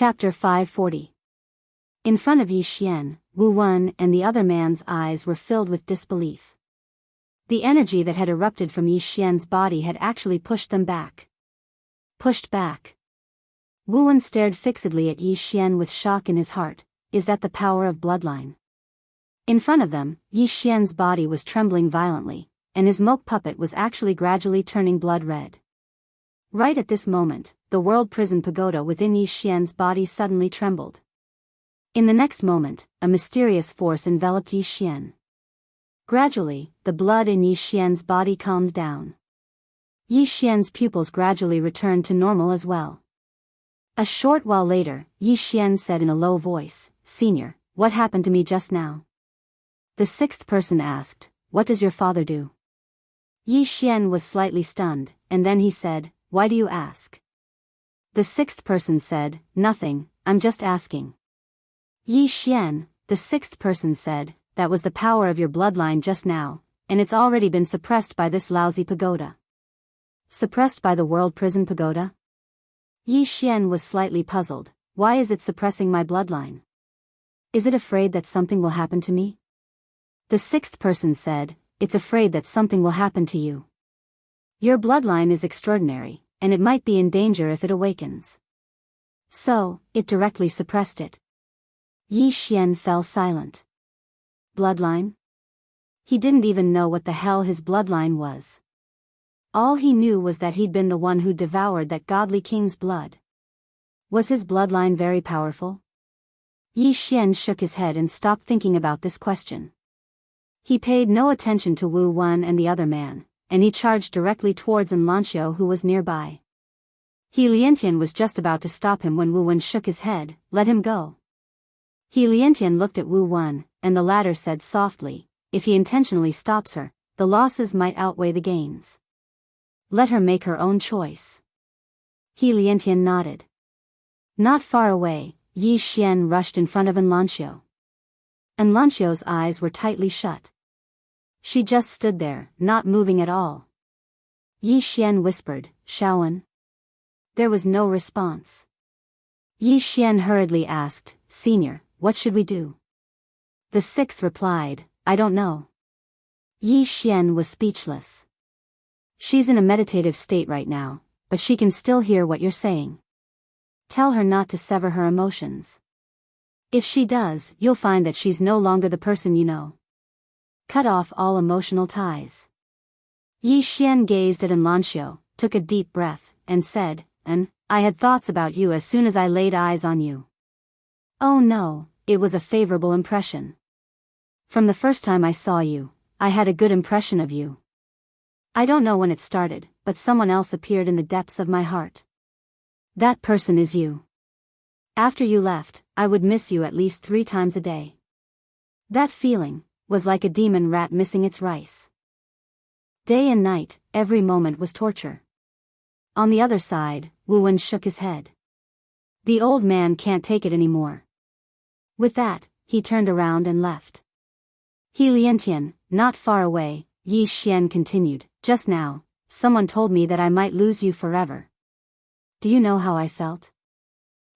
Chapter 540. In front of Yi Xian, Wu Wen and the other man's eyes were filled with disbelief. The energy that had erupted from Yi Xian's body had actually pushed them back. Pushed back. Wu Wen stared fixedly at Yi Xian with shock in his heart. Is that the power of bloodline? In front of them, Yi Xian's body was trembling violently, and his moke puppet was actually gradually turning blood red. Right at this moment, the world prison pagoda within Yi Xian's body suddenly trembled. In the next moment, a mysterious force enveloped Yi Xian. Gradually, the blood in Yi Xian's body calmed down. Yi Xian's pupils gradually returned to normal as well. A short while later, Yi Xian said in a low voice, "Senior, what happened to me just now?" The sixth person asked, "What does your father do?" Yi Xian was slightly stunned, and then he said, "Why do you ask?" The sixth person said, "Nothing, I'm just asking." Yi Xian, the sixth person said, "That was the power of your bloodline just now, and it's already been suppressed by this lousy pagoda." Suppressed by the world prison pagoda? Yi Xian was slightly puzzled. Why is it suppressing my bloodline? Is it afraid that something will happen to me? The sixth person said, "It's afraid that something will happen to you. Your bloodline is extraordinary, and it might be in danger if it awakens. So, it directly suppressed it." Yi Xian fell silent. Bloodline? He didn't even know what the hell his bloodline was. All he knew was that he'd been the one who devoured that godly king's blood. Was his bloodline very powerful? Yi Xian shook his head and stopped thinking about this question. He paid no attention to Wu Wen and the other man, and he charged directly towards Enlancio, who was nearby. He Liantian was just about to stop him when Wu Wen shook his head. "Let him go." He Liantian looked at Wu Wen, and the latter said softly, "If he intentionally stops her, the losses might outweigh the gains. Let her make her own choice." He Liantian nodded. Not far away, Yi Xian rushed in front of Enlancio. Enlancio's eyes were tightly shut. She just stood there, not moving at all. Yi Xian whispered, "Shaowen?" There was no response. Yi Xian hurriedly asked, "Senior, what should we do?" The sixth replied, "I don't know." Yi Xian was speechless. "She's in a meditative state right now, but she can still hear what you're saying. Tell her not to sever her emotions. If she does, you'll find that she's no longer the person you know. Cut off all emotional ties." Yi Xian gazed at Enlancio, took a deep breath, and said, I had thoughts about you as soon as I laid eyes on you." "Oh no, it was a favorable impression. From the first time I saw you, I had a good impression of you. I don't know when it started, but someone else appeared in the depths of my heart. That person is you. After you left, I would miss you at least 3 times a day. That feeling was like a demon rat missing its rice. Day and night, every moment was torture." On the other side, Wu Wen shook his head. "The old man can't take it anymore." With that, he turned around and left. He Liantian, not far away, Yi Xian continued, "Just now, someone told me that I might lose you forever. Do you know how I felt?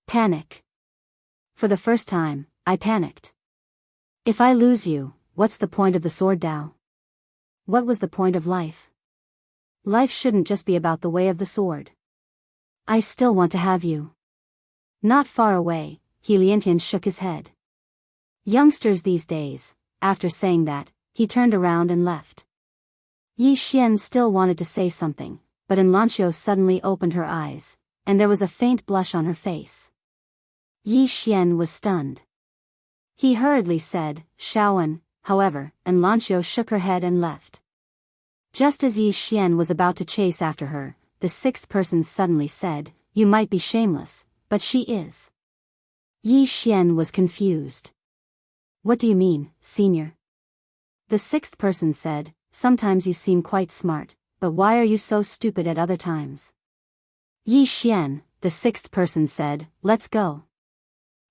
Panic. For the first time, I panicked. If I lose you, what's the point of the sword Dao? What was the point of life? Life shouldn't just be about the way of the sword. I still want to have you." Not far away, He Liantian shook his head. Youngsters these days. After saying that, he turned around and left. Yi Xian still wanted to say something, but Enlancio suddenly opened her eyes, and there was a faint blush on her face. Yi Xian was stunned. He hurriedly said, "Shaowen," however, Enlancio shook her head and left. Just as Yi Xian was about to chase after her, the sixth person suddenly said, "You might be shameless, but she is." Yi Xian was confused. "What do you mean, senior?" The sixth person said, "Sometimes you seem quite smart, but why are you so stupid at other times?" Yi Xian, the sixth person said, "Let's go."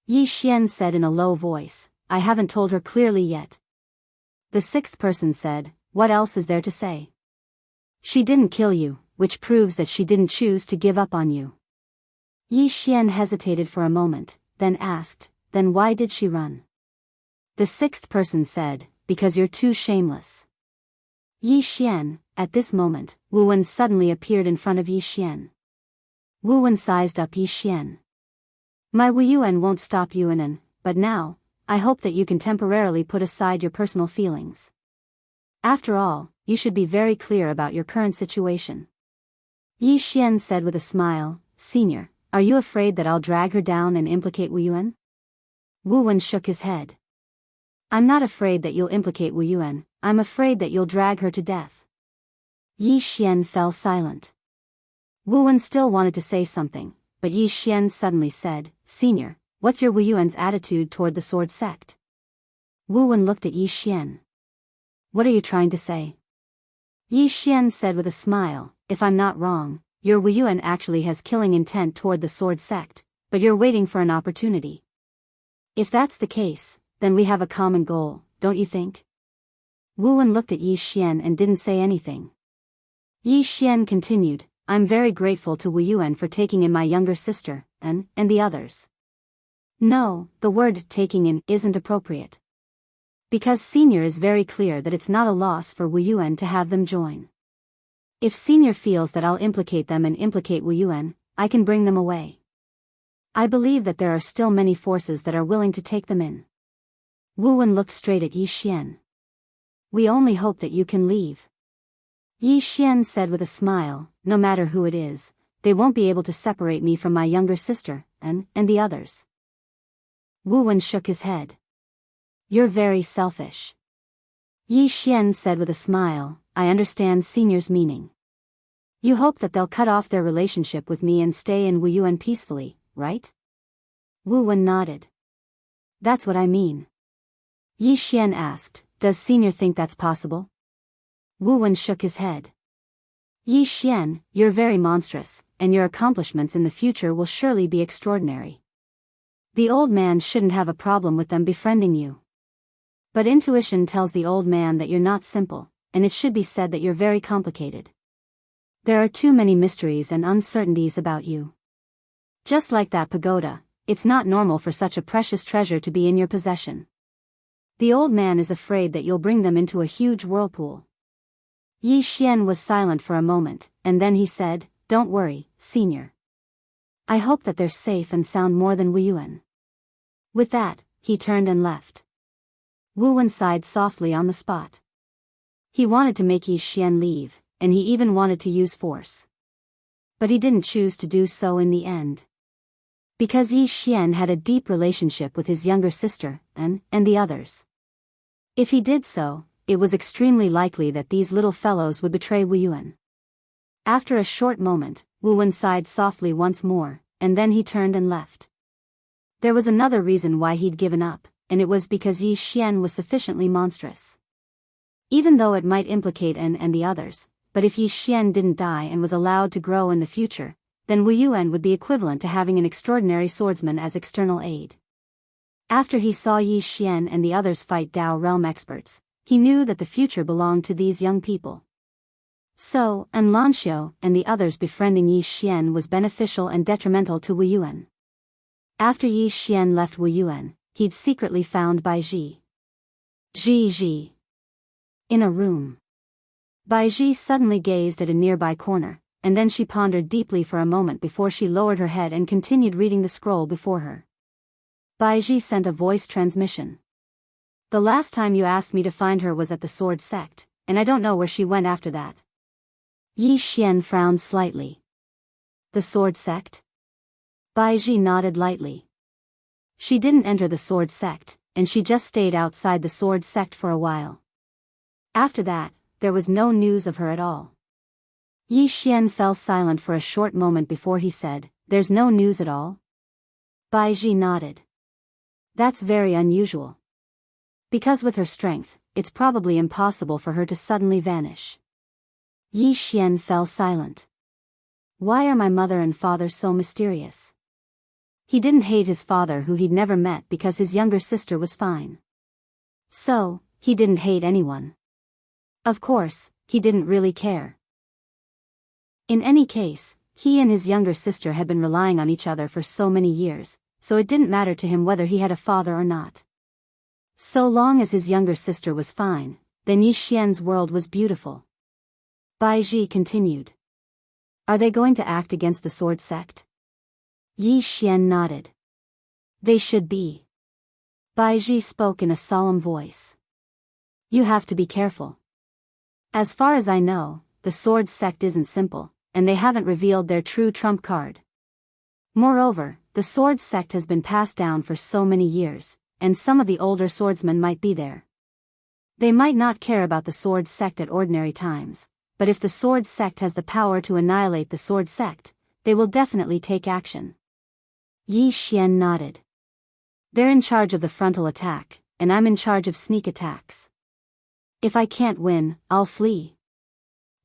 Yi Xian said in a low voice, "I haven't told her clearly yet." The sixth person said, "What else is there to say? She didn't kill you, which proves that she didn't choose to give up on you." Yi Xian hesitated for a moment, then asked, then why did she run? The sixth person said, because you're too shameless. Yi Xian, at this moment, Wu Wen suddenly appeared in front of Yi Xian. Wu Wen sized up Yi Xian. My Wu Yuan won't stop Yuanan, but now, I hope that you can temporarily put aside your personal feelings. After all, you should be very clear about your current situation. Yi Xian said with a smile, Senior, are you afraid that I'll drag her down and implicate Wu Yuan? Wu Wen shook his head. I'm not afraid that you'll implicate Wu Yuan, I'm afraid that you'll drag her to death. Yi Xian fell silent. Wu Wen still wanted to say something, but Yi Xian suddenly said, Senior, what's your Wu Yuan's attitude toward the sword sect? Wu Wen looked at Yi Xian. What are you trying to say? Yi Xian said with a smile, if I'm not wrong, your Wu Yuan actually has killing intent toward the sword sect, but you're waiting for an opportunity. If that's the case, then we have a common goal, don't you think? Wu Wen looked at Yi Xian and didn't say anything. Yi Xian continued, I'm very grateful to Wu Yuan for taking in my younger sister, and the others. No, the word taking in isn't appropriate. Because Senior is very clear that it's not a loss for Wu Yuan to have them join. If Senior feels that I'll implicate them and implicate Wu Yuan, I can bring them away. I believe that there are still many forces that are willing to take them in. Wu Wen looked straight at Yi Xian. We only hope that you can leave. Yi Xian said with a smile, no matter who it is, they won't be able to separate me from my younger sister, and the others. Wu Wen shook his head. You're very selfish. Yi Xian said with a smile, I understand Senior's meaning. You hope that they'll cut off their relationship with me and stay in Wu Yuan peacefully, right? Wu Wen nodded. That's what I mean. Yi Xian asked, does Senior think that's possible? Wu Wen shook his head. Yi Xian, you're very monstrous, and your accomplishments in the future will surely be extraordinary. The old man shouldn't have a problem with them befriending you. But intuition tells the old man that you're not simple, and it should be said that you're very complicated. There are too many mysteries and uncertainties about you. Just like that pagoda, it's not normal for such a precious treasure to be in your possession. The old man is afraid that you'll bring them into a huge whirlpool. Yi Xian was silent for a moment, and then he said, don't worry, Senior. I hope that they're safe and sound more than Wu Yuan. With that, he turned and left. Wu Wen sighed softly on the spot. He wanted to make Yi Xian leave, and he even wanted to use force. But he didn't choose to do so in the end. Because Yi Xian had a deep relationship with his younger sister, and the others. If he did so, it was extremely likely that these little fellows would betray Wu Yuan. After a short moment, Wu Wen sighed softly once more, and then he turned and left. There was another reason why he'd given up, and it was because Yi Xian was sufficiently monstrous. Even though it might implicate and the others, but if Yi Xian didn't die and was allowed to grow in the future, then Wu Yuan would be equivalent to having an extraordinary swordsman as external aid. After he saw Yi Xian and the others fight Dao realm experts, he knew that the future belonged to these young people. So, Lanxiu and the others befriending Yi Xian was beneficial and detrimental to Wu Yuan. After Yi Xian left Wu Yuan, he'd secretly found Bai Ji. Ji. In a room. Bai Ji suddenly gazed at a nearby corner, and then she pondered deeply for a moment before she lowered her head and continued reading the scroll before her. Bai Ji sent a voice transmission. The last time you asked me to find her was at the sword sect, and I don't know where she went after that. Yi Xian frowned slightly. The sword sect? Bai Ji nodded lightly. She didn't enter the sword sect, and she just stayed outside the sword sect for a while. After that, there was no news of her at all. Yi Xian fell silent for a short moment before he said, there's no news at all? Bai Ji nodded. That's very unusual. Because with her strength, it's probably impossible for her to suddenly vanish. Yi Xian fell silent. Why are my mother and father so mysterious? He didn't hate his father who he'd never met because his younger sister was fine. So, he didn't hate anyone. Of course, he didn't really care. In any case, he and his younger sister had been relying on each other for so many years, so it didn't matter to him whether he had a father or not. So long as his younger sister was fine, then Yi Xian's world was beautiful. Baizhi continued. Are they going to act against the sword sect? Yi Xian nodded. They should be. Baizhi spoke in a solemn voice. You have to be careful. As far as I know, the sword sect isn't simple, and they haven't revealed their true trump card. Moreover, the sword sect has been passed down for so many years, and some of the older swordsmen might be there. They might not care about the sword sect at ordinary times, but if the sword sect has the power to annihilate the sword sect, they will definitely take action. Yi Xian nodded. They're in charge of the frontal attack, and I'm in charge of sneak attacks. If I can't win, I'll flee.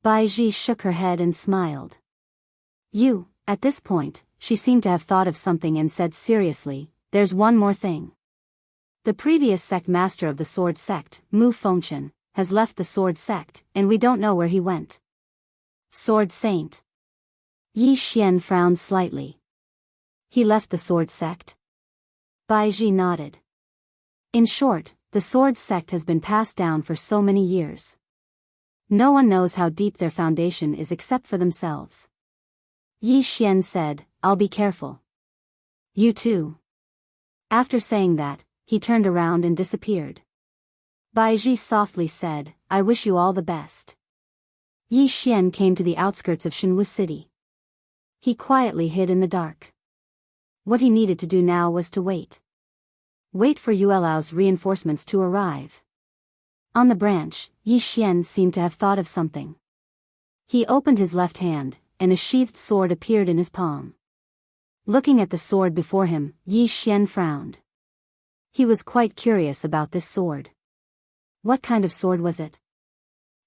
Baizhi shook her head and smiled. At this point, she seemed to have thought of something and said seriously, there's one more thing. The previous sect master of the sword sect, Mu Fengchen, has left the sword sect, and we don't know where he went. Sword Saint. Yi Xian frowned slightly. He left the sword sect? Baizhi nodded. In short, the sword sect has been passed down for so many years. No one knows how deep their foundation is except for themselves. Yi Xian said, I'll be careful. You too. After saying that, he turned around and disappeared. Baizhi softly said, I wish you all the best. Yi Xian came to the outskirts of Shenwu City. He quietly hid in the dark. What he needed to do now was to wait. Wait for Yuelao's reinforcements to arrive. On the branch, Yi Xian seemed to have thought of something. He opened his left hand, and a sheathed sword appeared in his palm. Looking at the sword before him, Yi Xian frowned. He was quite curious about this sword. What kind of sword was it?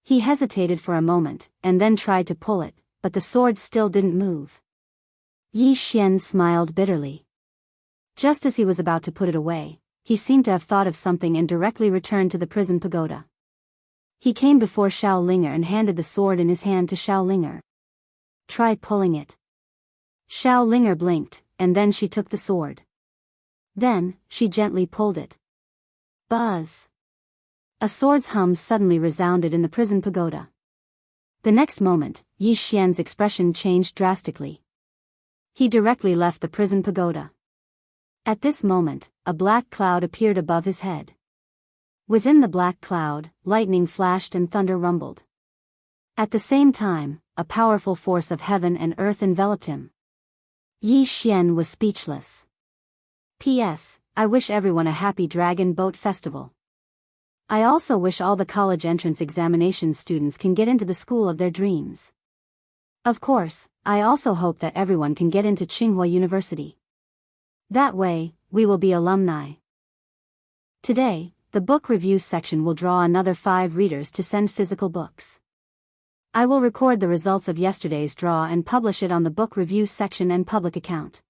He hesitated for a moment, and then tried to pull it, but the sword still didn't move. Yi Xian smiled bitterly. Just as he was about to put it away, he seemed to have thought of something and directly returned to the prison pagoda. He came before Xiao Linger and handed the sword in his hand to Xiao Linger. Try pulling it. Xiao Linger blinked, and then she took the sword. Then, she gently pulled it. Buzz! A sword's hum suddenly resounded in the prison pagoda. The next moment, Yi Xian's expression changed drastically. He directly left the prison pagoda. At this moment, a black cloud appeared above his head. Within the black cloud, lightning flashed and thunder rumbled. At the same time, a powerful force of heaven and earth enveloped him. Yi Xian was speechless. P.S. I wish everyone a happy Dragon Boat Festival. I also wish all the college entrance examination students can get into the school of their dreams. Of course, I also hope that everyone can get into Tsinghua University. That way, we will be alumni. Today, the book review section will draw another 5 readers to send physical books. I will record the results of yesterday's draw and publish it on the book review section and public account.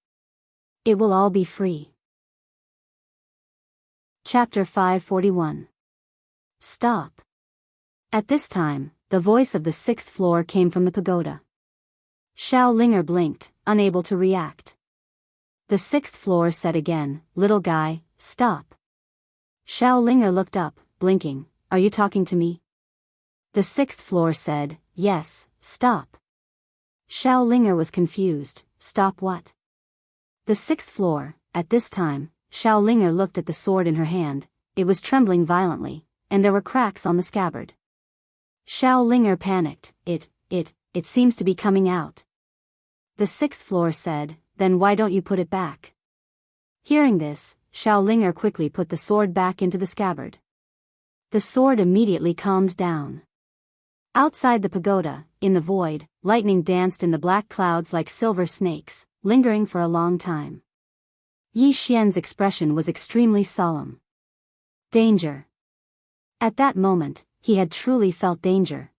It will all be free. Chapter 541. Stop. At this time, the voice of the 6th floor came from the pagoda. Xiao Linger blinked, unable to react. The 6th floor said again, Little guy, stop. Xiao Linger looked up, blinking, Are you talking to me? The 6th floor said, Yes, stop. Xiao Linger was confused, Stop what? The 6th floor, at this time, Xiao Linger looked at the sword in her hand, it was trembling violently, and there were cracks on the scabbard. Xiao Linger panicked, It seems to be coming out. The 6th floor said, Then why don't you put it back? Hearing this, Xiao Linger quickly put the sword back into the scabbard. The sword immediately calmed down. Outside the pagoda, in the void, lightning danced in the black clouds like silver snakes, lingering for a long time. Yi Xian's expression was extremely solemn. Danger. At that moment, he had truly felt danger.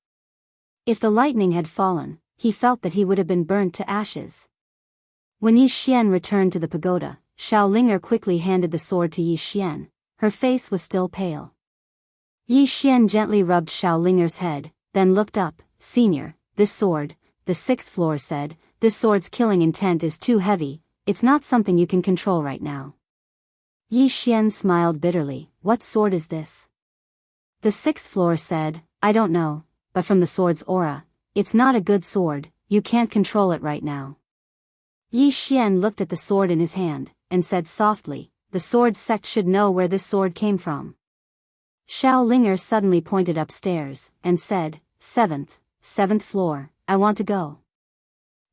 If the lightning had fallen, he felt that he would have been burnt to ashes. When Yi Xian returned to the pagoda, Xiao Linger quickly handed the sword to Yi Xian. Her face was still pale. Yi Xian gently rubbed Xiao Linger's head, then looked up. Senior, this sword, the 6th floor said, This sword's killing intent is too heavy, it's not something you can control right now. Yi Xian smiled bitterly. What sword is this? The sixth floor said, I don't know, but from the sword's aura, it's not a good sword, you can't control it right now. Yi Xian looked at the sword in his hand, and said softly, the sword sect should know where this sword came from. Xiao Linger suddenly pointed upstairs, and said, seventh floor, I want to go.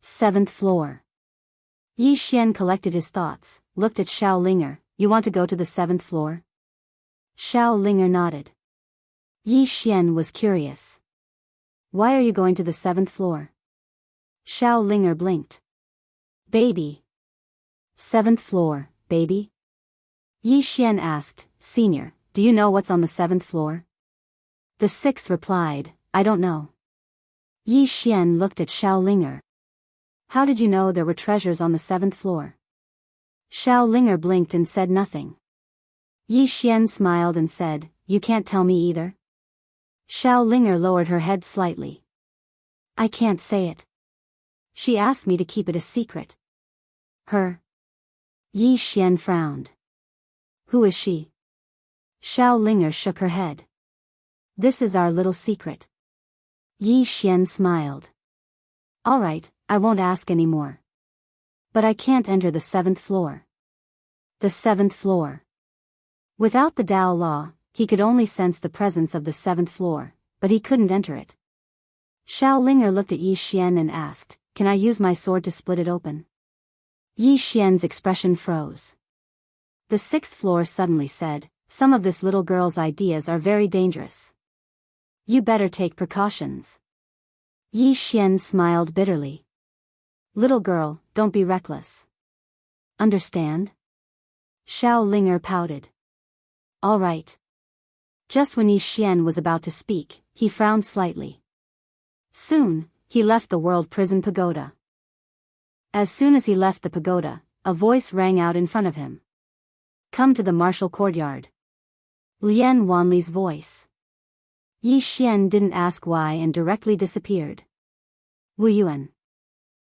Seventh floor. Yi Xian collected his thoughts, looked at Xiao Linger, you want to go to the seventh floor? Xiao Linger nodded. Yi Xian was curious. Why are you going to the seventh floor? Xiao Linger blinked. Baby. Seventh floor, baby? Yi Xian asked, Senior, do you know what's on the seventh floor? The sixth replied, I don't know. Yi Xian looked at Xiao Linger. How did you know there were treasures on the seventh floor? Xiao Linger blinked and said nothing. Yi Xian smiled and said, you can't tell me either? Xiao Linger lowered her head slightly. I can't say it. She asked me to keep it a secret. Her? Yi Xian frowned. Who is she? Xiao Linger shook her head. This is our little secret. Yi Xian smiled. All right, I won't ask any more. But I can't enter the seventh floor. The seventh floor. Without the Tao law, he could only sense the presence of the seventh floor, but he couldn't enter it. Xiao Linger looked at Yi Xian and asked, can I use my sword to split it open? Yi Xian's expression froze. The sixth floor suddenly said, some of this little girl's ideas are very dangerous. You better take precautions. Yi Xian smiled bitterly. Little girl, don't be reckless. Understand? Xiao Linger pouted. All right. Just when Yi Xian was about to speak, he frowned slightly. Soon, he left the World Prison Pagoda. As soon as he left the pagoda, a voice rang out in front of him. Come to the martial courtyard. Lian Wanli's voice. Yi Xian didn't ask why and directly disappeared. Wu Yuan.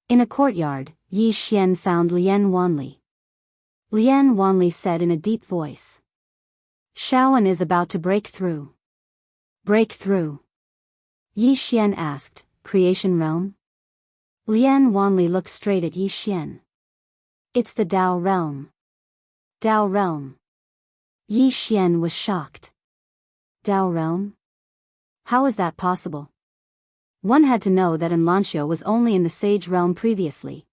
In a courtyard, Yi Xian found Lian Wanli. Lian Wanli said in a deep voice. Shaoan is about to break through. Break through. Yi Xian asked, Creation Realm? Lian Wanli looked straight at Yi Xian. It's the Tao Realm. Tao Realm. Yi Xian was shocked. Tao Realm? How is that possible? One had to know that Enlancio was only in the Sage Realm previously.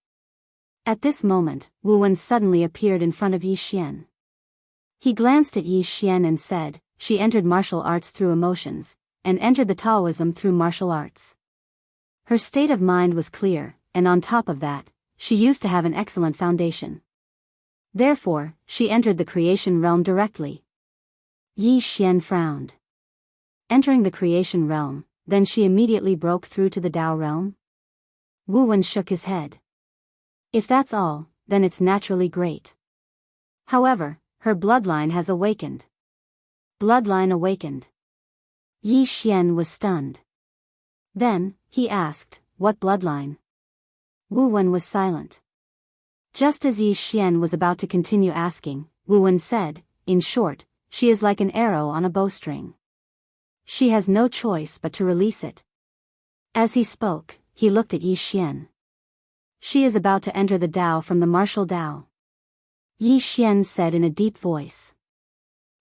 At this moment, Wu Wen suddenly appeared in front of Yi Xian. He glanced at Yi Xian and said, she entered martial arts through emotions, and entered the Taoism through martial arts. Her state of mind was clear, and on top of that, she used to have an excellent foundation. Therefore, she entered the creation realm directly. Yi Xian frowned. Entering the creation realm, then she immediately broke through to the Tao realm? Wu Wen shook his head. If that's all, then it's naturally great. However, her bloodline has awakened. Bloodline awakened. Yi Xian was stunned. Then, he asked, what bloodline? Wu Wen was silent. Just as Yi Xian was about to continue asking, Wu Wen said, in short, she is like an arrow on a bowstring. She has no choice but to release it. As he spoke, he looked at Yi Xian. She is about to enter the Tao from the martial Tao. Yi Xian said in a deep voice.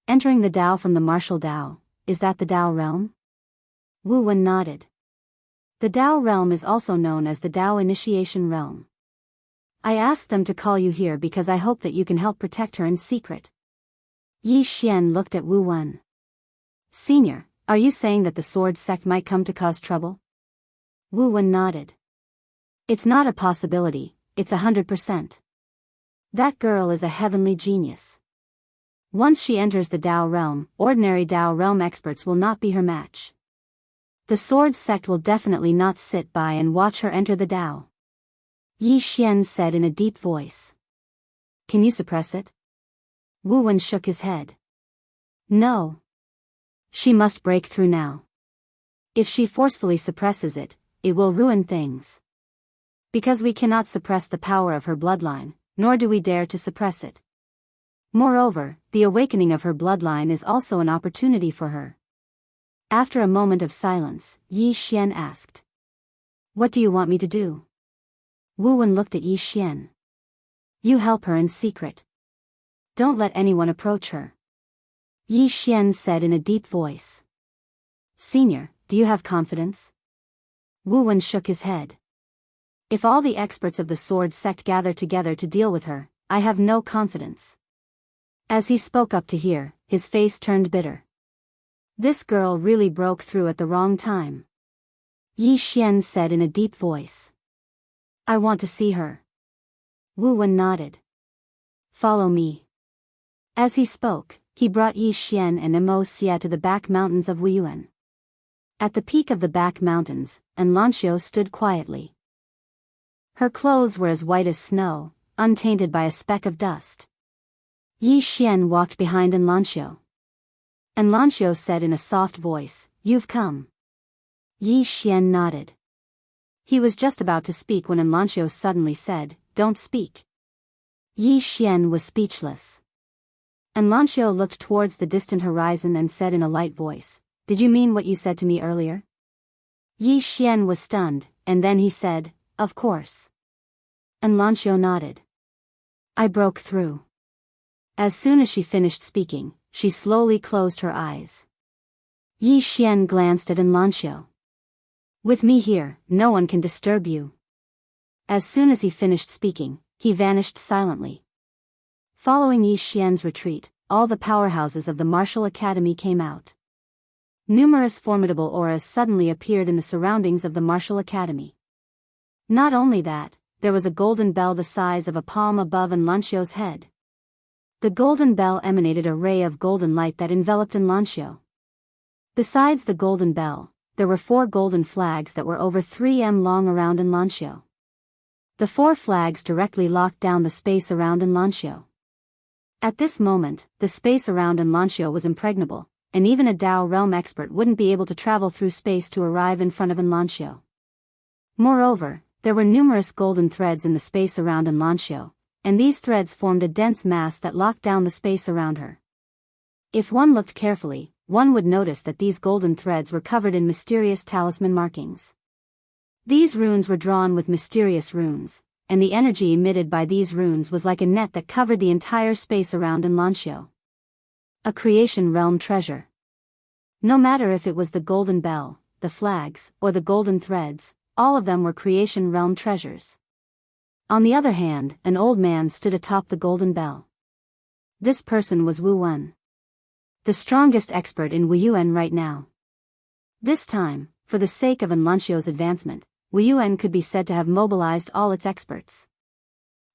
Entering the Tao from the martial Tao, is that the Tao realm? Wu Wen nodded. The Tao realm is also known as the Tao initiation realm. I asked them to call you here because I hope that you can help protect her in secret. Yi Xian looked at Wu Wen. Senior, are you saying that the sword sect might come to cause trouble? Wu Wen nodded. It's not a possibility, it's 100%. That girl is a heavenly genius. Once she enters the Tao realm, ordinary Tao realm experts will not be her match. The sword sect will definitely not sit by and watch her enter the Tao. Yi Xian said in a deep voice. Can you suppress it? Wu Wen shook his head. No. She must break through now. If she forcefully suppresses it, it will ruin things. Because we cannot suppress the power of her bloodline, nor do we dare to suppress it. Moreover, the awakening of her bloodline is also an opportunity for her. After a moment of silence, Yi Xian asked. What do you want me to do? Wu Wen looked at Yi Xian. You help her in secret. Don't let anyone approach her. Yi Xian said in a deep voice. Senior, do you have confidence? Wu Wen shook his head. If all the experts of the sword sect gather together to deal with her, I have no confidence. As he spoke up to hear, his face turned bitter. This girl really broke through at the wrong time. Yi Xian said in a deep voice. I want to see her. Wu Wen nodded. Follow me. As he spoke, he brought Yi Xian and Mo Xia to the back mountains of Wuyuan. At the peak of the back mountains, Lanxiu stood quietly. Her clothes were as white as snow, untainted by a speck of dust. Yi Xian walked behind Lanxiu. Lanxiu said in a soft voice, You've come. Yi Xian nodded. He was just about to speak when Lanxiu suddenly said, Don't speak. Yi Xian was speechless. Lanxiu looked towards the distant horizon and said in a light voice, Did you mean what you said to me earlier? Yi Xian was stunned, and then he said, Of course. Lanxiu nodded. I broke through. As soon as she finished speaking, she slowly closed her eyes. Yi Xian glanced at Lanxiu. With me here, no one can disturb you. As soon as he finished speaking, he vanished silently. Following Yi Xian's retreat, all the powerhouses of the martial academy came out. Numerous formidable auras suddenly appeared in the surroundings of the martial academy. Not only that, there was a golden bell the size of a palm above Lanxiu's head. The golden bell emanated a ray of golden light that enveloped Lanxiu. Besides the golden bell, there were 4 golden flags that were over 3 m long around Lanxiu. The 4 flags directly locked down the space around Lanxiu. At this moment, the space around Lanxiu was impregnable, and even a Dao realm expert wouldn't be able to travel through space to arrive in front of Lanxiu. Moreover, there were numerous golden threads in the space around Lanxiu, and these threads formed a dense mass that locked down the space around her. If one looked carefully, one would notice that these golden threads were covered in mysterious talisman markings. These runes were drawn with mysterious runes, and the energy emitted by these runes was like a net that covered the entire space around Lanxiu. A creation realm treasure. No matter if it was the golden bell, the flags, or the golden threads, all of them were creation realm treasures. On the other hand, an old man stood atop the golden bell. This person was Wu Wen, the strongest expert in Wuyuan right now. This time, for the sake of Lanxiu's advancement, Wuyuan could be said to have mobilized all its experts.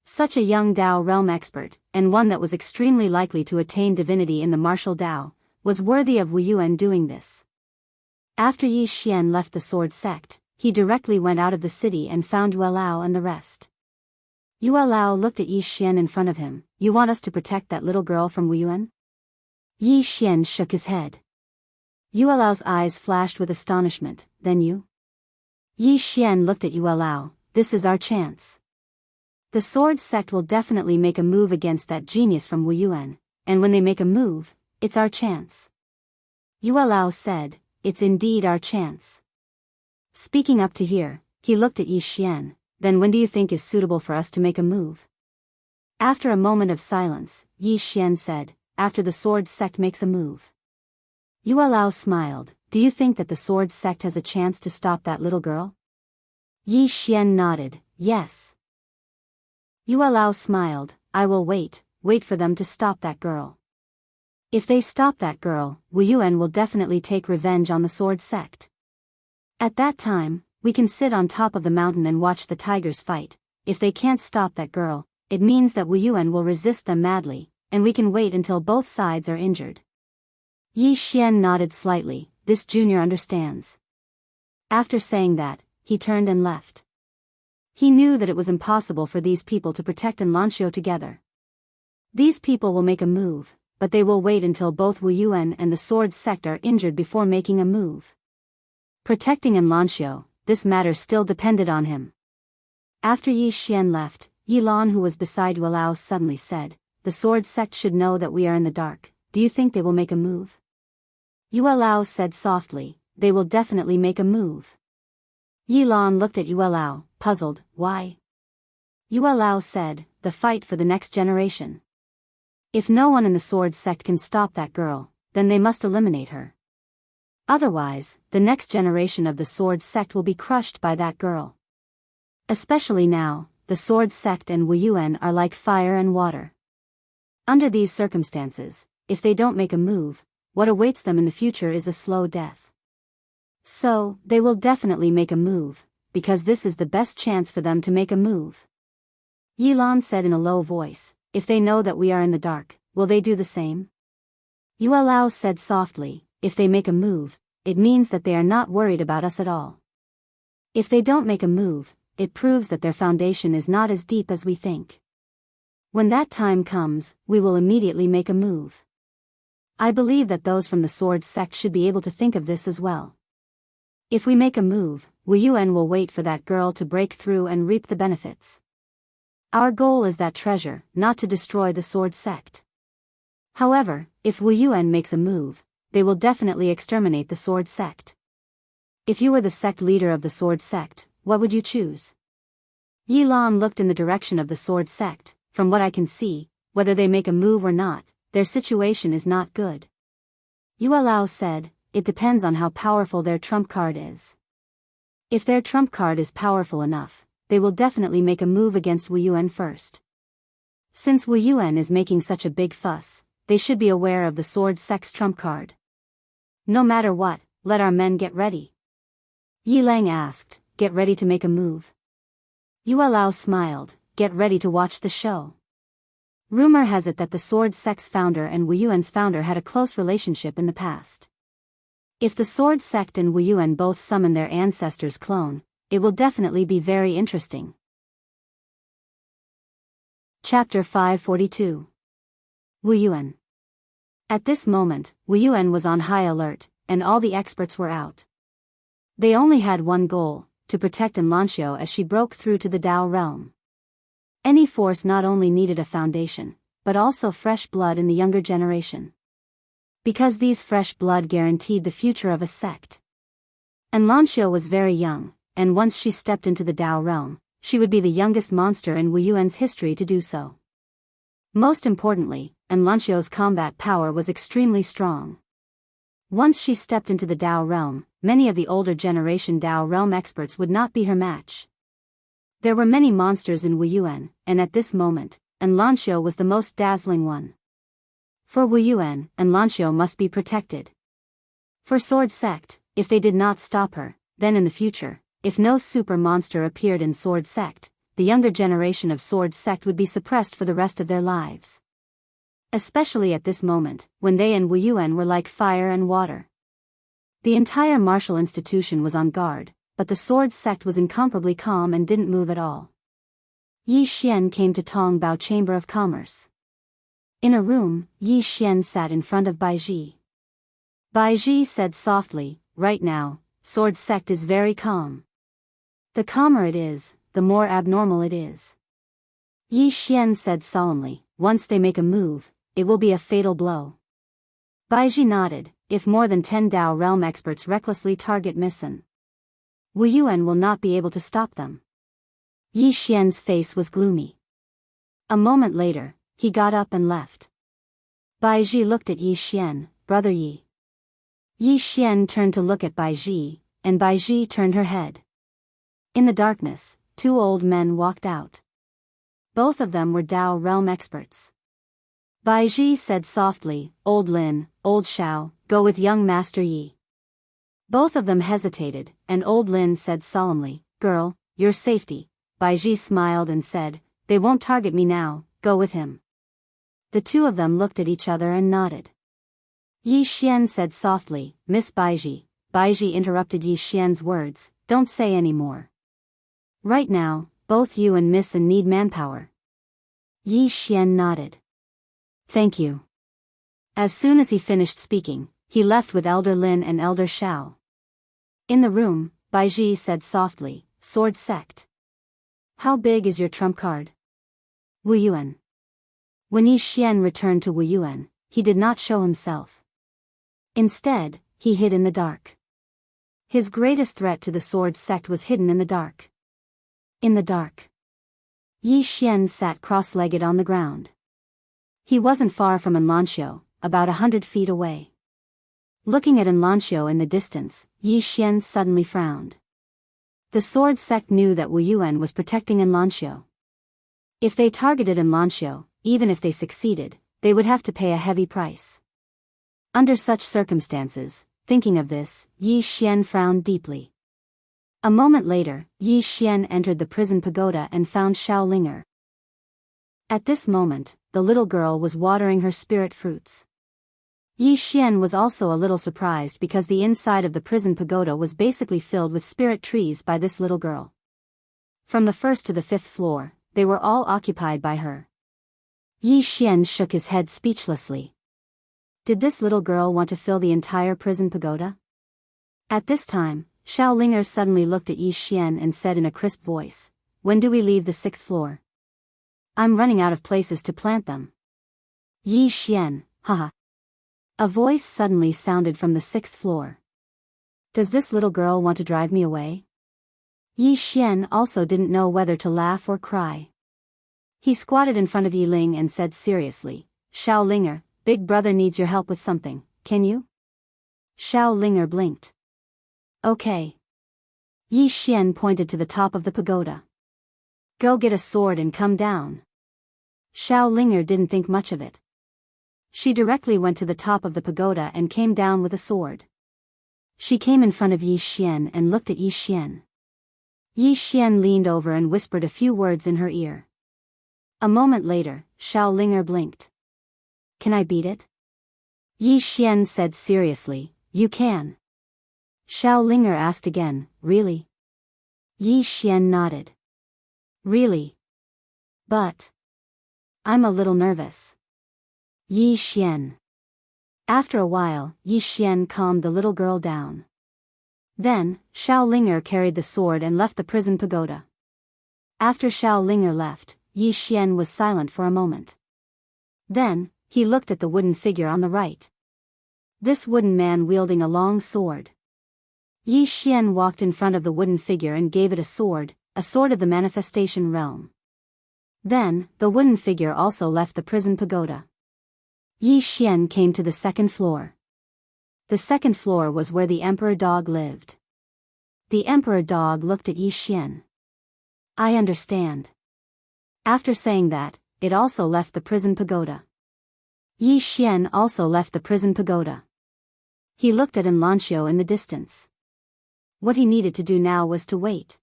Such a young Dao realm expert, and one that was extremely likely to attain divinity in the martial Dao, was worthy of Wuyuan doing this. After Yi Xian left the sword sect, he directly went out of the city and found Yuelao and the rest. Yuelao looked at Yi Xian in front of him. You want us to protect that little girl from Wuyuan? Yi Xian shook his head. Yuelao's eyes flashed with astonishment. Then you? Yi Xian looked at Yuelao. This is our chance. The sword sect will definitely make a move against that genius from Wuyuan, and when they make a move, it's our chance. Yuelao said, It's indeed our chance. Speaking up to hear, he looked at Yi Xian. Then when do you think is suitable for us to make a move? After a moment of silence, Yi Xian said, After the sword sect makes a move. Yuelao smiled. Do you think that the sword sect has a chance to stop that little girl? Yi Xian nodded, yes. Yuelao smiled. I will wait for them to stop that girl. If they stop that girl, Wuyuan will definitely take revenge on the sword sect. At that time, we can sit on top of the mountain and watch the tigers fight. If they can't stop that girl, it means that Wuyuan will resist them madly, and we can wait until both sides are injured. Yi Xian nodded slightly. This junior understands. After saying that, he turned and left. He knew that it was impossible for these people to protect Lanxiu together. These people will make a move, but they will wait until both Wuyuan and the sword sect are injured before making a move. Protecting Lanxiu, this matter still depended on him. After Yi Xian left, Yi Lan, who was beside Yu Lao, suddenly said, "The sword sect should know that we are in the dark. Do you think they will make a move?" Yu Lao said softly, "They will definitely make a move." Yi Lan looked at Yu Lao, puzzled. "Why?" Yu Lao said, "The fight for the next generation. If no one in the sword sect can stop that girl, then they must eliminate her. Otherwise, the next generation of the sword sect will be crushed by that girl. Especially now, the sword sect and Wu Yuan are like fire and water. Under these circumstances, if they don't make a move, what awaits them in the future is a slow death. So, they will definitely make a move, because this is the best chance for them to make a move." Yi Lan said in a low voice, "If they know that we are in the dark, will they do the same?" Yu Lao said softly, "If they make a move, it means that they are not worried about us at all. If they don't make a move, it proves that their foundation is not as deep as we think. When that time comes, we will immediately make a move. I believe that those from the sword sect should be able to think of this as well. If we make a move, Wu Yuan will wait for that girl to break through and reap the benefits. Our goal is that treasure, not to destroy the sword sect. However, if Wu Yuan makes a move, they will definitely exterminate the sword sect. If you were the sect leader of the sword sect, what would you choose?" Yi Lan looked in the direction of the sword sect. "From what I can see, whether they make a move or not, their situation is not good." Yu Lao said, "It depends on how powerful their trump card is. If their trump card is powerful enough, they will definitely make a move against Wu Yuan first. Since Wu Yuan is making such a big fuss, they should be aware of the sword sect's trump card. No matter what, let our men get ready." Yi Lang asked, "Get ready to make a move?" Yu Lao smiled, "Get ready to watch the show. Rumor has it that the sword sect's founder and Wu Yuan's founder had a close relationship in the past. If the sword sect and Wu Yuan both summon their ancestors' clone, it will definitely be very interesting." Chapter 542. Wu Yuan. At this moment, Wu Yuan was on high alert, and all the experts were out. They only had one goal, to protect Enlancio as she broke through to the Dao realm. Any force not only needed a foundation, but also fresh blood in the younger generation. Because these fresh blood guaranteed the future of a sect. Enlancio was very young, and once she stepped into the Dao realm, she would be the youngest monster in Wu Yuan's history to do so. Most importantly, Enlancio's combat power was extremely strong. Once she stepped into the Dao realm, many of the older generation Dao realm experts would not be her match. There were many monsters in Wu Yuan, and at this moment, Enlancio was the most dazzling one. For Wu Yuan, Enlancio must be protected. For Sword Sect, if they did not stop her, then in the future, if no super monster appeared in Sword Sect, the younger generation of Sword Sect would be suppressed for the rest of their lives. Especially at this moment, when they and Wu Yuan were like fire and water. The entire martial institution was on guard, but the sword sect was incomparably calm and didn't move at all. Yi Xian came to Tong Bao Chamber of Commerce. In a room, Yi Xian sat in front of Baizhi. Baizhi said softly, "Right now, sword sect is very calm. The calmer it is, the more abnormal it is." Yi Xian said solemnly, "Once they make a move, it will be a fatal blow." Baizhi nodded, "If more than 10 Dao realm experts recklessly target Missen, Wu Yuan will not be able to stop them." Yi Xian's face was gloomy. A moment later, he got up and left. Baizhi looked at Yi Xian, "Brother Yi." Yi Xian turned to look at Baizhi, and Baizhi turned her head. In the darkness, 2 old men walked out. Both of them were Dao realm experts. Baizhi said softly, "Old Lin, Old Xiao, go with young Master Yi." Both of them hesitated, and Old Lin said solemnly, "Girl, your safety." Baizhi smiled and said, "They won't target me now, go with him." The two of them looked at each other and nodded. Yi Xian said softly, "Miss Baizhi." Baizhi interrupted Yi Xian's words, "Don't say any more. Right now, both you and Miss An need manpower." Yi Xian nodded. "Thank you." As soon as he finished speaking, he left with Elder Lin and Elder Xiao. In the room, Baizhi said softly, "Sword Sect. How big is your trump card? Wu Yuan. When Yi Xian returned to Wu Yuan, he did not show himself. Instead, he hid in the dark. His greatest threat to the sword sect was hidden in the dark. In the dark, Yi Xian sat cross-legged on the ground. He wasn't far from Enlanxiu, about 100 feet away. Looking at Enlanxiu in the distance, Yi Xian suddenly frowned. The sword sect knew that Wu Yuan was protecting Enlanxiu. If they targeted Enlanxiu, even if they succeeded, they would have to pay a heavy price. Under such circumstances, thinking of this, Yi Xian frowned deeply. A moment later, Yi Xian entered the prison pagoda and found Xiaolinger. At this moment, the little girl was watering her spirit fruits. Yi Xian was also a little surprised because the inside of the prison pagoda was basically filled with spirit trees by this little girl. From the first to the 5th floor, they were all occupied by her. Yi Xian shook his head speechlessly. Did this little girl want to fill the entire prison pagoda? At this time, Xiaolinger suddenly looked at Yi Xian and said in a crisp voice, "When do we leave the 6th floor? I'm running out of places to plant them." Yi Xian, haha. A voice suddenly sounded from the 6th floor. Does this little girl want to drive me away? Yi Xian also didn't know whether to laugh or cry. He squatted in front of Yi Ling and said seriously, "Xiaolinger, Big Brother needs your help with something, can you?" Xiaolinger blinked. "Okay." Yi Xian pointed to the top of the pagoda. "Go get a sword and come down." Xiaolinger didn't think much of it. She directly went to the top of the pagoda and came down with a sword. She came in front of Yi Xian and looked at Yi Xian. Yi Xian leaned over and whispered a few words in her ear. A moment later, Xiaolinger blinked. "Can I beat it?" Yi Xian said seriously, "You can." Xiaolinger asked again, "Really?" Yi Xian nodded. "Really? But I'm a little nervous." Yi Xian. After a while, Yi Xian calmed the little girl down. Then, Xiaolinger carried the sword and left the prison pagoda. After Xiaolinger left, Yi Xian was silent for a moment. Then, he looked at the wooden figure on the right. This wooden man wielding a long sword. Yi Xian walked in front of the wooden figure and gave it a sword of the manifestation realm. Then, the wooden figure also left the prison pagoda. Yi Xian came to the 2nd floor. The 2nd floor was where the emperor dog lived. The emperor dog looked at Yi Xian. "I understand." After saying that, it also left the prison pagoda. Yi Xian also left the prison pagoda. He looked at Enlanxiu in the distance. What he needed to do now was to wait.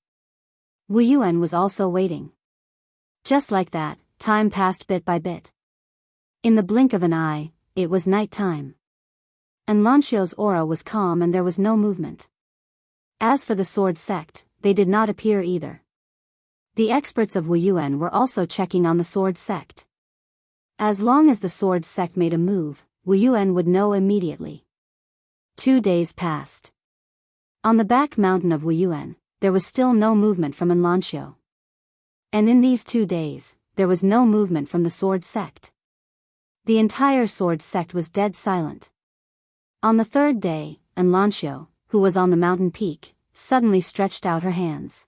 Wu Yuan was also waiting. Just like that, time passed bit by bit. In the blink of an eye, it was night time. Enlanxiu's aura was calm and there was no movement. As for the sword sect, they did not appear either. The experts of Wu Yuan were also checking on the sword sect. As long as the sword sect made a move, Wu Yuan would know immediately. 2 days passed. On the back mountain of Wu Yuan, there was still no movement from Enlanxiu. And in these 2 days, there was no movement from the sword sect. The entire sword sect was dead silent. On the 3rd day, Enlanxiu, who was on the mountain peak, suddenly stretched out her hands.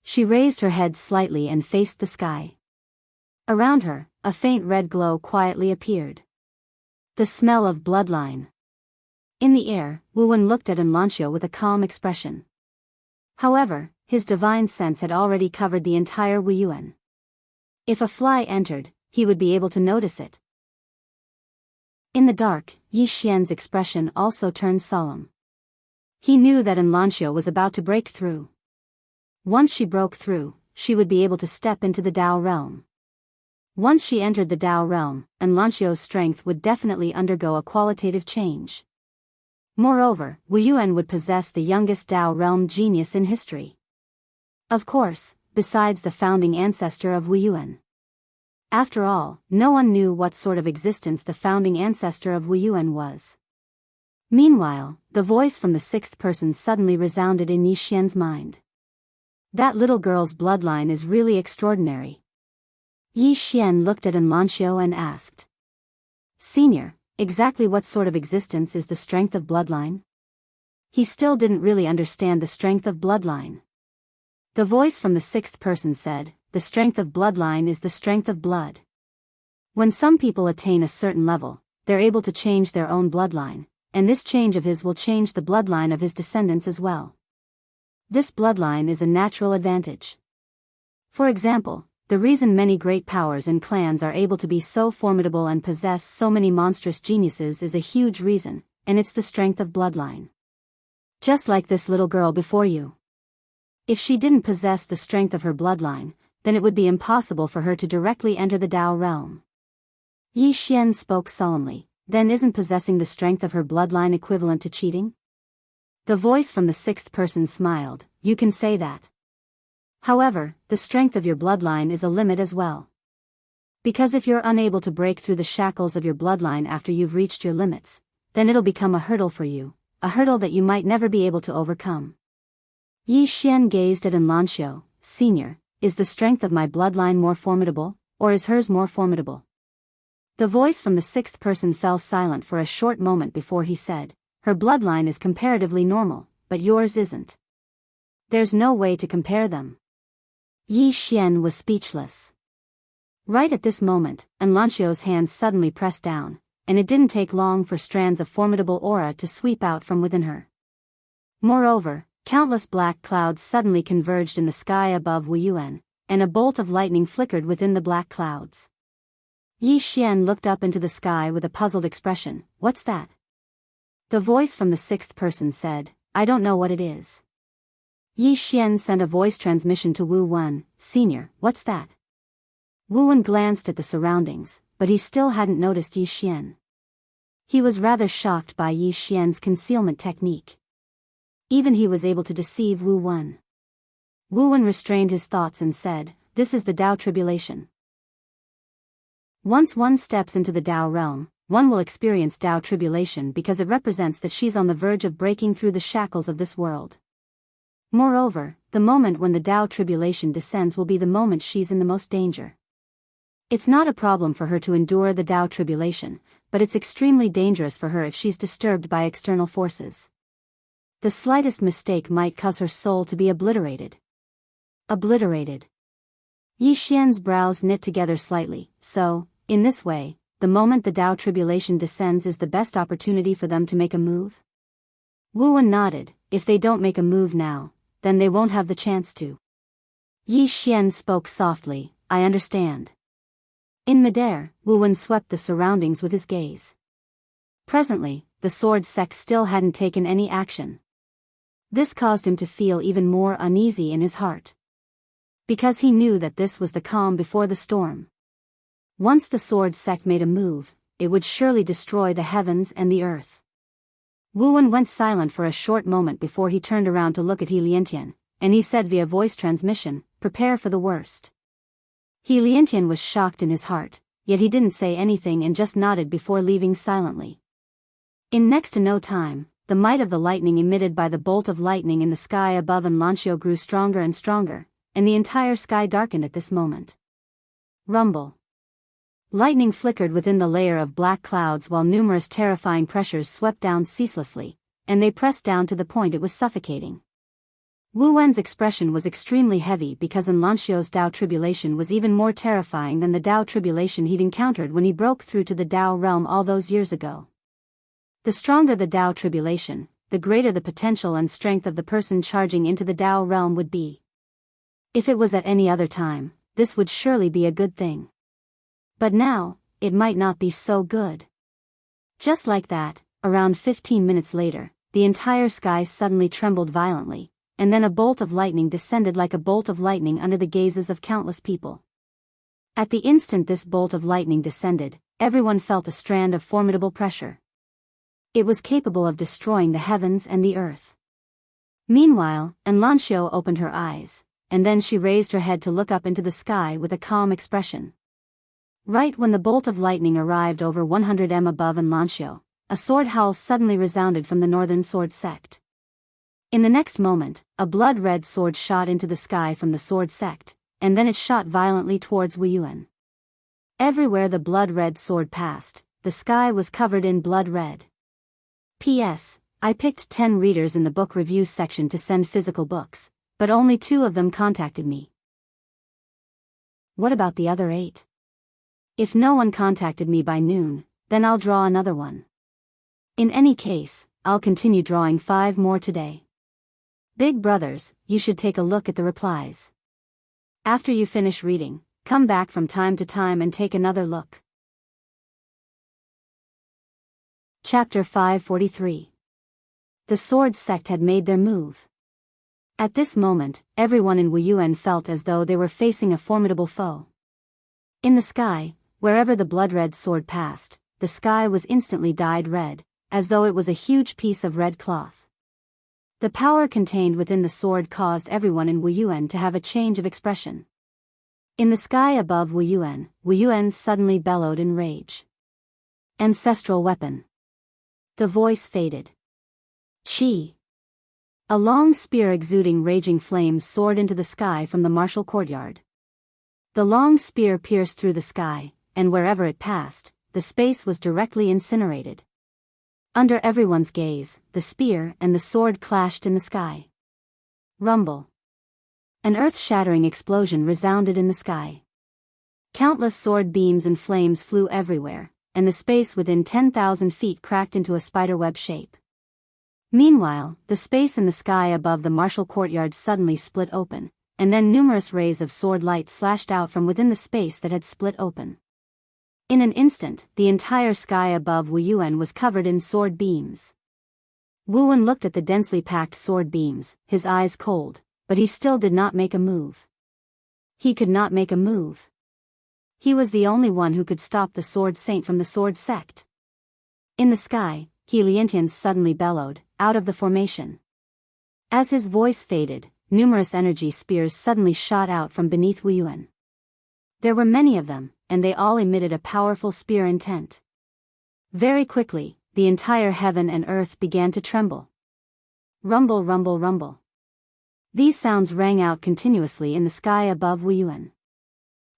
She raised her head slightly and faced the sky. Around her, a faint red glow quietly appeared. The smell of bloodline. In the air, Wu Wen looked at Enlanxiu with a calm expression. However, his divine sense had already covered the entire Wu Yuan. If a fly entered, he would be able to notice it. In the dark, Yi Xian's expression also turned solemn. He knew that Enlanxiu was about to break through. Once she broke through, she would be able to step into the Tao realm. Once she entered the Tao realm, Enlanxiu's strength would definitely undergo a qualitative change. Moreover, Wu Yuan would possess the youngest Tao realm genius in history. Of course, besides the founding ancestor of Wu Yuan. After all, no one knew what sort of existence the founding ancestor of Wu Yuan was. Meanwhile, the voice from the 6th person suddenly resounded in Yi Xian's mind. That little girl's bloodline is really extraordinary. Yi Xian looked at Enlancio and asked. Senior, exactly what sort of existence is the strength of bloodline? He still didn't really understand the strength of bloodline. The voice from the sixth person said, the strength of bloodline is the strength of blood. When some people attain a certain level, they're able to change their own bloodline, and this change of his will change the bloodline of his descendants as well. This bloodline is a natural advantage. For example, the reason many great powers and clans are able to be so formidable and possess so many monstrous geniuses is a huge reason, and it's the strength of bloodline. Just like this little girl before you. If she didn't possess the strength of her bloodline, then it would be impossible for her to directly enter the Tao realm. Yi Xian spoke solemnly, then isn't possessing the strength of her bloodline equivalent to cheating? The voice from the sixth person smiled, you can say that. However, the strength of your bloodline is a limit as well. Because if you're unable to break through the shackles of your bloodline after you've reached your limits, then it'll become a hurdle for you, a hurdle that you might never be able to overcome. Yi Xian gazed at Enlancio, Senior, is the strength of my bloodline more formidable, or is hers more formidable? The voice from the sixth person fell silent for a short moment before he said, her bloodline is comparatively normal, but yours isn't. There's no way to compare them. Yi Xian was speechless. Right at this moment, Enlancio's hands suddenly pressed down, and it didn't take long for strands of formidable aura to sweep out from within her. Moreover, countless black clouds suddenly converged in the sky above Wuyuan, and a bolt of lightning flickered within the black clouds. Yi Xian looked up into the sky with a puzzled expression, what's that? The voice from the sixth person said, I don't know what it is. Yi Xian sent a voice transmission to Wu Wen, Senior, what's that? Wu Wen glanced at the surroundings, but he still hadn't noticed Yi Xian. He was rather shocked by Yi Xian's concealment technique. Even he was able to deceive Wu Wen. Wu Wen restrained his thoughts and said, this is the Tao tribulation. Once one steps into the Tao realm, one will experience Tao tribulation because it represents that she's on the verge of breaking through the shackles of this world. Moreover, the moment when the Tao tribulation descends will be the moment she's in the most danger. It's not a problem for her to endure the Tao tribulation, but it's extremely dangerous for her if she's disturbed by external forces. The slightest mistake might cause her soul to be obliterated. Obliterated. Yi Xian's brows knit together slightly, so, in this way, the moment the Tao tribulation descends is the best opportunity for them to make a move? Wu Wen nodded, if they don't make a move now, then they won't have the chance to. Yi Xian spoke softly, I understand. In midair, Wu Wen swept the surroundings with his gaze. Presently, the sword sect still hadn't taken any action. This caused him to feel even more uneasy in his heart. Because he knew that this was the calm before the storm. Once the sword sect made a move, it would surely destroy the heavens and the earth. Wu Wen went silent for a short moment before he turned around to look at He Liantian, and he said via voice transmission, prepare for the worst. He Liantian was shocked in his heart, yet he didn't say anything and just nodded before leaving silently. In next to no time, the might of the lightning emitted by the bolt of lightning in the sky above Enlancio grew stronger and stronger, and the entire sky darkened at this moment. Rumble. Lightning flickered within the layer of black clouds while numerous terrifying pressures swept down ceaselessly, and they pressed down to the point it was suffocating. Wu Wen's expression was extremely heavy because Enlancio's Tao tribulation was even more terrifying than the Tao tribulation he'd encountered when he broke through to the Tao realm all those years ago. The stronger the Tao tribulation, the greater the potential and strength of the person charging into the Tao realm would be. If it was at any other time, this would surely be a good thing. But now, it might not be so good. Just like that, around 15 minutes later, the entire sky suddenly trembled violently, and then a bolt of lightning descended like a bolt of lightning under the gazes of countless people. At the instant this bolt of lightning descended, everyone felt a strand of formidable pressure. It was capable of destroying the heavens and the earth. Meanwhile, Enlancio opened her eyes, and then she raised her head to look up into the sky with a calm expression. Right when the bolt of lightning arrived over 100 m above Enlancio, a sword howl suddenly resounded from the northern sword sect. In the next moment, a blood-red sword shot into the sky from the sword sect, and then it shot violently towards Wu Yuan. Everywhere the blood-red sword passed, the sky was covered in blood red. P.S. I picked 10 readers in the book reviews section to send physical books, but only 2 of them contacted me. What about the other 8? If no one contacted me by noon, then I'll draw another one. In any case, I'll continue drawing 5 more today. Big brothers, you should take a look at the replies. After you finish reading, come back from time to time and take another look. Chapter 543. The sword sect had made their move. At this moment, everyone in Wu Yuan felt as though they were facing a formidable foe. In the sky, wherever the blood-red sword passed, the sky was instantly dyed red, as though it was a huge piece of red cloth. The power contained within the sword caused everyone in Wu Yuan to have a change of expression. In the sky above Wu Yuan suddenly bellowed in rage. Ancestral weapon. The voice faded. Chi. A long spear exuding raging flames soared into the sky from the martial courtyard. The long spear pierced through the sky, and wherever it passed, the space was directly incinerated. Under everyone's gaze, the spear and the sword clashed in the sky. Rumble. An earth-shattering explosion resounded in the sky. Countless sword beams and flames flew everywhere, and the space within 10,000 feet cracked into a spiderweb shape. Meanwhile, the space in the sky above the martial courtyard suddenly split open, and then numerous rays of sword light slashed out from within the space that had split open. In an instant, the entire sky above Wu Yuan was covered in sword beams. Wu Yuan looked at the densely packed sword beams, his eyes cold, but he still did not make a move. He could not make a move. He was the only one who could stop the sword saint from the sword sect. In the sky, He Liantian suddenly bellowed, out of the formation. As his voice faded, numerous energy spears suddenly shot out from beneath Wu Yuan. There were many of them, and they all emitted a powerful spear intent. Very quickly, the entire heaven and earth began to tremble. Rumble, rumble, rumble. These sounds rang out continuously in the sky above Wu Yuan.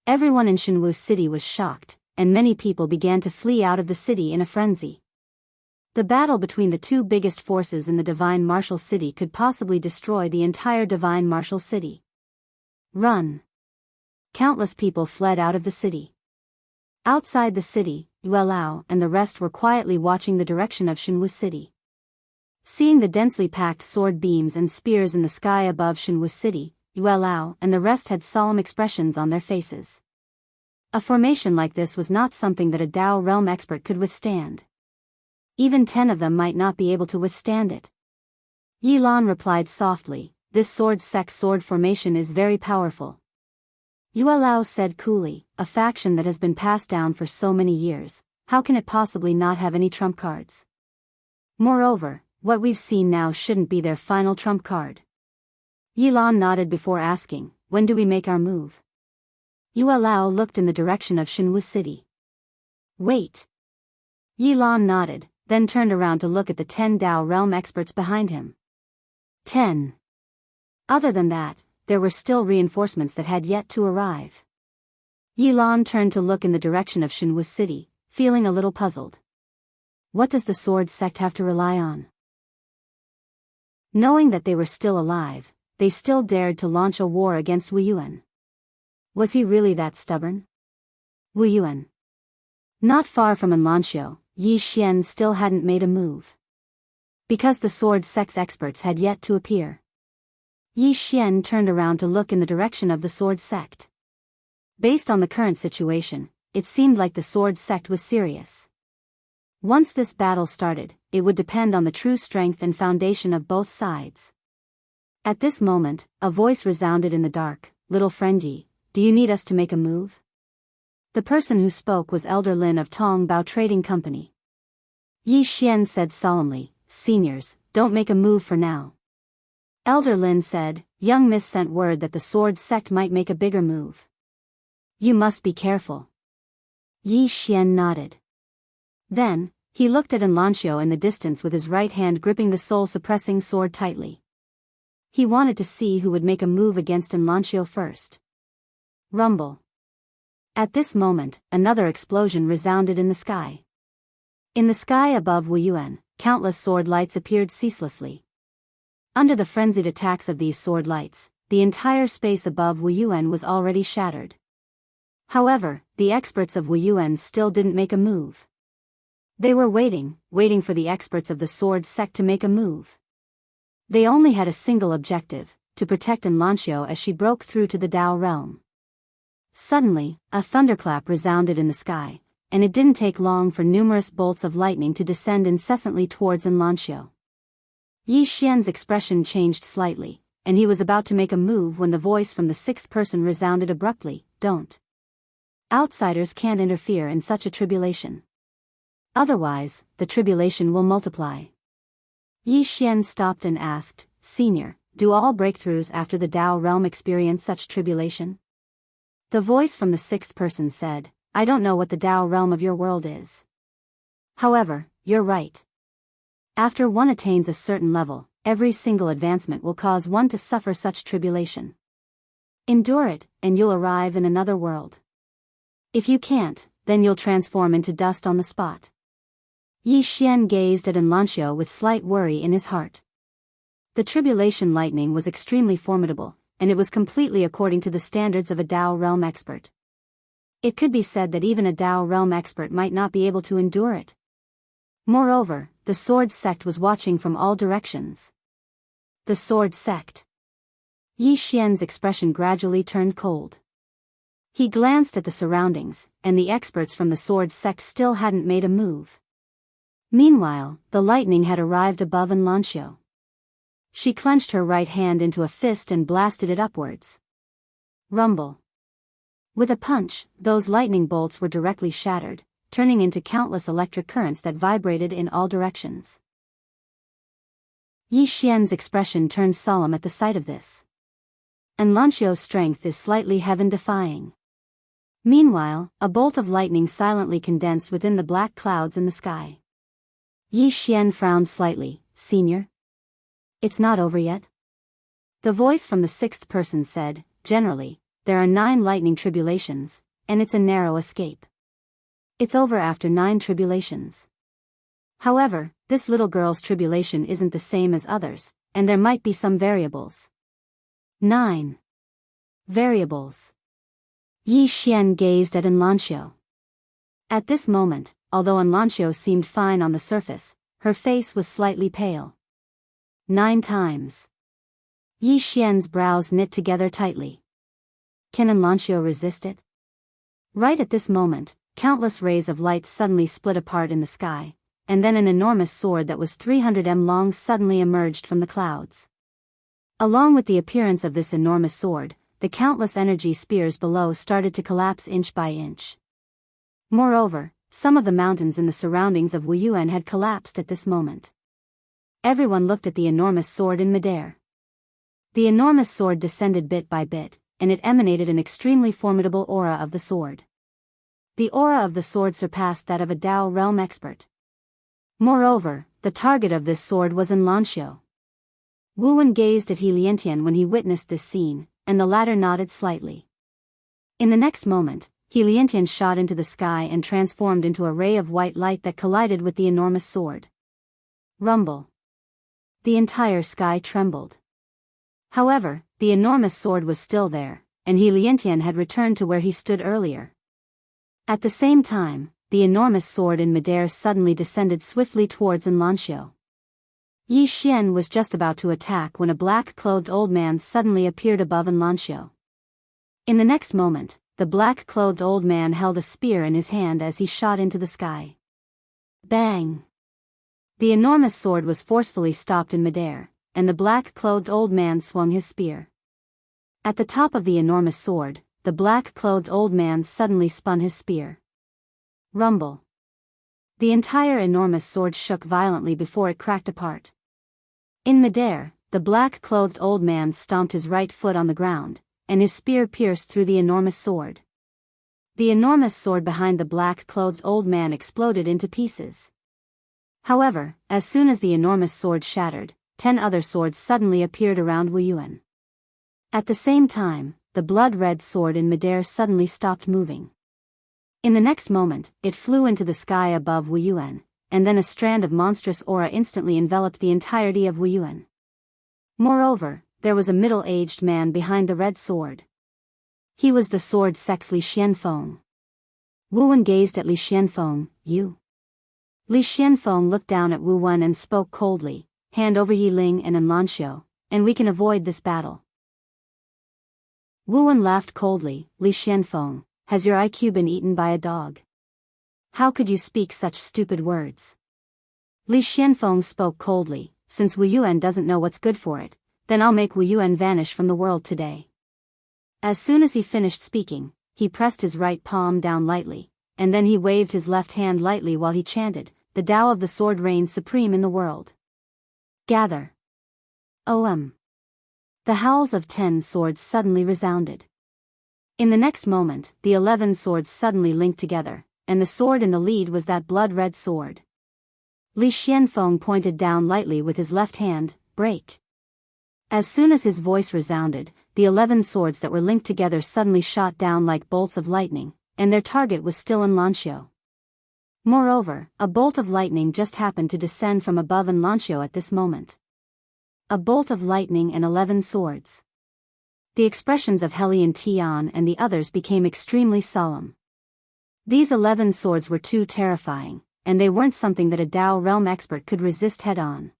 Everyone in Shenwu City was shocked, and many people began to flee out of the city in a frenzy. The battle between the 2 biggest forces in the Divine Martial City could possibly destroy the entire Divine Martial City. Run! Countless people fled out of the city. Outside the city, Yuelao and the rest were quietly watching the direction of Shenwu City. Seeing the densely packed sword beams and spears in the sky above Shenwu City, Yuelao and the rest had solemn expressions on their faces. A formation like this was not something that a Dao realm expert could withstand. Even 10 of them might not be able to withstand it. Yilan replied softly, "This sword sect sword formation is very powerful." Yuelao said coolly, "A faction that has been passed down for so many years, how can it possibly not have any trump cards? Moreover, what we've seen now shouldn't be their final trump card." Yilan nodded before asking, "When do we make our move?" Yuelao looked in the direction of Shenwu City. "Wait." Yilan nodded, then turned around to look at the 10 Dao realm experts behind him. 10. Other than that, there were still reinforcements that had yet to arrive. Yilan turned to look in the direction of Shenwu City, feeling a little puzzled. What does the sword sect have to rely on? Knowing that they were still alive, they still dared to launch a war against Wu Yuan. Was he really that stubborn? Wu Yuan. Not far from Anlanxiu, Yi Xian still hadn't made a move. Because the sword sect's experts had yet to appear. Yi Xian turned around to look in the direction of the sword sect. Based on the current situation, it seemed like the sword sect was serious. Once this battle started, it would depend on the true strength and foundation of both sides. At this moment, a voice resounded in the dark, "Little friend Yi, do you need us to make a move?" The person who spoke was Elder Lin of Tong Bao Trading Company. Yi Xian said solemnly, "Seniors, don't make a move for now." Elder Lin said, "Young Miss sent word that the sword sect might make a bigger move. You must be careful." Yi Xian nodded. Then, he looked at Anlanxiu in the distance with his right hand gripping the soul-suppressing sword tightly. He wanted to see who would make a move against Enlancio first. Rumble. At this moment, another explosion resounded in the sky. In the sky above Wuyuan, countless sword lights appeared ceaselessly. Under the frenzied attacks of these sword lights, the entire space above Wuyuan was already shattered. However, the experts of Wuyuan still didn't make a move. They were waiting for the experts of the sword sect to make a move. They only had a single objective, to protect Enlancio as she broke through to the Dao realm. Suddenly, a thunderclap resounded in the sky, and it didn't take long for numerous bolts of lightning to descend incessantly towards Enlancio. Yi Xian's expression changed slightly, and he was about to make a move when the voice from the sixth person resounded abruptly, "Don't. Outsiders can't interfere in such a tribulation. Otherwise, the tribulation will multiply." Yi Xian stopped and asked, "Senior, do all breakthroughs after the Dao realm experience such tribulation?" The voice from the sixth person said, "I don't know what the Dao realm of your world is. However, you're right. After one attains a certain level, every single advancement will cause one to suffer such tribulation. Endure it, and you'll arrive in another world. If you can't, then you'll transform into dust on the spot." Yi Xian gazed at Enlancio with slight worry in his heart. The tribulation lightning was extremely formidable, and it was completely according to the standards of a Dao realm expert. It could be said that even a Dao realm expert might not be able to endure it. Moreover, the sword sect was watching from all directions. The sword sect. Yi Xian's expression gradually turned cold. He glanced at the surroundings, and the experts from the sword sect still hadn't made a move. Meanwhile, the lightning had arrived above Enlancio. She clenched her right hand into a fist and blasted it upwards. Rumble. With a punch, those lightning bolts were directly shattered, turning into countless electric currents that vibrated in all directions. Yi Xian's expression turned solemn at the sight of this. Enlancio's strength is slightly heaven-defying. Meanwhile, a bolt of lightning silently condensed within the black clouds in the sky. Yi Xian frowned slightly, "Senior? It's not over yet?" The voice from the sixth person said, "Generally, there are 9 lightning tribulations, and it's a narrow escape. It's over after 9 tribulations. However, this little girl's tribulation isn't the same as others, and there might be some variables." 9 variables. Yi Xian gazed at Enlancio. At this moment, although Enlancio seemed fine on the surface, her face was slightly pale. 9 times. Yi Xian's brows knit together tightly. Can Enlancio resist it? Right at this moment, countless rays of light suddenly split apart in the sky, and then an enormous sword that was 300 m long suddenly emerged from the clouds. Along with the appearance of this enormous sword, the countless energy spears below started to collapse inch by inch. Moreover, some of the mountains in the surroundings of Wuyuan had collapsed at this moment. Everyone looked at the enormous sword in midair. The enormous sword descended bit by bit, and it emanated an extremely formidable aura of the sword. The aura of the sword surpassed that of a Dao realm expert. Moreover, the target of this sword was Enlancio. Wu Wen gazed at He Liantian when he witnessed this scene, and the latter nodded slightly. In the next moment, He Liantian shot into the sky and transformed into a ray of white light that collided with the enormous sword. Rumble. The entire sky trembled. However, the enormous sword was still there, and He Liantian had returned to where he stood earlier. At the same time, the enormous sword in midair suddenly descended swiftly towards Enlancio. Yi Xian was just about to attack when a black-clothed old man suddenly appeared above Enlancio. In the next moment, the black-clothed old man held a spear in his hand as he shot into the sky. Bang! The enormous sword was forcefully stopped in midair, and the black-clothed old man swung his spear. At the top of the enormous sword, the black-clothed old man suddenly spun his spear. Rumble. The entire enormous sword shook violently before it cracked apart. In midair, the black-clothed old man stomped his right foot on the ground, and his spear pierced through the enormous sword. The enormous sword behind the black-clothed old man exploded into pieces. However, as soon as the enormous sword shattered, 10 other swords suddenly appeared around Wu Yuan. At the same time, the blood-red sword in midair suddenly stopped moving. In the next moment, it flew into the sky above Wu Yuan, and then a strand of monstrous aura instantly enveloped the entirety of Wu Yuan. Moreover, there was a middle-aged man behind the red sword. He was the sword sex Li Xianfeng. Wu Wen gazed at Li Xianfeng. "You?" Li Xianfeng looked down at Wu Wen and spoke coldly, "Hand over Yi Ling and Enlanxiu, and we can avoid this battle." Wu Wen laughed coldly. "Li Xianfeng, has your IQ been eaten by a dog? How could you speak such stupid words?" Li Xianfeng spoke coldly, "Since Wu Yuan doesn't know what's good for it, then I'll make Wu Yuan vanish from the world today." As soon as he finished speaking, he pressed his right palm down lightly, and then he waved his left hand lightly while he chanted, "The Tao of the sword reigns supreme in the world. Gather." The howls of 10 swords suddenly resounded. In the next moment, the 11 swords suddenly linked together, and the sword in the lead was that blood-red sword. Li Xianfeng pointed down lightly with his left hand, "Break." As soon as his voice resounded, the 11 swords that were linked together suddenly shot down like bolts of lightning, and their target was still Enlanxiu. Moreover, a bolt of lightning just happened to descend from above Enlanxiu at this moment. A bolt of lightning and 11 swords. The expressions of Helian Tian and the others became extremely solemn. These 11 swords were too terrifying, and they weren't something that a Dao realm expert could resist head-on.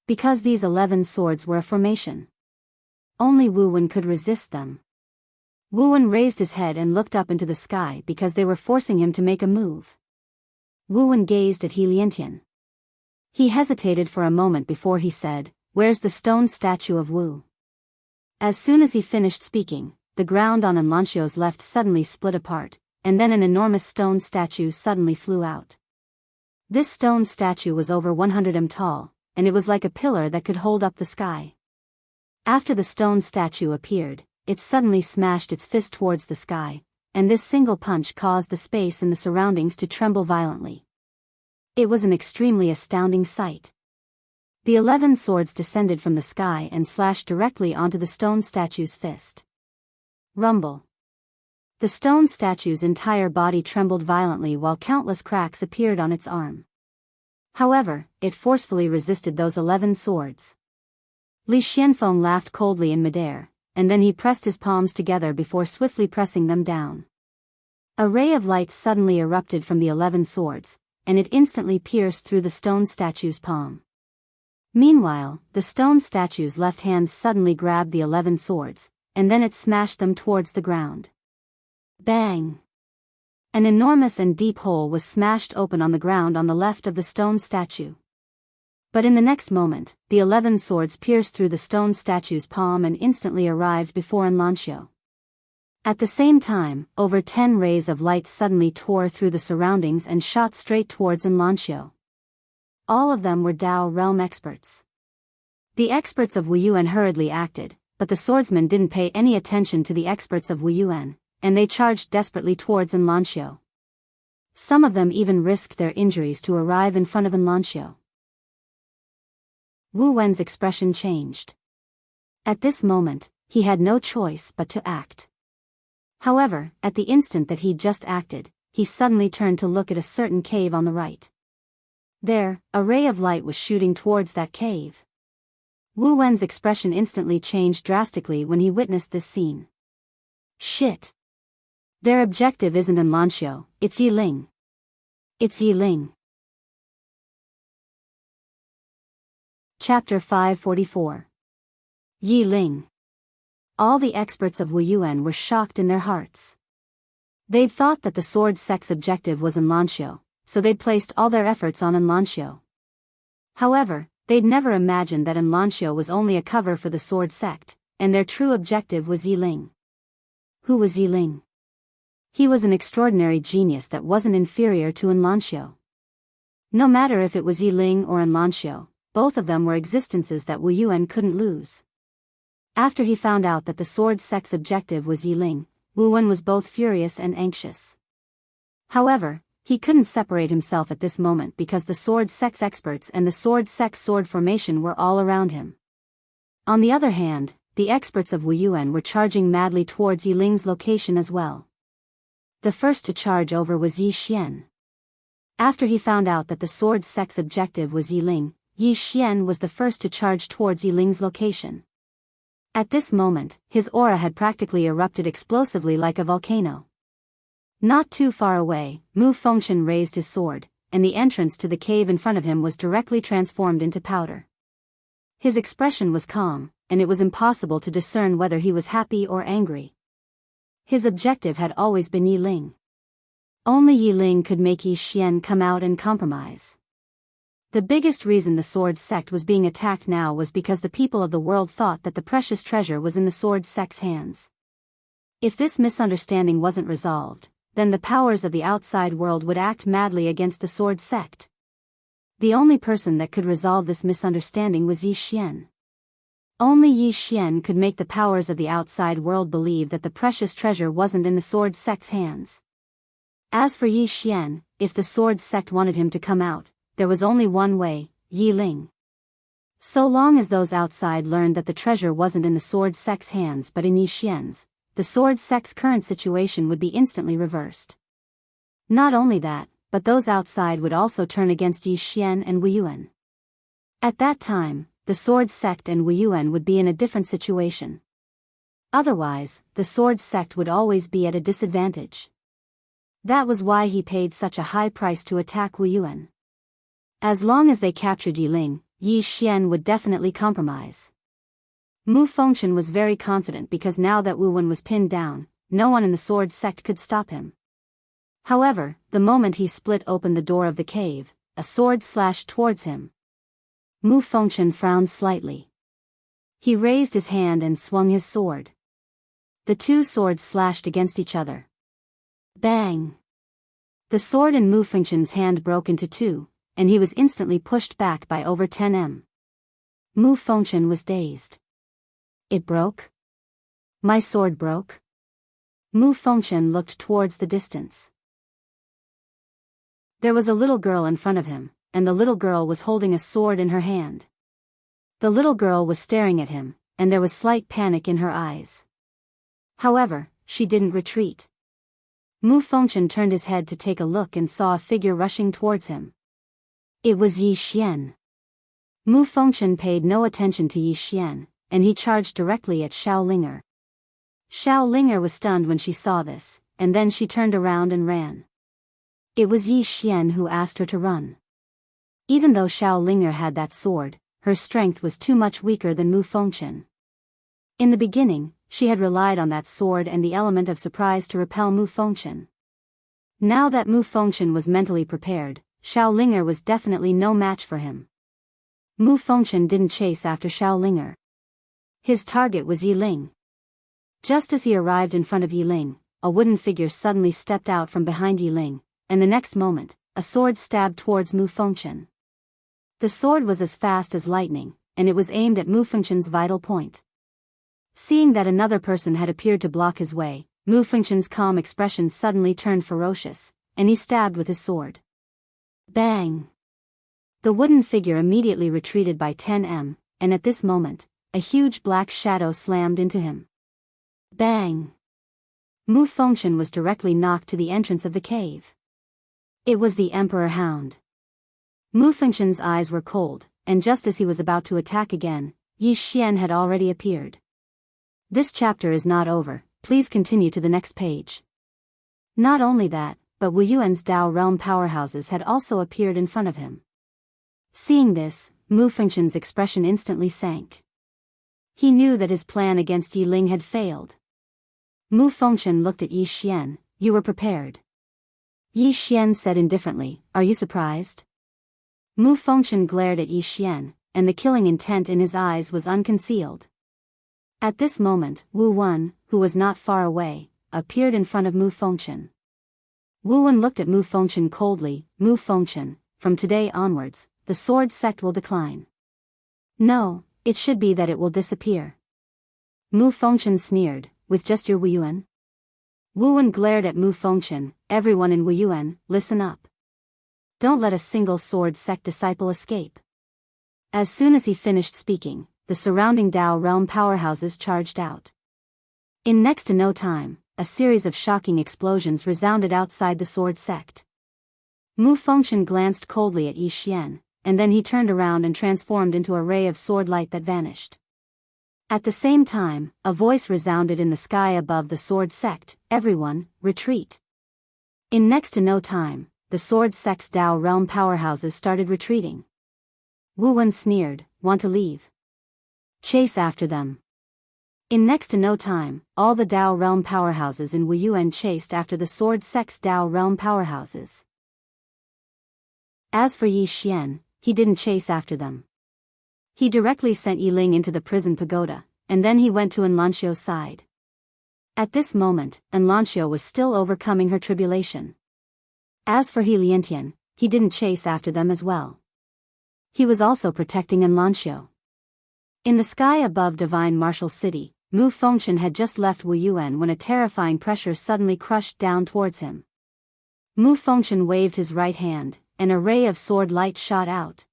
Because these 11 swords were a formation. Only Wu Wen could resist them. Wu Wen raised his head and looked up into the sky because they were forcing him to make a move. Wu Wen gazed at He Liantian. He hesitated for a moment before he said, "Where's the stone statue of Wu?" As soon as he finished speaking, the ground on Enlanxiu's left suddenly split apart, and then an enormous stone statue suddenly flew out. This stone statue was over 100 m tall, and it was like a pillar that could hold up the sky. After the stone statue appeared, it suddenly smashed its fist towards the sky, and this single punch caused the space in the surroundings to tremble violently. It was an extremely astounding sight. The 11 swords descended from the sky and slashed directly onto the stone statue's fist. Rumble. The stone statue's entire body trembled violently while countless cracks appeared on its arm. However, it forcefully resisted those 11 swords. Li Xianfeng laughed coldly in midair, and then he pressed his palms together before swiftly pressing them down. A ray of light suddenly erupted from the 11 swords, and it instantly pierced through the stone statue's palm. Meanwhile, the stone statue's left hand suddenly grabbed the 11 swords, and then it smashed them towards the ground. Bang! An enormous and deep hole was smashed open on the ground on the left of the stone statue. But in the next moment, the 11 swords pierced through the stone statue's palm and instantly arrived before Enlanxiu. At the same time, over 10 rays of light suddenly tore through the surroundings and shot straight towards Enlanxiu. All of them were Dao realm experts. The experts of Wu Yuan hurriedly acted, but the swordsmen didn't pay any attention to the experts of Wu Yuan, and they charged desperately towards Enlanxiu. Some of them even risked their injuries to arrive in front of Enlanxiu. Wu Wen's expression changed. At this moment, he had no choice but to act. However, at the instant that he'd just acted, he suddenly turned to look at a certain cave on the right. There, a ray of light was shooting towards that cave. Wu Wen's expression instantly changed drastically when he witnessed this scene. Shit! Their objective isn't Enlanxiu, it's Yi Ling. It's Yi Ling. Chapter 544. Yi Ling. All the experts of Wu Yuan were shocked in their hearts. They'd thought that the sword sect's objective was Enlanxiu, so they'd placed all their efforts on Enlanxiu. However, they'd never imagined that Enlanxiu was only a cover for the sword sect, and their true objective was Yi Ling. Who was Yi Ling? He was an extraordinary genius that wasn't inferior to Enlanxiu. No matter if it was Yi Ling or Enlanxiu, both of them were existences that Wu Yuan couldn't lose. After he found out that the sword sect's objective was Yi Ling, Wu Wen was both furious and anxious. However, He couldn't separate himself at this moment because the sword sex experts and the sword sex sword formation were all around him. On the other hand, the experts of Wuyuan were charging madly towards Yiling's location as well. The first to charge over was Yi Xian. After he found out that the sword sex objective was Yiling, Yi Xian was the first to charge towards Yiling's location. At this moment, his aura had practically erupted explosively like a volcano. Not too far away, Mu Fengshen raised his sword, and the entrance to the cave in front of him was directly transformed into powder. His expression was calm, and it was impossible to discern whether he was happy or angry. His objective had always been Yiling. Only Yiling could make Yi Xian come out and compromise. The biggest reason the sword sect was being attacked now was because the people of the world thought that the precious treasure was in the sword sect's hands. If this misunderstanding wasn't resolved, then the powers of the outside world would act madly against the sword sect. The only person that could resolve this misunderstanding was Yi Xian. Only Yi Xian could make the powers of the outside world believe that the precious treasure wasn't in the sword sect's hands. As for Yi Xian, if the sword sect wanted him to come out, there was only one way, Yiling. So long as those outside learned that the treasure wasn't in the sword sect's hands but in Yi Xian's, the sword sect's current situation would be instantly reversed. Not only that, but those outside would also turn against Yi Xian and Wuyuan. At that time, the sword sect and Wuyuan would be in a different situation. Otherwise, the sword sect would always be at a disadvantage. That was why he paid such a high price to attack Wuyuan. As long as they captured Yiling, Yi Xian would definitely compromise. Mu Fengshen was very confident because now that Wuyuan was pinned down, no one in the sword sect could stop him. However, the moment he split open the door of the cave, a sword slashed towards him. Mu Fengshen frowned slightly. He raised his hand and swung his sword. The two swords slashed against each other. Bang! The sword in Mu Fengshen's hand broke into two, and he was instantly pushed back by over 10 m. Mu Fengshen was dazed. It broke? My sword broke? Mu Fengshen looked towards the distance. There was a little girl in front of him, and the little girl was holding a sword in her hand. The little girl was staring at him, and there was slight panic in her eyes. However, she didn't retreat. Mu Fengshen turned his head to take a look and saw a figure rushing towards him. It was Yi Xian. Mu Fengshen paid no attention to Yi Xian, and he charged directly at Xiao Linger. Xiao Linger was stunned when she saw this, and then she turned around and ran. It was Yi Xian who asked her to run. Even though Xiao Linger had that sword, her strength was too much weaker than Mu Fengshen. In the beginning, she had relied on that sword and the element of surprise to repel Mu Fengshen. Now that Mu Fengshen was mentally prepared, Xiao Linger was definitely no match for him. Mu Fengshen didn't chase after Xiao Linger. His target was Yiling. Just as he arrived in front of Yiling, a wooden figure suddenly stepped out from behind Yiling, and the next moment, a sword stabbed towards Mu Fengshen. The sword was as fast as lightning, and it was aimed at Mu Fengshen's vital point. Seeing that another person had appeared to block his way, Mu Fengshen's calm expression suddenly turned ferocious, and he stabbed with his sword. Bang! The wooden figure immediately retreated by 10 m, and at this moment, a huge black shadow slammed into him. Bang! Mu Fengshen was directly knocked to the entrance of the cave. It was the Emperor Hound. Mu Fengshen's eyes were cold, and just as he was about to attack again, Yi Xian had already appeared. This chapter is not over, please continue to the next page. Not only that, but Wuyuan's Dao realm powerhouses had also appeared in front of him. Seeing this, Mu Fengshen's expression instantly sank. He knew that his plan against Yiling had failed. Mu Fengshen looked at Yi Xian. You were prepared. Yi Xian said indifferently, are you surprised? Mu Fengshen glared at Yi Xian, and the killing intent in his eyes was unconcealed. At this moment, Wu Wen, who was not far away, appeared in front of Mu Fengshen. Wu Wen looked at Mu Fengshen coldly. Mu Fengshen, from today onwards, the sword sect will decline. No, it should be that it will disappear. Mu Fengshen sneered, with just your Wuyuan? Wu Wen glared at Mu Fengchen. Everyone in Wuyuan, listen up. Don't let a single sword sect disciple escape. As soon as he finished speaking, the surrounding Dao realm powerhouses charged out. In next to no time, a series of shocking explosions resounded outside the sword sect. Mu Fengchen glanced coldly at Yi Xian, and then he turned around and transformed into a ray of sword light that vanished. At the same time, a voice resounded in the sky above the sword sect, everyone, retreat. In next to no time, the sword sect's Dao realm powerhouses started retreating. Wu Wen sneered, want to leave? Chase after them. In next to no time, all the Dao realm powerhouses in Wuyuan chased after the sword sect's Dao realm powerhouses. As for Yi Xian, he didn't chase after them. He directly sent Yi Ling into the prison pagoda, and then he went to Enlanxio's side. At this moment, Enlanxio was still overcoming her tribulation. As for He Liantian, he didn't chase after them as well. He was also protecting Enlanxio. In the sky above Divine Martial City, Mu Fengchen had just left Wuyuan when a terrifying pressure suddenly crushed down towards him. Mu Fengchen waved his right hand, and a ray of sword light shot out.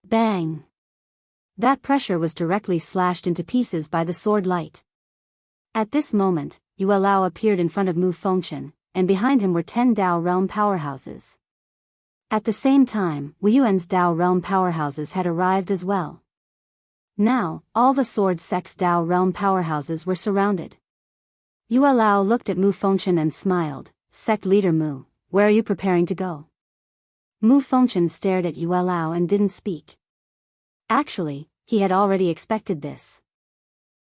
Bang! That pressure was directly slashed into pieces by the sword light. At this moment, Yue Lao appeared in front of Mu Fengchen, and behind him were 10 Dao realm powerhouses. At the same time, Wuyuan's Dao realm powerhouses had arrived as well. Now, all the sword sect's Dao realm powerhouses were surrounded. Yue Lao looked at Mu Fengchen and smiled. Sect leader Mu, where are you preparing to go? Mu Fengchen stared at Yue Lao and didn't speak. Actually, he had already expected this.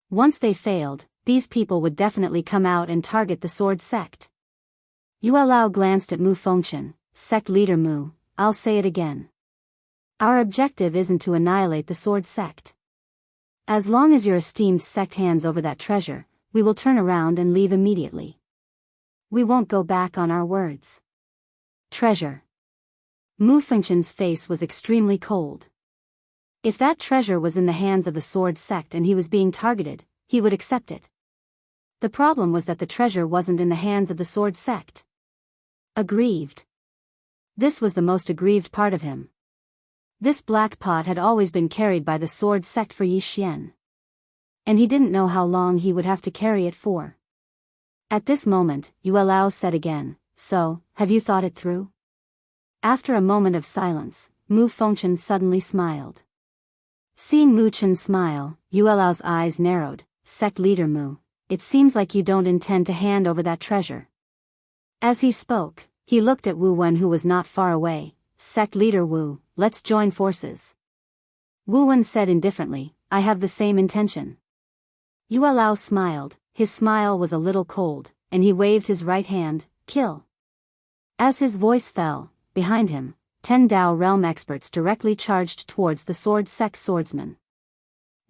Once they failed, these people would definitely come out and target the sword sect. Yue Lao glanced at Mu Fengchen. Sect leader Mu, I'll say it again. Our objective isn't to annihilate the sword sect. As long as your esteemed sect hands over that treasure, we will turn around and leave immediately. We won't go back on our words. Treasure. Mu Fengchen's face was extremely cold. If that treasure was in the hands of the sword sect and he was being targeted, he would accept it. The problem was that the treasure wasn't in the hands of the sword sect. Aggrieved. This was the most aggrieved part of him. This black pot had always been carried by the sword sect for Yi Xian. And he didn't know how long he would have to carry it for. At this moment, Yue Lao said again, so, have you thought it through? After a moment of silence, Mu Fengchen suddenly smiled. Seeing Mu Chen smile, Yue Lao's eyes narrowed. Sect leader Mu, it seems like you don't intend to hand over that treasure. As he spoke, he looked at Wu Wen who was not far away. Sect leader Wu, let's join forces. Wu Wen said indifferently, I have the same intention. Yue Lao smiled. His smile was a little cold, and he waved his right hand, kill. As his voice fell, behind him, 10 Dao realm experts directly charged towards the sword sect swordsman.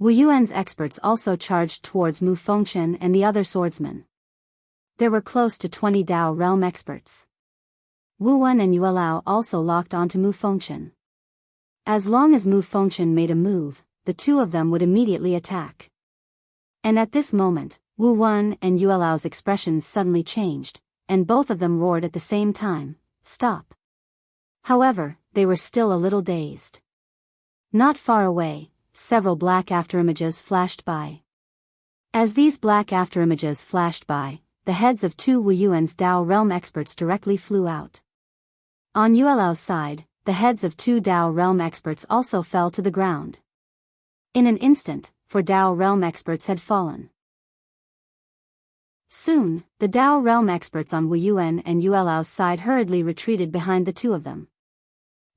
Wuyuan's experts also charged towards Mu Fengchen and the other swordsmen. There were close to 20 Dao realm experts. Wu Wen and Yue Lao also locked onto Mu Fengchen. As long as Mu Fengchen made a move, the two of them would immediately attack. And at this moment, Wu Wen and Yue Lao's expressions suddenly changed, and both of them roared at the same time, stop. However, they were still a little dazed. Not far away, several black afterimages flashed by. As these black afterimages flashed by, the heads of 2 Wuyuan's Dao realm experts directly flew out. On Yue Lao's side, the heads of 2 Dao realm experts also fell to the ground. In an instant, 4 Dao realm experts had fallen. Soon, the Dao realm experts on Wuyuan and Yue Lao's side hurriedly retreated behind the two of them.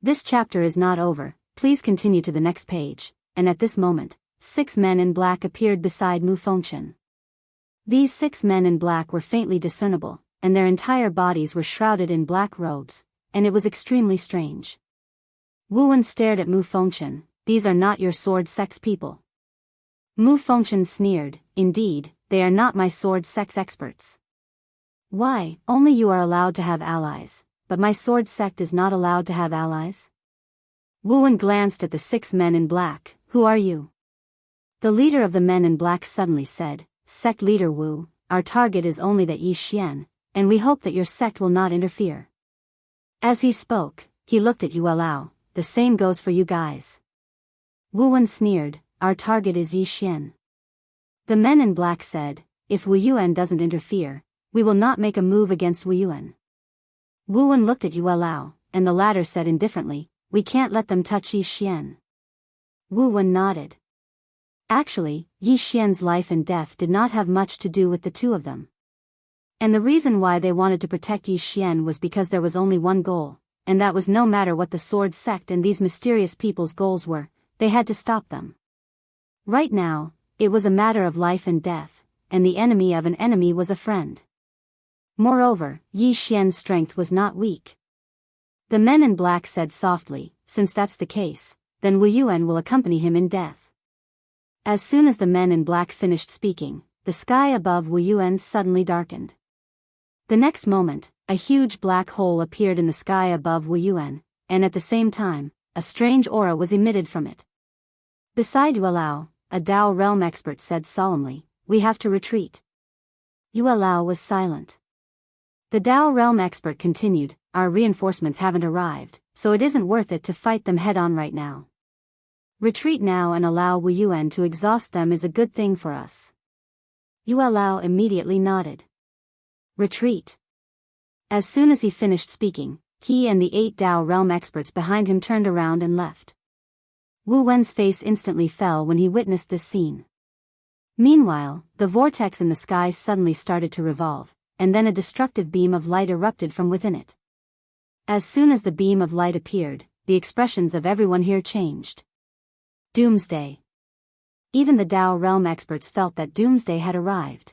This chapter is not over, please continue to the next page, and at this moment, 6 men in black appeared beside Mu Fengchen. These 6 men in black were faintly discernible, and their entire bodies were shrouded in black robes, and it was extremely strange. Wu Wen stared at Mu Fengchen. These are not your sword sect's people. Mu Fengchen sneered, indeed, they are not my sword sect's experts. Why, only you are allowed to have allies, but my sword sect is not allowed to have allies? Wu Wen glanced at the 6 men in black. Who are you? The leader of the men in black suddenly said, Sect leader Wu, our target is only that Yi Xian, and we hope that your sect will not interfere. As he spoke, he looked at Yuelao. The same goes for you guys. Wu Wen sneered, our target is Yi Xian. The men in black said, if Wu Yuan doesn't interfere, we will not make a move against Wu Yuan. Wu Wen looked at Yuelao, and the latter said indifferently, we can't let them touch Yi Xian. Wu Wen nodded. Actually, Yi Xian's life and death did not have much to do with the two of them. And the reason why they wanted to protect Yi Xian was because there was only one goal, and that was no matter what the sword sect and these mysterious people's goals were, they had to stop them. Right now, it was a matter of life and death, and the enemy of an enemy was a friend. Moreover, Yi Xian's strength was not weak. The men in black said softly, since that's the case, then Wu Yuan will accompany him in death. As soon as the men in black finished speaking, the sky above Wu Yuan suddenly darkened. The next moment, a huge black hole appeared in the sky above Wu Yuan, and at the same time, a strange aura was emitted from it. Beside Yuelao, a Dao realm expert said solemnly, we have to retreat. Yuelao was silent. The Dao realm expert continued, our reinforcements haven't arrived, so it isn't worth it to fight them head-on right now. Retreat now and allow Wu Yuan to exhaust them is a good thing for us. Yuelao immediately nodded. Retreat. As soon as he finished speaking, he and the 8 Dao realm experts behind him turned around and left. Wu Wen's face instantly fell when he witnessed this scene. Meanwhile, the vortex in the sky suddenly started to revolve, and then a destructive beam of light erupted from within it. As soon as the beam of light appeared, the expressions of everyone here changed. Doomsday. Even the Dao realm experts felt that doomsday had arrived.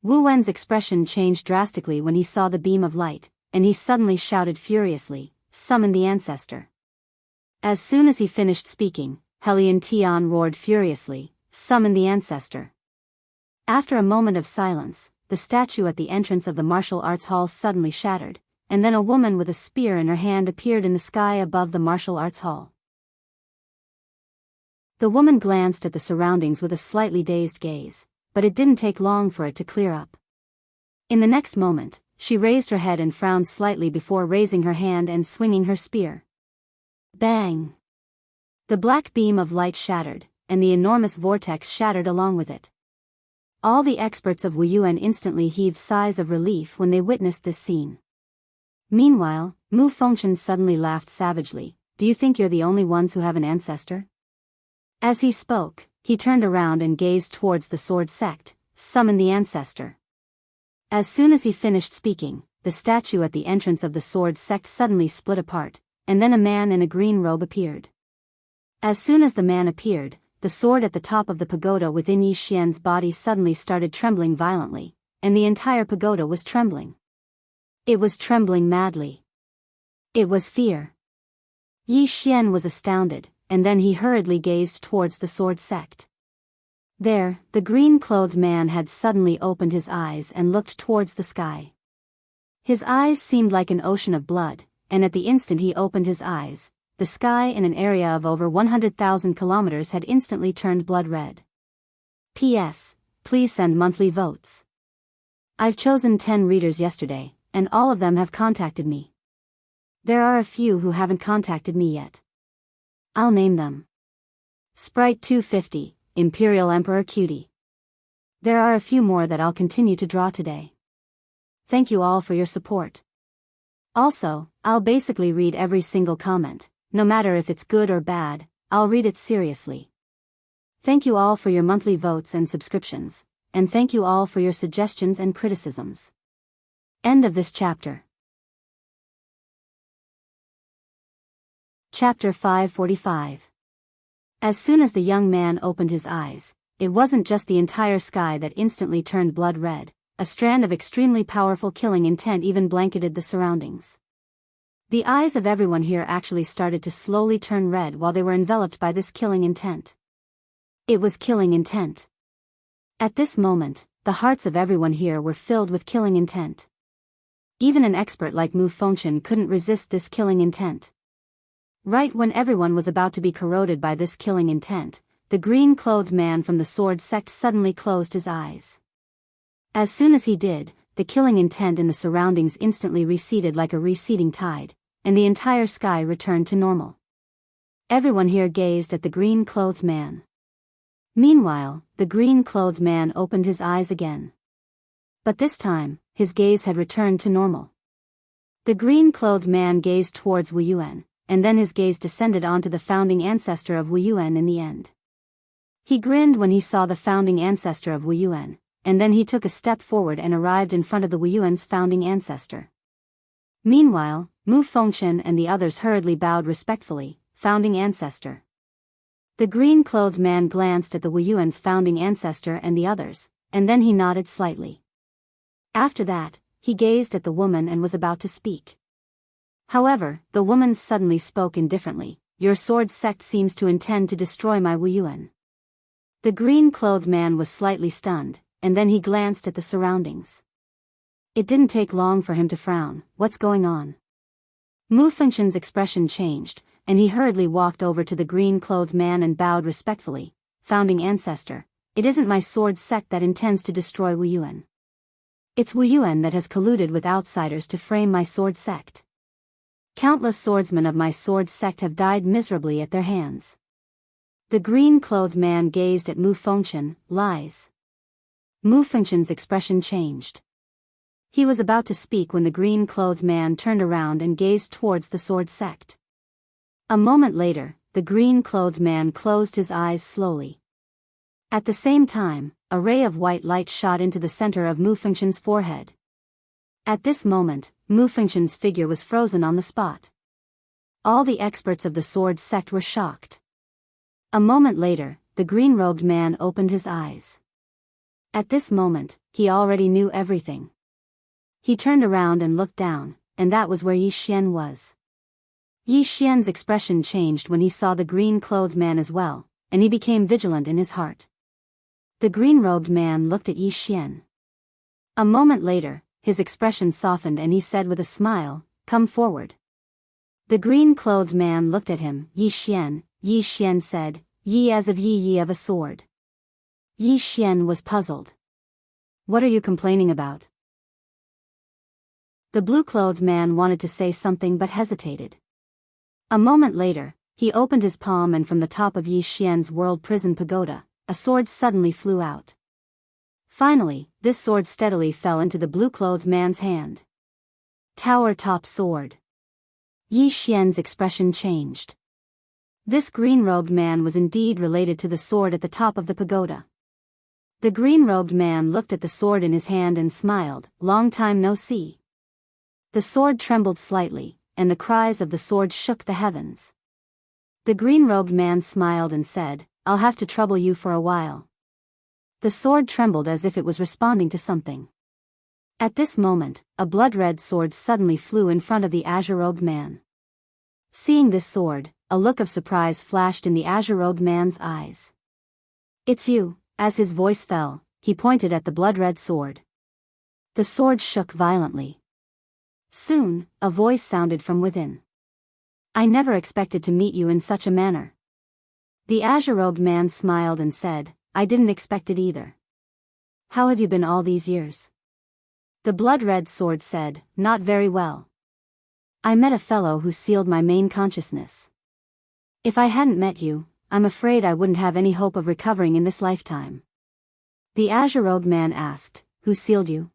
Wu Wen's expression changed drastically when he saw the beam of light, and he suddenly shouted furiously, summon the ancestor. As soon as he finished speaking, Helian Tian roared furiously, summon the ancestor. After a moment of silence, the statue at the entrance of the martial arts hall suddenly shattered, and then a woman with a spear in her hand appeared in the sky above the martial arts hall. The woman glanced at the surroundings with a slightly dazed gaze, but it didn't take long for it to clear up. In the next moment, she raised her head and frowned slightly before raising her hand and swinging her spear. Bang! The black beam of light shattered, and the enormous vortex shattered along with it. All the experts of Wu Yuan instantly heaved sighs of relief when they witnessed this scene. Meanwhile, Mu Fengchen suddenly laughed savagely, do you think you're the only ones who have an ancestor? As he spoke, he turned around and gazed towards the sword sect, summon the ancestor. As soon as he finished speaking, the statue at the entrance of the sword sect suddenly split apart, and then a man in a green robe appeared. As soon as the man appeared, the sword at the top of the pagoda within Yi Xian's body suddenly started trembling violently, and the entire pagoda was trembling. It was trembling madly. It was fear. Yi Xian was astounded, and then he hurriedly gazed towards the sword sect. There, the green-clothed man had suddenly opened his eyes and looked towards the sky. His eyes seemed like an ocean of blood, and at the instant he opened his eyes, the sky in an area of over 100,000 kilometers had instantly turned blood red. P.S. Please send monthly votes. I've chosen 10 readers yesterday, and all of them have contacted me. There are a few who haven't contacted me yet. I'll name them. Sprite 250, Imperial Emperor Cutie. There are a few more that I'll continue to draw today. Thank you all for your support. Also, I'll basically read every single comment, no matter if it's good or bad, I'll read it seriously. Thank you all for your monthly votes and subscriptions, and thank you all for your suggestions and criticisms. End of this chapter. Chapter 545. As soon as the young man opened his eyes, it wasn't just the entire sky that instantly turned blood red, a strand of extremely powerful killing intent even blanketed the surroundings. The eyes of everyone here actually started to slowly turn red while they were enveloped by this killing intent. It was killing intent. At this moment, the hearts of everyone here were filled with killing intent. Even an expert like Mu Fengchen couldn't resist this killing intent. Right when everyone was about to be corroded by this killing intent, the green-clothed man from the sword sect suddenly closed his eyes. As soon as he did, the killing intent in the surroundings instantly receded like a receding tide, and the entire sky returned to normal. Everyone here gazed at the green-clothed man. Meanwhile, the green-clothed man opened his eyes again. But this time, his gaze had returned to normal. The green-clothed man gazed towards Wu Yuan, and then his gaze descended onto the founding ancestor of Wu Yuan in the end. He grinned when he saw the founding ancestor of Wu Yuan, and then he took a step forward and arrived in front of the Wu Yuan's founding ancestor. Meanwhile, Mu Fengchen and the others hurriedly bowed respectfully, founding ancestor. The green-clothed man glanced at the Wu Yuan's founding ancestor and the others, and then he nodded slightly. After that, he gazed at the woman and was about to speak. However, the woman suddenly spoke indifferently. Your sword sect seems to intend to destroy my Wu Yuan. The green-clothed man was slightly stunned, and then he glanced at the surroundings. It didn't take long for him to frown. What's going on? Mu Fengchen's expression changed, and he hurriedly walked over to the green-clothed man and bowed respectfully. Founding ancestor, it isn't my sword sect that intends to destroy Wu Yuan. It's Wu Yuan that has colluded with outsiders to frame my sword sect. Countless swordsmen of my sword sect have died miserably at their hands. The green-clothed man gazed at Mu Fengchen. Lies. Mu Fengchen's expression changed. He was about to speak when the green-clothed man turned around and gazed towards the sword sect. A moment later, the green-clothed man closed his eyes slowly. At the same time, a ray of white light shot into the center of Mu Fengchen's forehead. At this moment, Mu Fengchen's figure was frozen on the spot. All the experts of the sword sect were shocked. A moment later, the green-robed man opened his eyes. At this moment, he already knew everything. He turned around and looked down, and that was where Yi Xian was. Yi Xian's expression changed when he saw the green-clothed man as well, and he became vigilant in his heart. The green-robed man looked at Yi Xian. A moment later, his expression softened and he said with a smile, "Come forward." The green-clothed man looked at him. Yi Xian said, "Yi as of Yi of a sword." Yi Xian was puzzled. "What are you complaining about?" The blue-clothed man wanted to say something but hesitated. A moment later, he opened his palm and from the top of Yi Xian's world prison pagoda, a sword suddenly flew out. Finally, this sword steadily fell into the blue-clothed man's hand. Tower-top sword. Yi Xian's expression changed. This green-robed man was indeed related to the sword at the top of the pagoda. The green-robed man looked at the sword in his hand and smiled. Long time no see. The sword trembled slightly, and the cries of the sword shook the heavens. The green-robed man smiled and said, "I'll have to trouble you for a while." The sword trembled as if it was responding to something. At this moment, a blood-red sword suddenly flew in front of the azure-robed man. Seeing this sword, a look of surprise flashed in the azure-robed man's eyes. "It's you." As his voice fell, he pointed at the blood-red sword. The sword shook violently. Soon, a voice sounded from within. "I never expected to meet you in such a manner." The azure-robed man smiled and said, "I didn't expect it either." "How have you been all these years?" The blood-red sword said, "Not very well. I met a fellow who sealed my main consciousness. If I hadn't met you, I'm afraid I wouldn't have any hope of recovering in this lifetime." The azure-robed man asked, "Who sealed you?"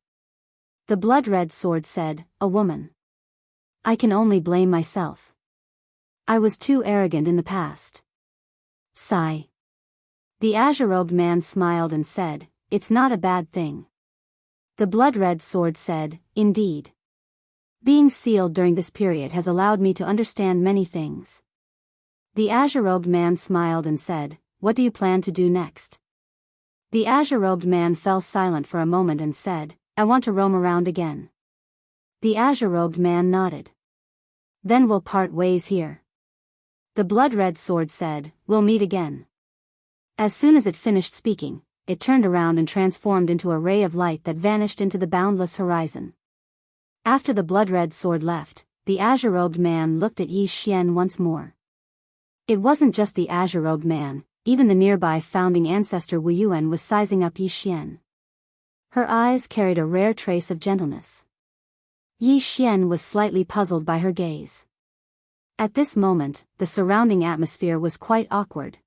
The blood-red sword said, "A woman. I can only blame myself. I was too arrogant in the past." Sigh. The azure-robed man smiled and said, "It's not a bad thing." The blood-red sword said, "Indeed. Being sealed during this period has allowed me to understand many things." The azure-robed man smiled and said, "What do you plan to do next?" The azure-robed man fell silent for a moment and said, "I want to roam around again." The azure-robed man nodded. "Then we'll part ways here." The blood-red sword said, "We'll meet again." As soon as it finished speaking, it turned around and transformed into a ray of light that vanished into the boundless horizon. After the blood-red sword left, the azure-robed man looked at Yi Xian once more. It wasn't just the azure-robed man, even the nearby founding ancestor Wu Yuan was sizing up Yi Xian. Her eyes carried a rare trace of gentleness. Yi Xian was slightly puzzled by her gaze. At this moment, the surrounding atmosphere was quite awkward.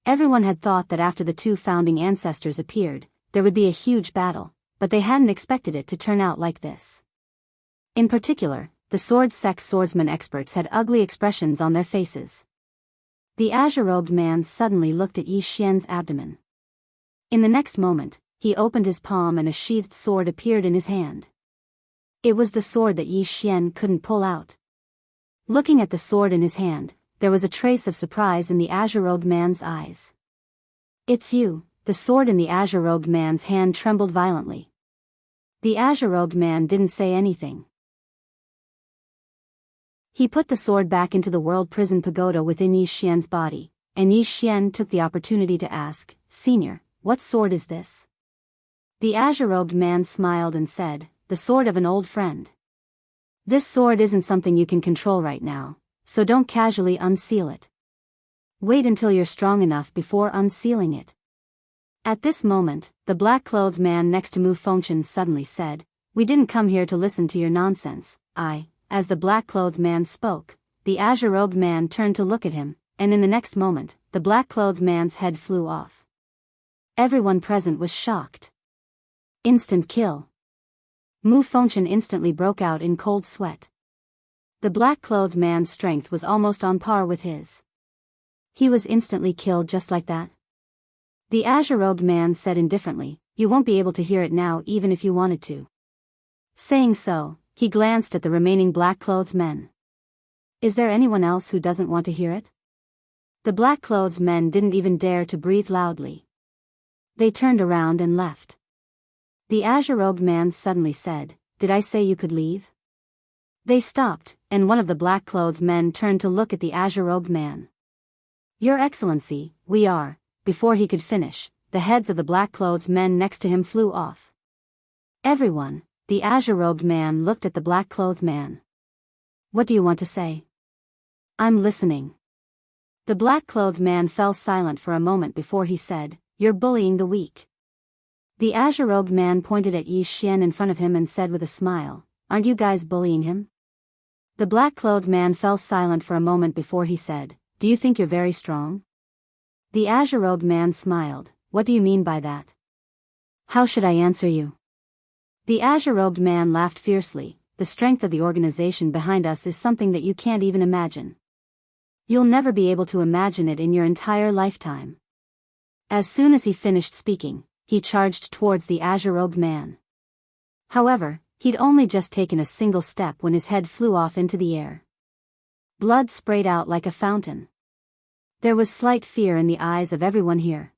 Everyone had thought that after the two founding ancestors appeared, there would be a huge battle, but they hadn't expected it to turn out like this. In particular, the sword-sex swordsman experts had ugly expressions on their faces. The azure-robed man suddenly looked at Yi Xian's abdomen. In the next moment, he opened his palm and a sheathed sword appeared in his hand. It was the sword that Yi Xian couldn't pull out. Looking at the sword in his hand, there was a trace of surprise in the azure-robed man's eyes. "It's you." The sword in the azure-robed man's hand trembled violently. The azure-robed man didn't say anything. He put the sword back into the world prison pagoda within Yi Xian's body, and Yi Xian took the opportunity to ask, "Senior, what sword is this?" The azure-robed man smiled and said, "The sword of an old friend. This sword isn't something you can control right now, so don't casually unseal it. Wait until you're strong enough before unsealing it." At this moment, the black-clothed man next to Mu Fengchen suddenly said, "We didn't come here to listen to your nonsense." As the black-clothed man spoke, the azure-robed man turned to look at him, and in the next moment, the black-clothed man's head flew off. Everyone present was shocked. Instant kill. Mu Fengchen instantly broke out in cold sweat. The black-clothed man's strength was almost on par with his. He was instantly killed just like that. The azure-robed man said indifferently, "You won't be able to hear it now even if you wanted to." Saying so, he glanced at the remaining black-clothed men. "Is there anyone else who doesn't want to hear it?" The black-clothed men didn't even dare to breathe loudly. They turned around and left. The azure-robed man suddenly said, "Did I say you could leave?" They stopped, and one of the black-clothed men turned to look at the azure-robed man. "Your Excellency, we are..." Before he could finish, the heads of the black-clothed men next to him flew off. Everyone, the azure-robed man looked at the black-clothed man. "What do you want to say?" "I'm listening." The black-clothed man fell silent for a moment before he said, "You're bullying the weak." The azure-robed man pointed at Yi Xian in front of him and said with a smile, "Aren't you guys bullying him?" The black-clothed man fell silent for a moment before he said, "Do you think you're very strong?" The azure-robed man smiled, "What do you mean by that?" "How should I answer you?" The azure-robed man laughed fiercely, "The strength of the organization behind us is something that you can't even imagine. You'll never be able to imagine it in your entire lifetime." As soon as he finished speaking, he charged towards the azure-robed man. However, he'd only just taken a single step when his head flew off into the air. Blood sprayed out like a fountain. There was slight fear in the eyes of everyone here.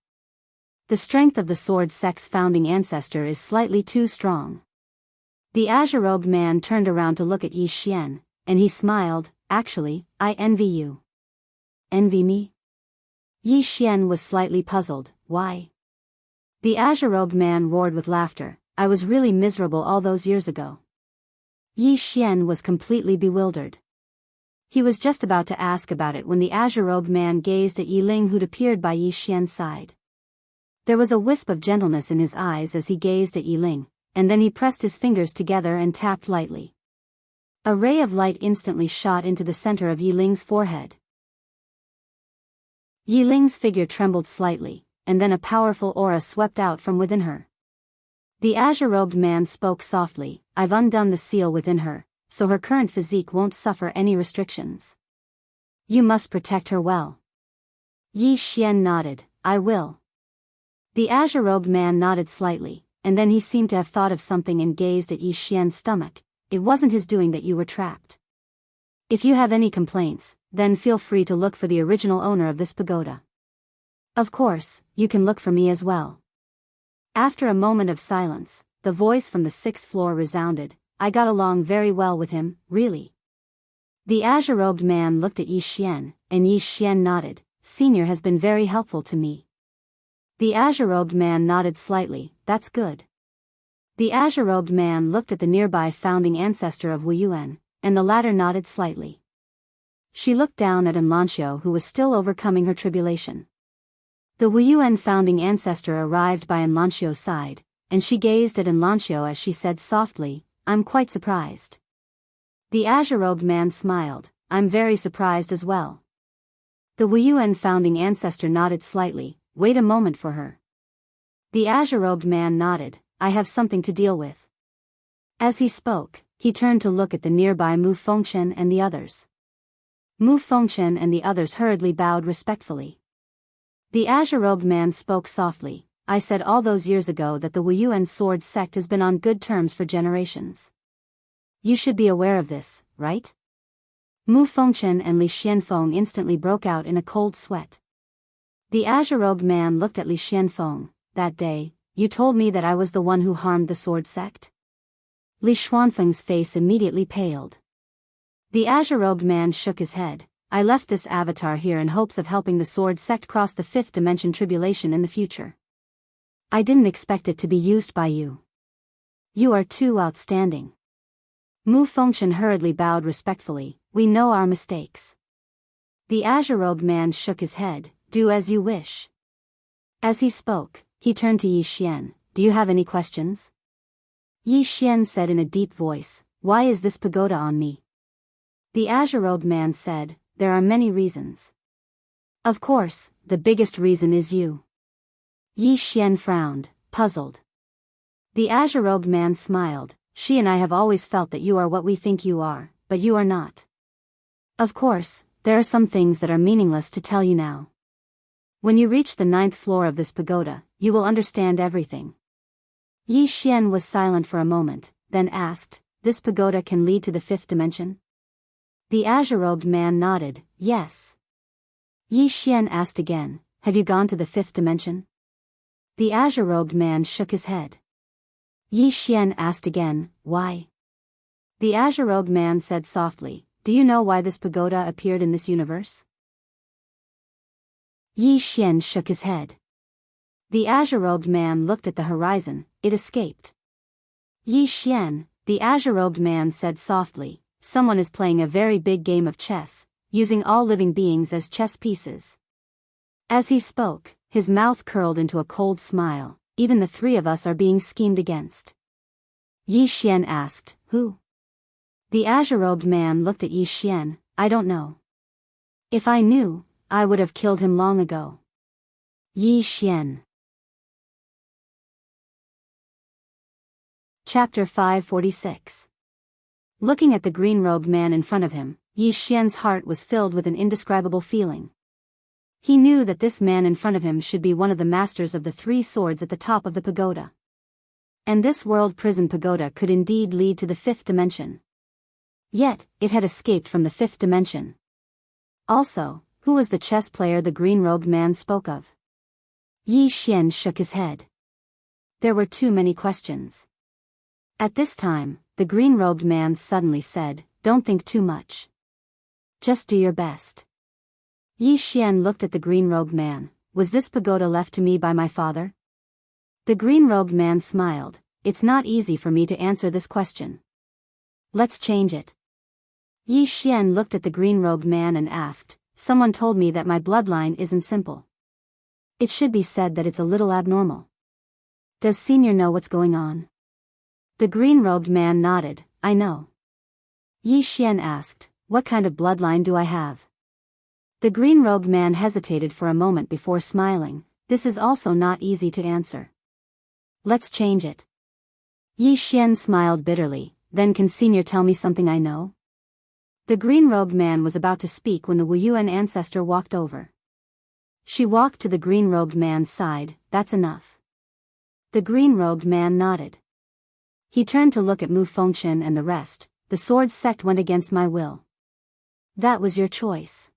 The strength of the sword-sex founding ancestor is slightly too strong. The azure-robed man turned around to look at Yi Xian, and he smiled, "Actually, I envy you." "Envy me?" Yi Xian was slightly puzzled, "Why?" The azure-robed man roared with laughter, "I was really miserable all those years ago." Yi Xian was completely bewildered. He was just about to ask about it when the azure-robed man gazed at Yi Ling, who'd appeared by Yi Xian's side. There was a wisp of gentleness in his eyes as he gazed at Yi Ling, and then he pressed his fingers together and tapped lightly. A ray of light instantly shot into the center of Yi Ling's forehead. Yi Ling's figure trembled slightly, and then a powerful aura swept out from within her. The azure-robed man spoke softly, "I've undone the seal within her, so her current physique won't suffer any restrictions. You must protect her well." Yi Xian nodded, "I will." The azure-robed man nodded slightly, and then he seemed to have thought of something and gazed at Yi Xian's stomach. "It wasn't his doing that you were trapped. If you have any complaints, then feel free to look for the original owner of this pagoda. Of course, you can look for me as well." After a moment of silence, the voice from the 6th floor resounded, "I got along very well with him, really." The azure-robed man looked at Yi Xian, and Yi Xian nodded, "Senior has been very helpful to me." The azure-robed man nodded slightly, "That's good." The azure-robed man looked at the nearby founding ancestor of Wu Yuan, and the latter nodded slightly. She looked down at Anlanxiu, who was still overcoming her tribulation. The Wu Yuan founding ancestor arrived by Anlanxiu's side, and she gazed at Enlancio as she said softly, I'm quite surprised. The azure-robed man smiled, I'm very surprised as well. The Wuyuan founding ancestor nodded slightly, wait a moment for her. The azure-robed man nodded, I have something to deal with. As he spoke, he turned to look at the nearby Mu Fengchen and the others. Mu Fengchen and the others hurriedly bowed respectfully. The azure-robed man spoke softly, I said all those years ago that the Wuyuan sword sect has been on good terms for generations. You should be aware of this, right? Mu Fengchen and Li Xianfeng instantly broke out in a cold sweat. The azure-robed man looked at Li Xianfeng, that day, you told me that I was the one who harmed the sword sect? Li Xianfeng's face immediately paled. The azure-robed man shook his head, I left this avatar here in hopes of helping the sword sect cross the fifth dimension tribulation in the future. I didn't expect it to be used by you. You are too outstanding. Mu Fengchen hurriedly bowed respectfully, we know our mistakes. The azure-robed man shook his head, do as you wish. As he spoke, he turned to Yi Xian, do you have any questions? Yi Xian said in a deep voice, why is this pagoda on me? The azure-robed man said, there are many reasons. Of course, the biggest reason is you. Yi Xian frowned, puzzled. The azure-robed man smiled, she and I have always felt that you are what we think you are, but you are not. Of course, there are some things that are meaningless to tell you now. When you reach the 9th floor of this pagoda, you will understand everything. Yi Xian was silent for a moment, then asked, this pagoda can lead to the 5th dimension? The azure-robed man nodded, yes. Yi Xian asked again, have you gone to the 5th dimension? The azure-robed man shook his head. Yi Xian asked again, why? The azure-robed man said softly, do you know why this pagoda appeared in this universe? Yi Xian shook his head. The azure-robed man looked at the horizon, it escaped. Yi Xian, the azure-robed man said softly, someone is playing a very big game of chess, using all living beings as chess pieces. As he spoke, his mouth curled into a cold smile, even the three of us are being schemed against. Yi Xian asked, who? The azure-robed man looked at Yi Xian, I don't know. If I knew, I would have killed him long ago. Yi Xian. Chapter 546. Looking at the green-robed man in front of him, Yi Xian's heart was filled with an indescribable feeling. He knew that this man in front of him should be one of the masters of the 3 swords at the top of the pagoda. And this world prison pagoda could indeed lead to the 5th dimension. Yet, it had escaped from the 5th dimension. Also, who was the chess player the green-robed man spoke of? Yi Xian shook his head. There were too many questions. At this time, the green-robed man suddenly said, don't think too much. Just do your best. Yi Xian looked at the green-robed man, was this pagoda left to me by my father? The green-robed man smiled, it's not easy for me to answer this question. Let's change it. Yi Xian looked at the green-robed man and asked, someone told me that my bloodline isn't simple. It should be said that it's a little abnormal. Does Senior know what's going on? The green-robed man nodded, I know. Yi Xian asked, what kind of bloodline do I have? The green-robed man hesitated for a moment before smiling, this is also not easy to answer. Let's change it. Yi Xian smiled bitterly, then can Senior tell me something I know? The green-robed man was about to speak when the Wuyuan ancestor walked over. She walked to the green-robed man's side, that's enough. The green-robed man nodded. He turned to look at Mu Fengchen and the rest, the sword sect went against my will. That was your choice.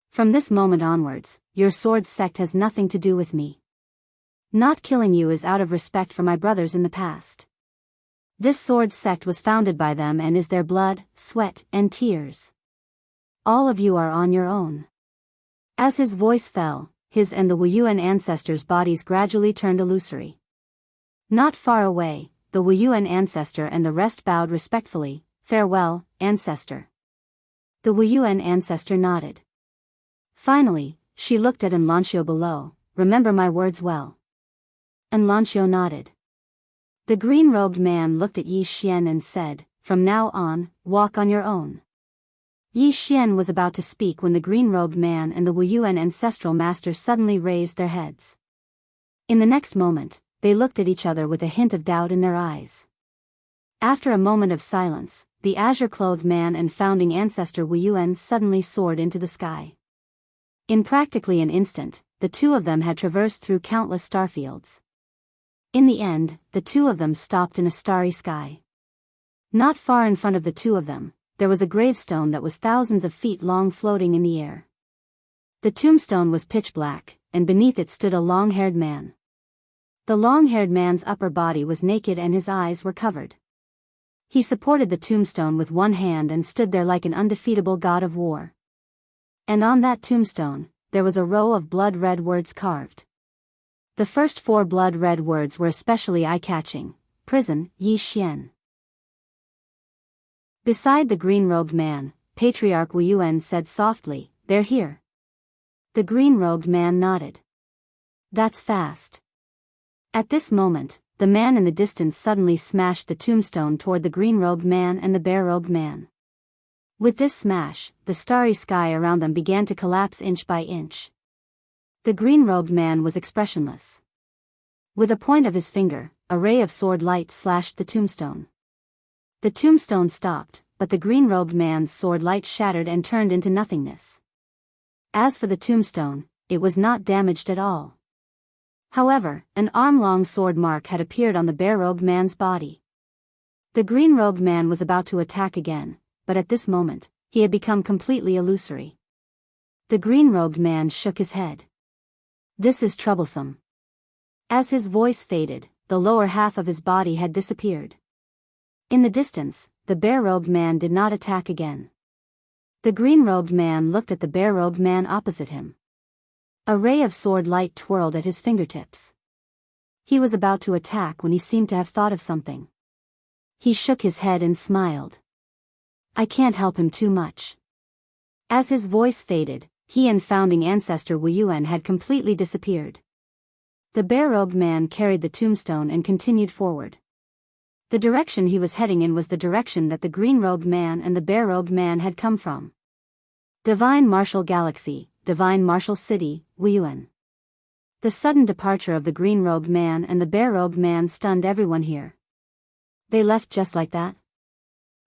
From this moment onwards, your sword sect has nothing to do with me. Not killing you is out of respect for my brothers in the past. This sword sect was founded by them and is their blood, sweat, and tears. All of you are on your own. As his voice fell, his and the Wuyuan ancestors' bodies gradually turned illusory. Not far away, the Wuyuan ancestor and the rest bowed respectfully, farewell, ancestor. The Wuyuan ancestor nodded. Finally, she looked at Enlancio below, remember my words well. Enlancio nodded. The green-robed man looked at Yi Xian and said, "From now on, walk on your own." Yi Xian was about to speak when the green-robed man and the Wuyuan ancestral master suddenly raised their heads. In the next moment, they looked at each other with a hint of doubt in their eyes. After a moment of silence, the azure-clothed man and founding ancestor Wuyuan suddenly soared into the sky. In practically an instant, the two of them had traversed through countless starfields. In the end, the two of them stopped in a starry sky. Not far in front of the two of them, there was a gravestone that was thousands of feet long floating in the air. The tombstone was pitch black, and beneath it stood a long-haired man. The long-haired man's upper body was naked and his eyes were covered. He supported the tombstone with one hand and stood there like an undefeatable god of war. And on that tombstone, there was a row of blood-red words carved. The first 4 blood-red words were especially eye-catching: prison, Yi Xian. Beside the green-robed man, Patriarch Wuyuan said softly, "They're here." The green-robed man nodded. "That's fast." At this moment, the man in the distance suddenly smashed the tombstone toward the green-robed man and the bare-robed man. With this smash, the starry sky around them began to collapse inch by inch. The green-robed man was expressionless. With a point of his finger, a ray of sword light slashed the tombstone. The tombstone stopped, but the green-robed man's sword light shattered and turned into nothingness. As for the tombstone, it was not damaged at all. However, an arm-long sword mark had appeared on the bare-robed man's body. The green-robed man was about to attack again, but at this moment, he had become completely illusory. The green-robed man shook his head. "This is troublesome." As his voice faded, the lower half of his body had disappeared. In the distance, the bare-robed man did not attack again. The green-robed man looked at the bare-robed man opposite him. A ray of sword light twirled at his fingertips. He was about to attack when he seemed to have thought of something. He shook his head and smiled. "I can't help him too much." As his voice faded, he and founding ancestor Wuyuan had completely disappeared. The bare-robed man carried the tombstone and continued forward. The direction he was heading in was the direction that the green-robed man and the bare-robed man had come from. Divine Martial Galaxy, Divine Martial City, Wuyuan. The sudden departure of the green-robed man and the bare-robed man stunned everyone here. They left just like that?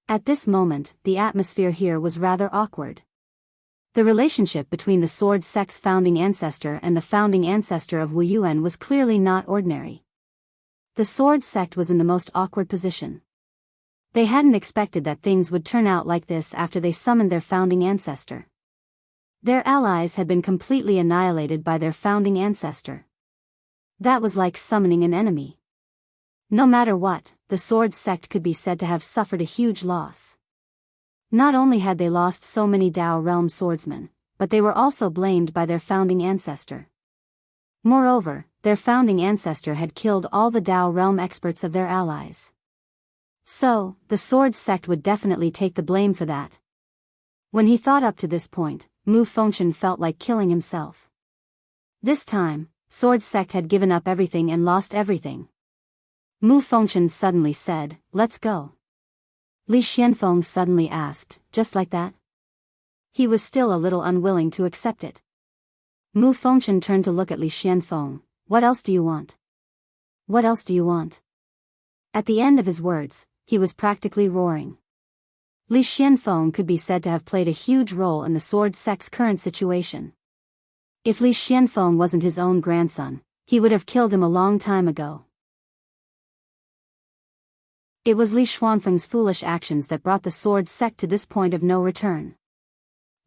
At this moment, the atmosphere here was rather awkward. The relationship between the Sword Sect's founding ancestor and the founding ancestor of Wuyuan was clearly not ordinary. The Sword Sect was in the most awkward position. They hadn't expected that things would turn out like this after they summoned their founding ancestor. Their allies had been completely annihilated by their founding ancestor. That was like summoning an enemy. No matter what, the Sword Sect could be said to have suffered a huge loss. Not only had they lost so many Dao Realm swordsmen, but they were also blamed by their founding ancestor. Moreover, their founding ancestor had killed all the Dao Realm experts of their allies. So, the Sword Sect would definitely take the blame for that. When he thought up to this point, Mu Fengshen felt like killing himself. This time, Sword Sect had given up everything and lost everything. Mu Fengshen suddenly said, "Let's go." Li Xianfeng suddenly asked, "Just like that?" He was still a little unwilling to accept it. Mu Fengshen turned to look at Li Xianfeng. "What else do you want? What else do you want?" At the end of his words, he was practically roaring. Li Xianfeng could be said to have played a huge role in the Sword Sect's current situation. If Li Xianfeng wasn't his own grandson, he would have killed him a long time ago. It was Li Xuanfeng's foolish actions that brought the Sword Sect to this point of no return.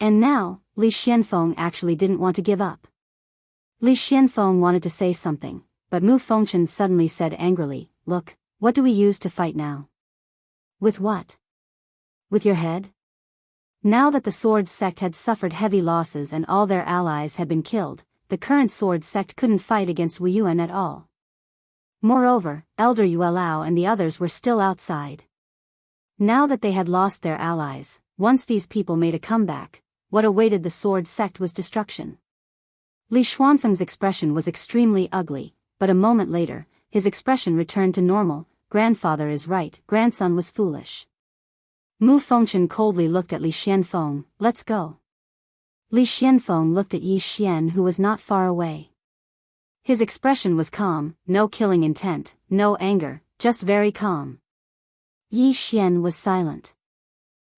And now, Li Xianfeng actually didn't want to give up. Li Xianfeng wanted to say something, but Mu Fengshen suddenly said angrily, "Look, what do we use to fight now?" "With what? With your head?" Now that the Sword Sect had suffered heavy losses and all their allies had been killed, the current Sword Sect couldn't fight against Wuyuan at all. Moreover, Elder Yuelao and the others were still outside. Now that they had lost their allies, once these people made a comeback, what awaited the Sword Sect was destruction. Li Xuanfeng's expression was extremely ugly, but a moment later, his expression returned to normal, grandfather is right, grandson was foolish. Mu Fengchen coldly looked at Li Xianfeng, let's go. Li Xianfeng looked at Yi Xian who was not far away. His expression was calm, no killing intent, no anger, just very calm. Yi Xian was silent.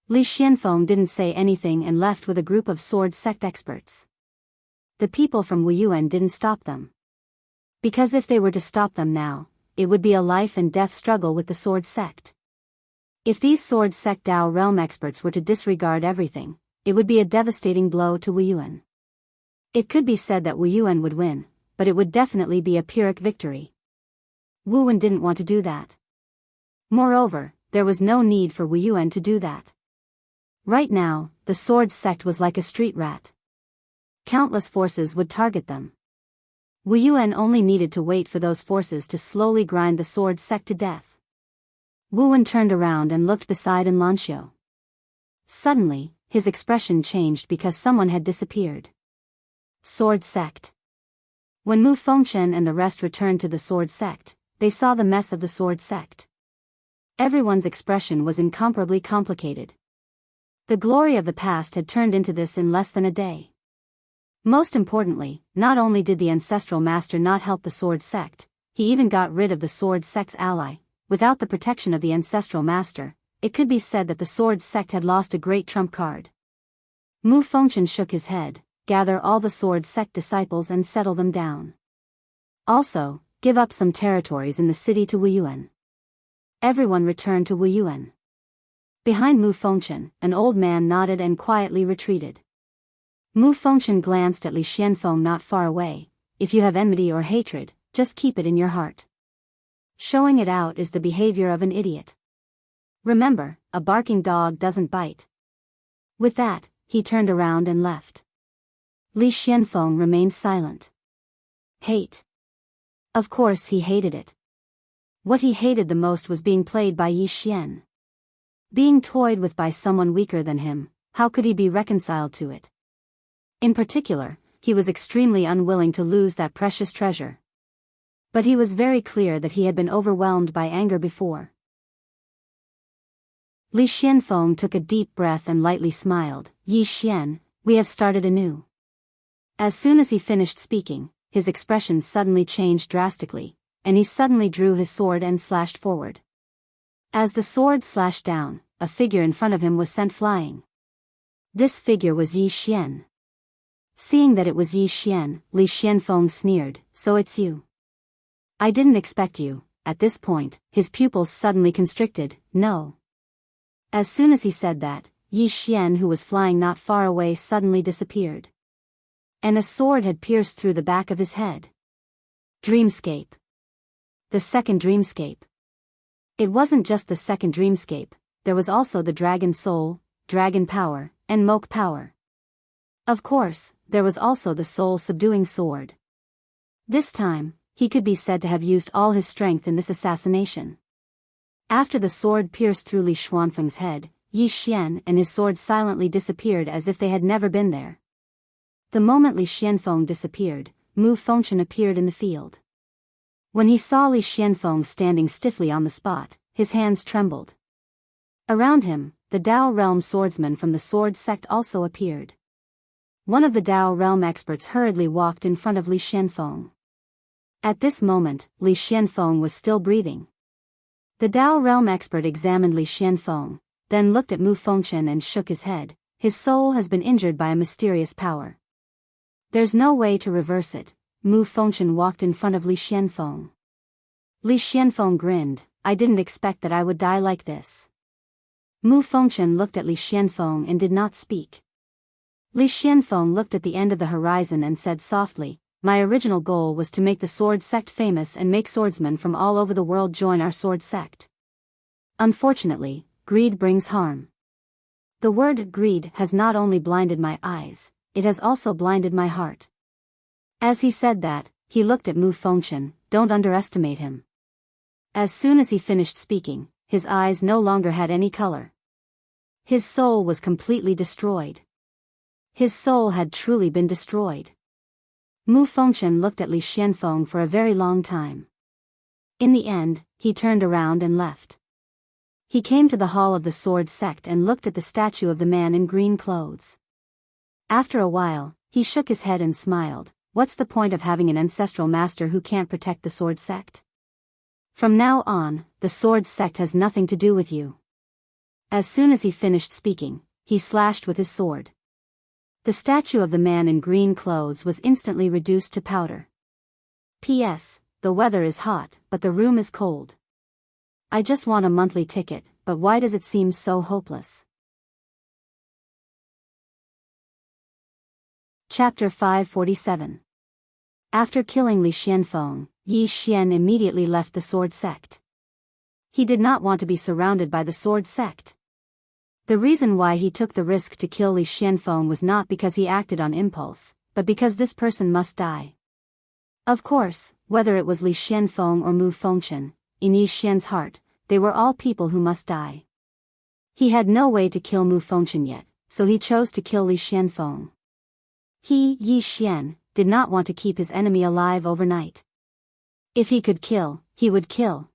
Li Xianfeng didn't say anything and left with a group of sword sect experts. The people from Wuyuan didn't stop them. Because if they were to stop them now, it would be a life and death struggle with the sword sect. If these sword sect Dao realm experts were to disregard everything, it would be a devastating blow to Wuyuan. It could be said that Wuyuan would win, but it would definitely be a Pyrrhic victory. Wuyuan didn't want to do that. Moreover, there was no need for Wuyuan to do that. Right now, the sword sect was like a street rat. Countless forces would target them. Wuyuan only needed to wait for those forces to slowly grind the sword sect to death. Wuyuan turned around and looked beside Lanxiu. Suddenly, his expression changed because someone had disappeared. Sword sect. When Mu Fengchen and the rest returned to the sword sect, they saw the mess of the sword sect. Everyone's expression was incomparably complicated. The glory of the past had turned into this in less than a day. Most importantly, not only did the ancestral master not help the sword sect, he even got rid of the sword sect's ally. Without the protection of the ancestral master, it could be said that the sword sect had lost a great trump card. Mu Fengchen shook his head, gather all the sword sect disciples and settle them down. Also, give up some territories in the city to Wuyuan. Everyone returned to Wuyuan. Behind Mu Fengchen, an old man nodded and quietly retreated. Mu Fengchen glanced at Li Xianfeng not far away. If you have enmity or hatred, just keep it in your heart. Showing it out is the behavior of an idiot. Remember, a barking dog doesn't bite. With that, he turned around and left. Li Xianfeng remained silent. Hate. Of course he hated it. What he hated the most was being played by Yi Xian. Being toyed with by someone weaker than him, how could he be reconciled to it? In particular, he was extremely unwilling to lose that precious treasure. But he was very clear that he had been overwhelmed by anger before. Li Xianfeng took a deep breath and lightly smiled. Yi Xian, we have started anew. As soon as he finished speaking, his expression suddenly changed drastically, and he suddenly drew his sword and slashed forward. As the sword slashed down, a figure in front of him was sent flying. This figure was Yi Xian. Seeing that it was Yi Xian, Li Xianfeng sneered, so it's you. I didn't expect you. At this point, his pupils suddenly constricted, no. As soon as he said that, Yi Xian who was flying not far away suddenly disappeared. And a sword had pierced through the back of his head. Dreamscape. The second dreamscape. It wasn't just the second dreamscape, there was also the dragon soul, dragon power, and moke power. Of course, there was also the soul-subduing sword. This time, he could be said to have used all his strength in this assassination. After the sword pierced through Li Xianfeng's head, Yi Xian and his sword silently disappeared as if they had never been there. The moment Li Xianfeng disappeared, Mu Fengchen appeared in the field. When he saw Li Xianfeng standing stiffly on the spot, his hands trembled. Around him, the Dao realm swordsman from the sword sect also appeared. One of the Dao realm experts hurriedly walked in front of Li Xianfeng. At this moment, Li Xianfeng was still breathing. The Dao realm expert examined Li Xianfeng, then looked at Mu Fengchen and shook his head. His soul has been injured by a mysterious power. There's no way to reverse it. Mu Fengchen walked in front of Li Xianfeng. Li Xianfeng grinned, I didn't expect that I would die like this. Mu Fengchen looked at Li Xianfeng and did not speak. Li Xianfeng looked at the end of the horizon and said softly, my original goal was to make the sword sect famous and make swordsmen from all over the world join our sword sect. Unfortunately, greed brings harm. The word greed has not only blinded my eyes, it has also blinded my heart. As he said that, he looked at Mu Fengchen, don't underestimate him. As soon as he finished speaking, his eyes no longer had any color. His soul was completely destroyed. His soul had truly been destroyed. Mu Fengchen looked at Li Xianfeng for a very long time. In the end, he turned around and left. He came to the hall of the sword sect and looked at the statue of the man in green clothes. After a while, he shook his head and smiled. What's the point of having an ancestral master who can't protect the sword sect? From now on, the sword sect has nothing to do with you. As soon as he finished speaking, he slashed with his sword. The statue of the man in green clothes was instantly reduced to powder. P.S. The weather is hot, but the room is cold. I just want a monthly ticket, but why does it seem so hopeless? Chapter 547. After killing Li Xianfeng, Yi Xian immediately left the sword sect. He did not want to be surrounded by the sword sect. The reason why he took the risk to kill Li Xianfeng was not because he acted on impulse, but because this person must die. Of course, whether it was Li Xianfeng or Mu Fengchen, in Yi Xian's heart, they were all people who must die. He had no way to kill Mu Fengchen yet, so he chose to kill Li Xianfeng. He, Yi Xian, did not want to keep his enemy alive overnight. If he could kill, he would kill.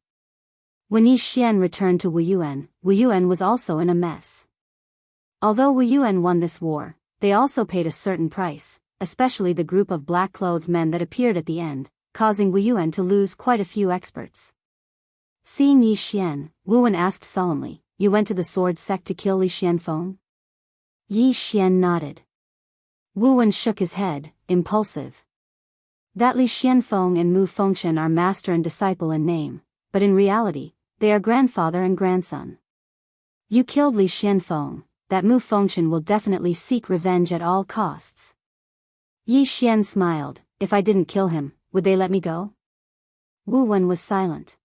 When Yi Xian returned to Wu Yuan was also in a mess. Although Wu Yuan won this war, they also paid a certain price, especially the group of black-clothed men that appeared at the end, causing Wu Yuan to lose quite a few experts. Seeing Yi Xian, Wu Yuan asked solemnly, "You went to the sword sect to kill Li Xianfeng?" Yi Xian nodded. Wu Yuan shook his head, impulsive. That Li Xianfeng and Mu Fengchen are master and disciple in name, but in reality, they are grandfather and grandson. You killed Li Xianfeng, that Mu Fengchen will definitely seek revenge at all costs. Yi Xian smiled. If I didn't kill him, would they let me go? Wu Yuan was silent.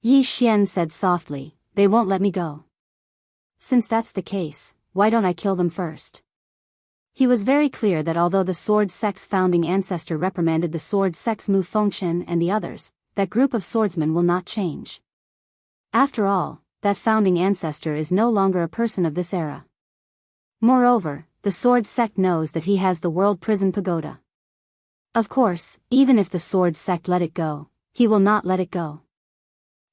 Yi Xian said softly, "They won't let me go." Since that's the case, why don't I kill them first? He was very clear that although the sword sect's founding ancestor reprimanded the sword sect's Mu Fengchen and the others, that group of swordsmen will not change. After all, that founding ancestor is no longer a person of this era. Moreover, the sword sect knows that he has the world prison pagoda. Of course, even if the sword sect let it go, he will not let it go.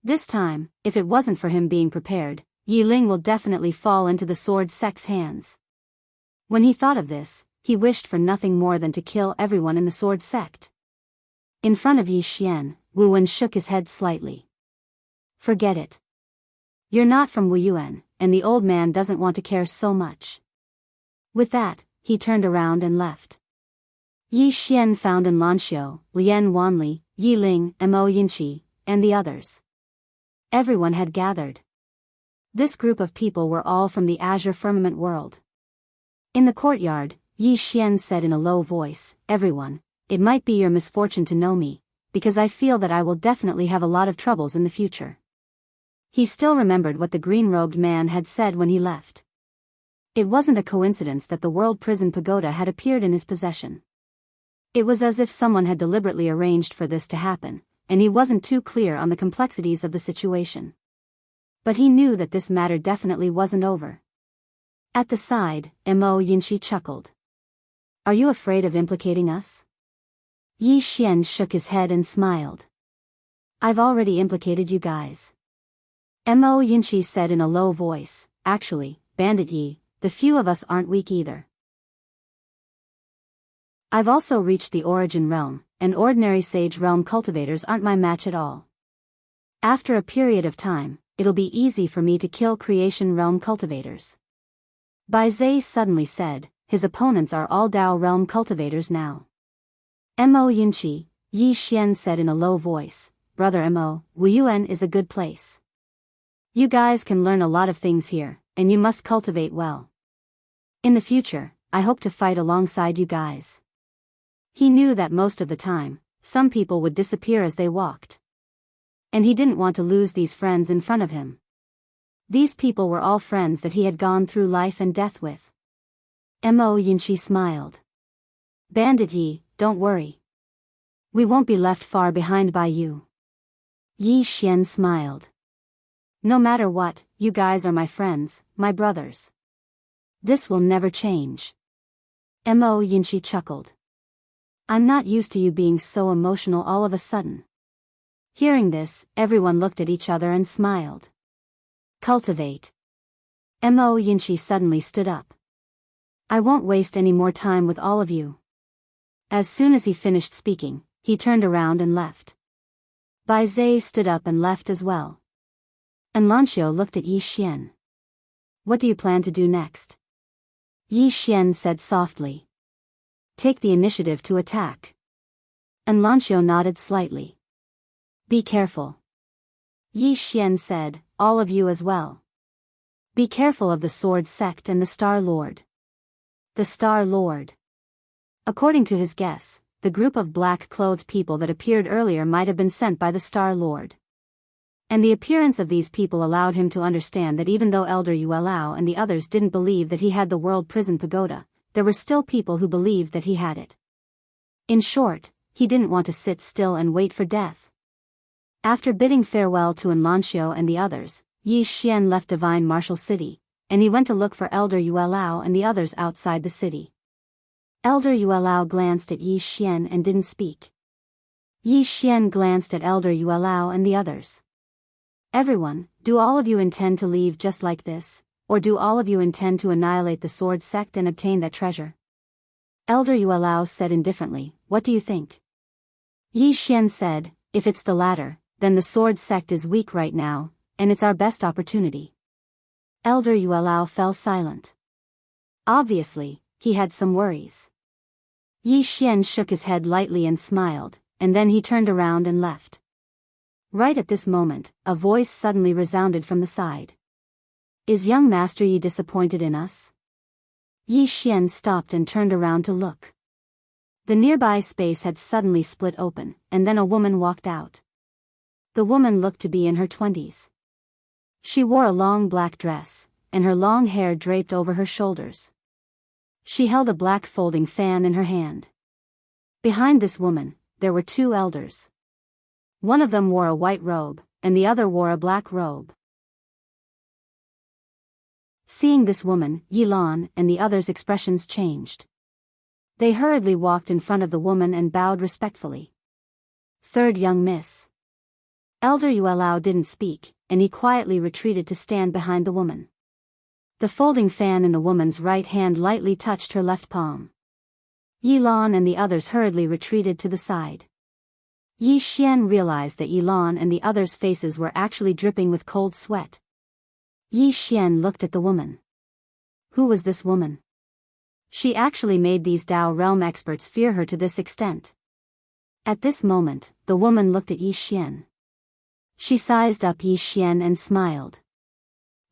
This time, if it wasn't for him being prepared, Yi Ling will definitely fall into the sword sect's hands. When he thought of this, he wished for nothing more than to kill everyone in the sword sect. In front of Yi Xian, Wu Yuan shook his head slightly. Forget it. You're not from Wu Yuan, and the old man doesn't want to care so much. With that, he turned around and left. Yi Xian found in Lanxiu, Lian Wanli, Yi Ling, Mo Yinqi, and the others. Everyone had gathered. This group of people were all from the Azure Firmament world. In the courtyard, Yi Xian said in a low voice, "Everyone, it might be your misfortune to know me, because I feel that I will definitely have a lot of troubles in the future." He still remembered what the green-robed man had said when he left. It wasn't a coincidence that the World Prison Pagoda had appeared in his possession. It was as if someone had deliberately arranged for this to happen, and he wasn't too clear on the complexities of the situation. But he knew that this matter definitely wasn't over. At the side, Mo Yinqi chuckled. "Are you afraid of implicating us?" Yi Xian shook his head and smiled. "I've already implicated you guys." Mo Yinqi said in a low voice, "Actually, Bandit Yi, the few of us aren't weak either. I've also reached the origin realm, and ordinary sage realm cultivators aren't my match at all. After a period of time, it'll be easy for me to kill creation realm cultivators." Bai Zhe suddenly said, "His opponents are all Dao realm cultivators now." Mo Yinqi, Yi Xian said in a low voice, "Brother Mo, Wu Yuan is a good place. You guys can learn a lot of things here, and you must cultivate well. In the future, I hope to fight alongside you guys." He knew that most of the time, some people would disappear as they walked. And he didn't want to lose these friends in front of him. These people were all friends that he had gone through life and death with. Mo Yinqi smiled. "Bandit Yi, don't worry. We won't be left far behind by you." Yi Xian smiled. "No matter what, you guys are my friends, my brothers. This will never change." Mo Yinqi chuckled. "I'm not used to you being so emotional all of a sudden." Hearing this, everyone looked at each other and smiled. Cultivate. Mo Yinshi suddenly stood up. I won't waste any more time with all of you. As soon as he finished speaking, he turned around and left. Bai Zai stood up and left as well. And Lanxiu looked at Yi Xian. What do you plan to do next? Yi Xian said softly. Take the initiative to attack. And Lanxiu nodded slightly. Be careful. Yi Xian said, all of you as well. Be careful of the Sword Sect and the Star Lord. The Star Lord. According to his guess, the group of black-clothed people that appeared earlier might have been sent by the Star Lord. And the appearance of these people allowed him to understand that even though Elder Yuelao and the others didn't believe that he had the World Prison Pagoda, there were still people who believed that he had it. In short, he didn't want to sit still and wait for death. After bidding farewell to Lanxiu and the others, Yi Xian left Divine Martial City, and he went to look for Elder Yuelao and the others outside the city. Elder Yuelao glanced at Yi Xian and didn't speak. Yi Xian glanced at Elder Yuelao and the others. Everyone, do all of you intend to leave just like this, or do all of you intend to annihilate the Sword Sect and obtain that treasure? Elder Yuelao said indifferently, what do you think? Yi Xian said, if it's the latter, then the Sword Sect is weak right now, and it's our best opportunity. Elder Yuelao fell silent. Obviously, he had some worries. Yi Xian shook his head lightly and smiled, and then he turned around and left. Right at this moment, a voice suddenly resounded from the side. Is young Master Yi disappointed in us? Yi Xian stopped and turned around to look. The nearby space had suddenly split open, and then a woman walked out. The woman looked to be in her 20s. She wore a long black dress, and her long hair draped over her shoulders. She held a black folding fan in her hand. Behind this woman, there were two elders. One of them wore a white robe, and the other wore a black robe. Seeing this woman, Yilan and the others' expressions changed. They hurriedly walked in front of the woman and bowed respectfully. Third young miss. Elder Yuelao didn't speak, and he quietly retreated to stand behind the woman. The folding fan in the woman's right hand lightly touched her left palm. Yilan and the others hurriedly retreated to the side. Yi Xian realized that Yilan and the others' faces were actually dripping with cold sweat. Yi Xian looked at the woman. Who was this woman? She actually made these Dao realm experts fear her to this extent. At this moment, the woman looked at Yi Xian. She sized up Yi Xian and smiled.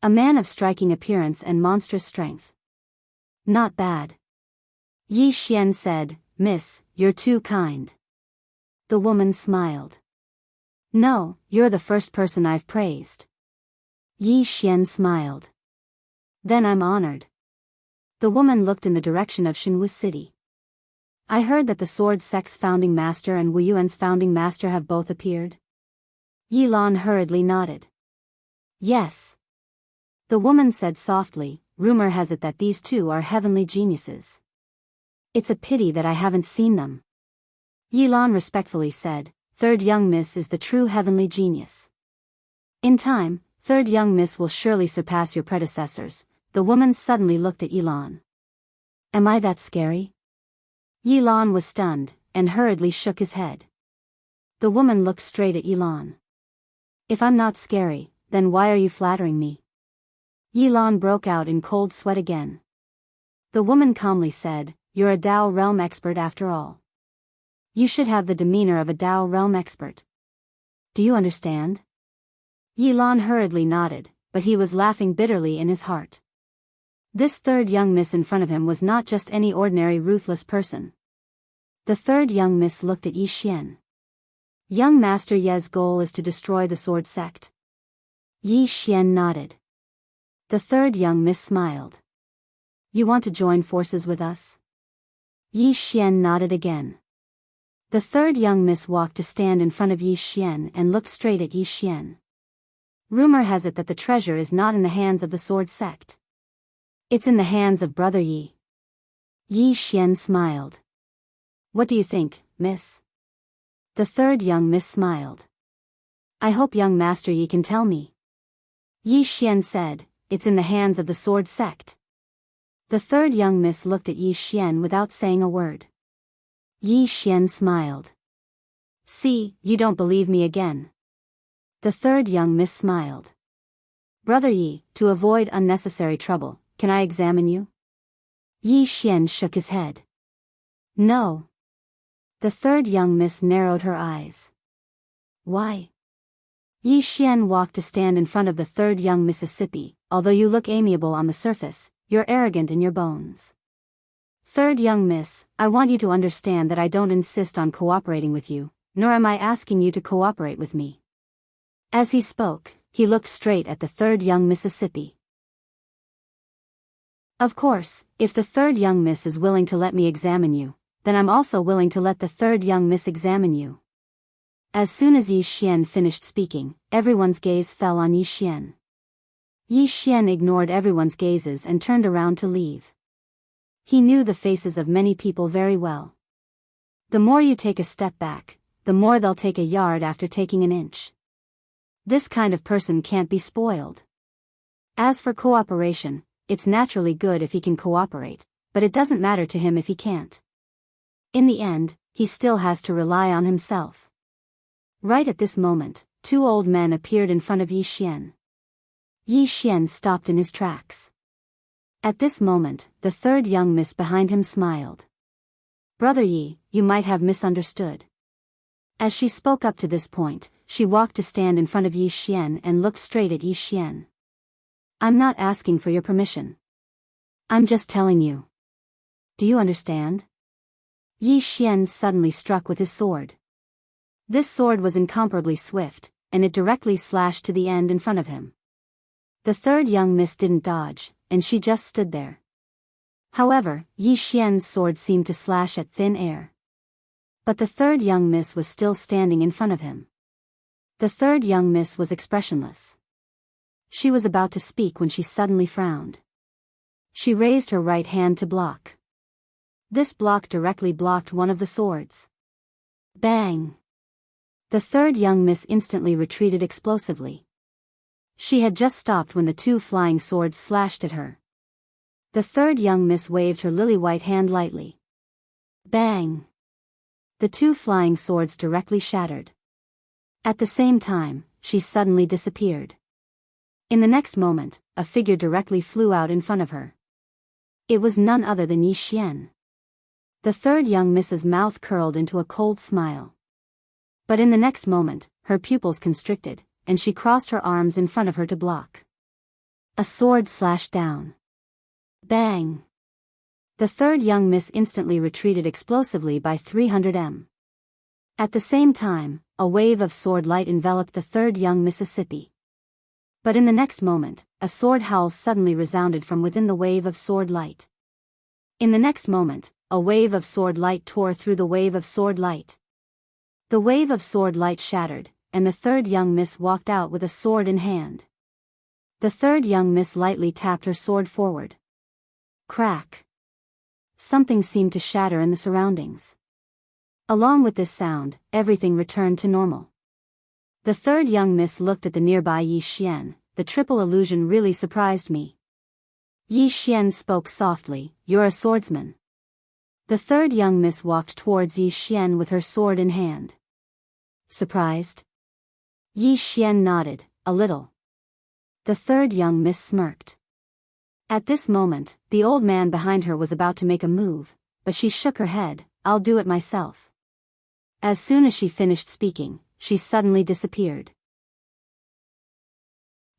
A man of striking appearance and monstrous strength. Not bad. Yi Xian said, Miss, you're too kind. The woman smiled. No, you're the first person I've praised. Yi Xian smiled. Then I'm honored. The woman looked in the direction of Shenwu City. I heard that the Sword Sect's founding master and Wu Yuan's founding master have both appeared. Yilan hurriedly nodded. Yes. The woman said softly, rumor has it that these two are heavenly geniuses. It's a pity that I haven't seen them. Yilan respectfully said, Third young miss is the true heavenly genius. In time, third young miss will surely surpass your predecessors. The woman suddenly looked at Yilan. Am I that scary? Yilan was stunned, and hurriedly shook his head. The woman looked straight at Yilan. If I'm not scary, then why are you flattering me? Yilan broke out in cold sweat again. The woman calmly said, You're a Dao realm expert after all. You should have the demeanor of a Dao realm expert. Do you understand? Yilan hurriedly nodded, but he was laughing bitterly in his heart. This third young miss in front of him was not just any ordinary ruthless person. The third young miss looked at Yi Xian. Young Master Ye's goal is to destroy the Sword Sect. Yi Xian nodded. The third young miss smiled. You want to join forces with us? Yi Xian nodded again. The third young miss walked to stand in front of Yi Xian and looked straight at Yi Xian. Rumor has it that the treasure is not in the hands of the Sword Sect. It's in the hands of Brother Yi. Yi Xian smiled. What do you think, miss? The third young miss smiled. I hope young Master Yi can tell me. Yi Xian said, it's in the hands of the sword sect. The third young miss looked at Yi Xian without saying a word. Yi Xian smiled. See, you don't believe me again. The third young miss smiled. Brother Yi, to avoid unnecessary trouble, can I examine you? Yi Xian shook his head. No. The third young miss narrowed her eyes. Why? Yi Xian walked to stand in front of the third young Mississippi. Although you look amiable on the surface, you're arrogant in your bones. Third young miss, I want you to understand that I don't insist on cooperating with you, nor am I asking you to cooperate with me. As he spoke, he looked straight at the third young Mississippi. Of course, if the third young miss is willing to let me examine you, then I'm also willing to let the third young miss examine you. As soon as Yi Xian finished speaking, everyone's gaze fell on Yi Xian. Yi Xian ignored everyone's gazes and turned around to leave. He knew the faces of many people very well. The more you take a step back, the more they'll take a yard after taking an inch. This kind of person can't be spoiled. As for cooperation, it's naturally good if he can cooperate, but it doesn't matter to him if he can't. In the end, he still has to rely on himself. Right at this moment, two old men appeared in front of Yi Xian. Yi Xian stopped in his tracks. At this moment, the third young miss behind him smiled. Brother Yi, you might have misunderstood. As she spoke up to this point, she walked to stand in front of Yi Xian and looked straight at Yi Xian. I'm not asking for your permission. I'm just telling you. Do you understand? Yi Xian suddenly struck with his sword. This sword was incomparably swift, and it directly slashed to the end in front of him. The third young miss didn't dodge, and she just stood there. However, Yi Xian's sword seemed to slash at thin air. But the third young miss was still standing in front of him. The third young miss was expressionless. She was about to speak when she suddenly frowned. She raised her right hand to block. This block directly blocked one of the swords. Bang! The third young miss instantly retreated explosively. She had just stopped when the two flying swords slashed at her. The third young miss waved her lily-white hand lightly. Bang! The two flying swords directly shattered. At the same time, she suddenly disappeared. In the next moment, a figure directly flew out in front of her. It was none other than Yi Xian. The third young miss's mouth curled into a cold smile. But in the next moment, her pupils constricted, and she crossed her arms in front of her to block. A sword slashed down. Bang! The third young miss instantly retreated explosively by 300 m. At the same time, a wave of sword light enveloped the third young Mississippi. But in the next moment, a sword howl suddenly resounded from within the wave of sword light. In the next moment, a wave of sword light tore through the wave of sword light. The wave of sword light shattered, and the third young miss walked out with a sword in hand. The third young miss lightly tapped her sword forward. Crack! Something seemed to shatter in the surroundings. Along with this sound, everything returned to normal. The third young miss looked at the nearby Yi Xian. The triple illusion really surprised me. Yi Xian spoke softly, you're a swordsman. The third young miss walked towards Yi Xian with her sword in hand. Surprised? Yi Xian nodded, a little. The third young miss smirked. At this moment, the old man behind her was about to make a move, but she shook her head, I'll do it myself. As soon as she finished speaking, she suddenly disappeared.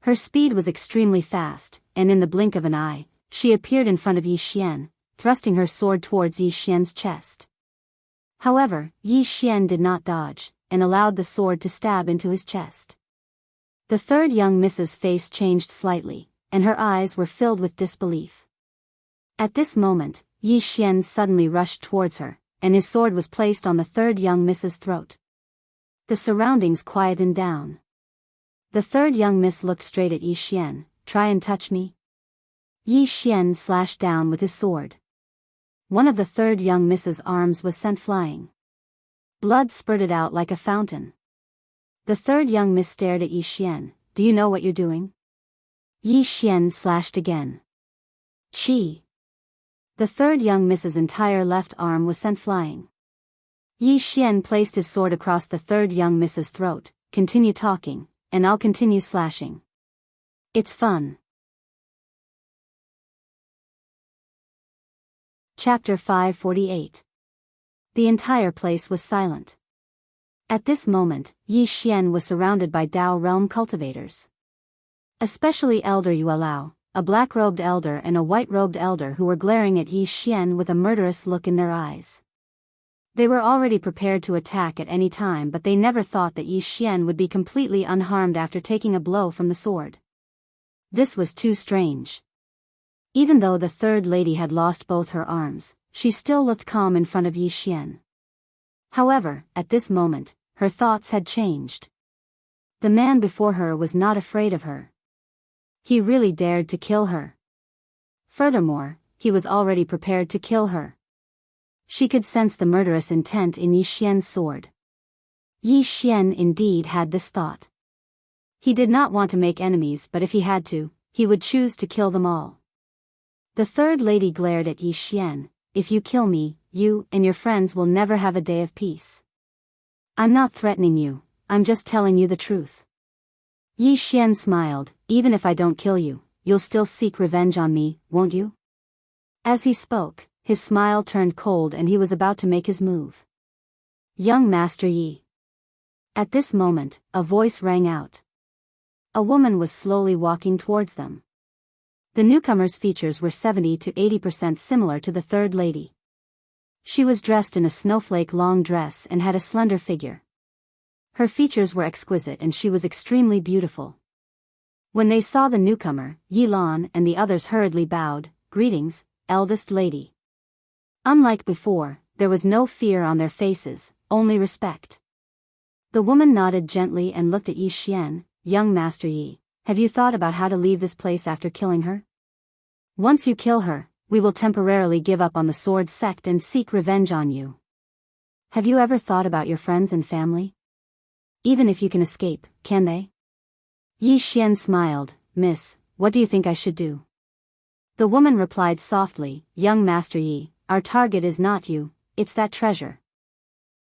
Her speed was extremely fast, and in the blink of an eye, she appeared in front of Yi Xian, thrusting her sword towards Yi Xian's chest. However, Yi Xian did not dodge, and allowed the sword to stab into his chest. The third young miss's face changed slightly, and her eyes were filled with disbelief. At this moment, Yi Xian suddenly rushed towards her, and his sword was placed on the third young miss's throat. The surroundings quietened down. The third young miss looked straight at Yi Xian, try and touch me? Yi Xian slashed down with his sword. One of the third young miss's arms was sent flying. Blood spurted out like a fountain. The third young miss stared at Yi Xian. Do you know what you're doing? Yi Xian slashed again. Chi. The third young miss's entire left arm was sent flying. Yi Xian placed his sword across the third young miss's throat. Continue talking, and I'll continue slashing. It's fun. Chapter 548. The entire place was silent. At this moment, Yi Xian was surrounded by Dao realm cultivators. Especially Elder Yuelao, a black-robed elder and a white-robed elder who were glaring at Yi Xian with a murderous look in their eyes. They were already prepared to attack at any time, but they never thought that Yi Xian would be completely unharmed after taking a blow from the sword. This was too strange. Even though the third lady had lost both her arms, she still looked calm in front of Yi Xian. However, at this moment, her thoughts had changed. The man before her was not afraid of her. He really dared to kill her. Furthermore, he was already prepared to kill her. She could sense the murderous intent in Yi Xian's sword. Yi Xian indeed had this thought. He did not want to make enemies, but if he had to, he would choose to kill them all. The third lady glared at Yi Xian. If you kill me, you and your friends will never have a day of peace. I'm not threatening you, I'm just telling you the truth. Yi Xian smiled. Even if I don't kill you, you'll still seek revenge on me, won't you? As he spoke, his smile turned cold and he was about to make his move. Young Master Yi. At this moment, a voice rang out. A woman was slowly walking towards them. The newcomer's features were 70 to 80% similar to the third lady. She was dressed in a snowflake long dress and had a slender figure. Her features were exquisite and she was extremely beautiful. When they saw the newcomer, Yi Lan and the others hurriedly bowed. Greetings, eldest lady. Unlike before, there was no fear on their faces, only respect. The woman nodded gently and looked at Yi Xian. Young Master Yi, have you thought about how to leave this place after killing her? Once you kill her, we will temporarily give up on the sword sect and seek revenge on you. Have you ever thought about your friends and family? Even if you can escape, can they? Yi Xian smiled. Miss, what do you think I should do? The woman replied softly. Young Master Yi, our target is not you, it's that treasure.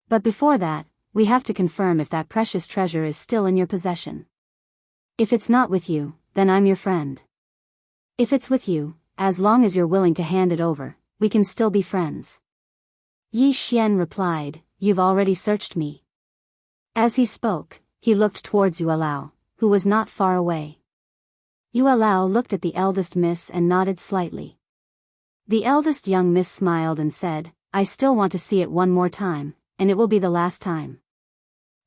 But before that, we have to confirm if that precious treasure is still in your possession. If it's not with you, then I'm your friend. If it's with you, as long as you're willing to hand it over, we can still be friends. Yi Xian replied, You've already searched me. As he spoke, he looked towards Yuelao, who was not far away. Yuelao looked at the eldest miss and nodded slightly. The eldest young miss smiled and said, I still want to see it one more time, and it will be the last time.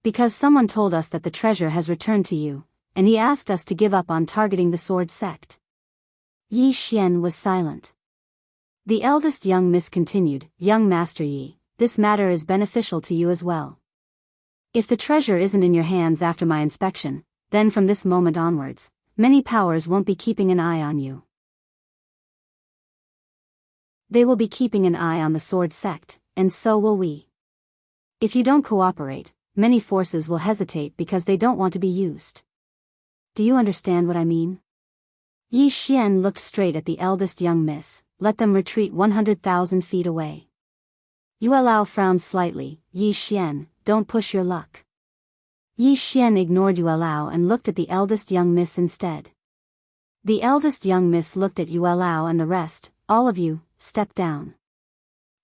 Because someone told us that the treasure has returned to you, and he asked us to give up on targeting the sword sect. Yi Xian was silent. The eldest young miss continued, Young Master Yi, this matter is beneficial to you as well. If the treasure isn't in your hands after my inspection, then from this moment onwards, many powers won't be keeping an eye on you. They will be keeping an eye on the sword sect, and so will we. If you don't cooperate, many forces will hesitate because they don't want to be used. Do you understand what I mean? Yi Xian looked straight at the eldest young miss. Let them retreat 100,000 feet away. Yuelao frowned slightly. Yi Xian, don't push your luck. Yi Xian ignored Yuelao and looked at the eldest young miss instead. The eldest young miss looked at Yuelao and the rest. All of you, step down.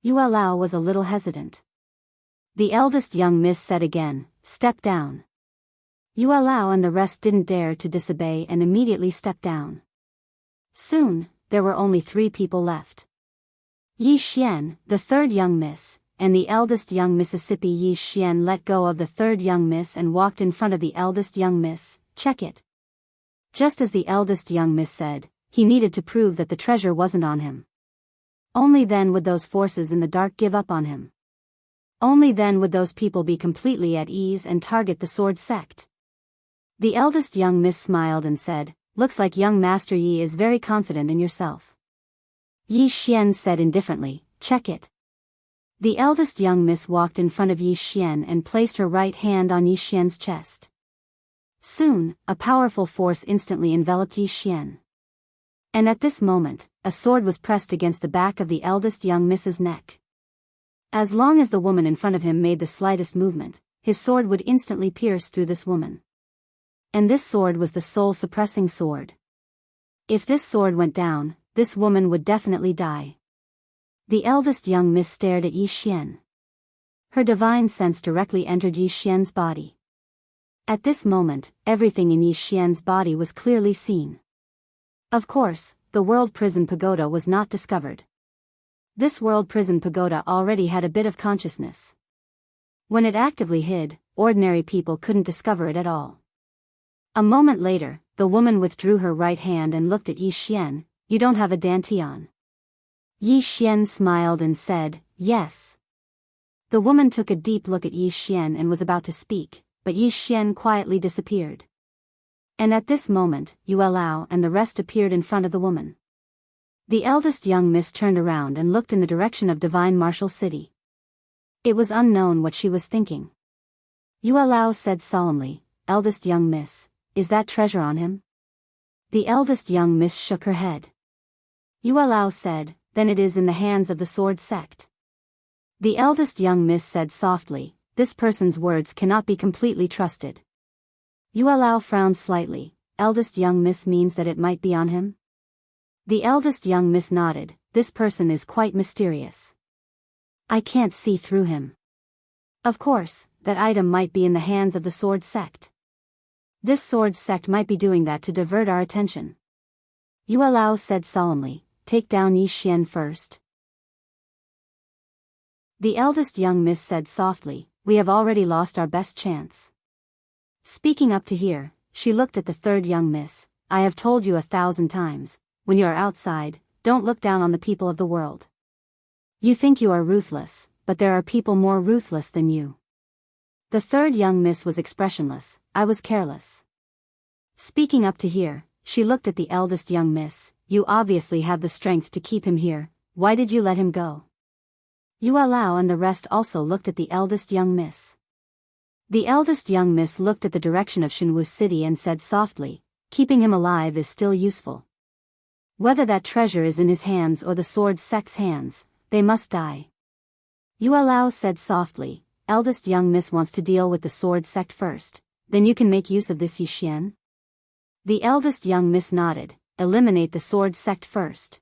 Yuelao was a little hesitant. The eldest young miss said again, step down. Yuelao and the rest didn't dare to disobey and immediately stepped down. Soon, there were only 3 people left. Yi Xian, the third young miss, and the eldest young Mississippi. Yi Xian let go of the third young miss and walked in front of the eldest young miss. Check it. Just as the eldest young miss said, he needed to prove that the treasure wasn't on him. Only then would those forces in the dark give up on him. Only then would those people be completely at ease and target the sword sect. The eldest young miss smiled and said, Looks like young Master Yi is very confident in yourself. Yi Xian said indifferently, Check it. The eldest young miss walked in front of Yi Xian and placed her right hand on Yi Xian's chest. Soon, a powerful force instantly enveloped Yi Xian. And at this moment, a sword was pressed against the back of the eldest young Miss's neck. As long as the woman in front of him made the slightest movement, his sword would instantly pierce through this woman. And this sword was the soul-suppressing sword. If this sword went down, this woman would definitely die. The eldest young Miss stared at Yi Xian. Her divine sense directly entered Yi Xian's body. At this moment, everything in Yi Xian's body was clearly seen. Of course, the world prison pagoda was not discovered. This world prison pagoda already had a bit of consciousness. When it actively hid, ordinary people couldn't discover it at all. A moment later, the woman withdrew her right hand and looked at Yi Xian. You don't have a dantian. Yi Xian smiled and said, yes. The woman took a deep look at Yi Xian and was about to speak, but Yi Xian quietly disappeared. And at this moment, Yue Lao and the rest appeared in front of the woman. The eldest young miss turned around and looked in the direction of Divine Martial City. It was unknown what she was thinking. Yue Lao said solemnly, eldest young miss, is that treasure on him? The eldest young miss shook her head. Yue Lao said, then it is in the hands of the sword sect. The eldest young miss said softly, this person's words cannot be completely trusted. Yue Lao frowned slightly, eldest young miss means that it might be on him? The eldest young miss nodded, this person is quite mysterious. I can't see through him. Of course, that item might be in the hands of the sword sect. This sword sect might be doing that to divert our attention. Yue Lao said solemnly, take down Yi Xian first. The eldest young miss said softly, we have already lost our best chance. Speaking up to here, she looked at the third young miss, I have told you 1,000 times, when you are outside, don't look down on the people of the world. You think you are ruthless, but there are people more ruthless than you. The third young miss was expressionless, I was careless. Speaking up to here, she looked at the eldest young miss, you obviously have the strength to keep him here, why did you let him go? Yue Lao and the rest also looked at the eldest young miss. The eldest young miss looked at the direction of Shenwu City and said softly, keeping him alive is still useful. Whether that treasure is in his hands or the sword sect's hands, they must die. Yue Lao said softly, eldest young miss wants to deal with the sword sect first, then you can make use of this Yi Xian? The eldest young miss nodded, eliminate the sword sect first.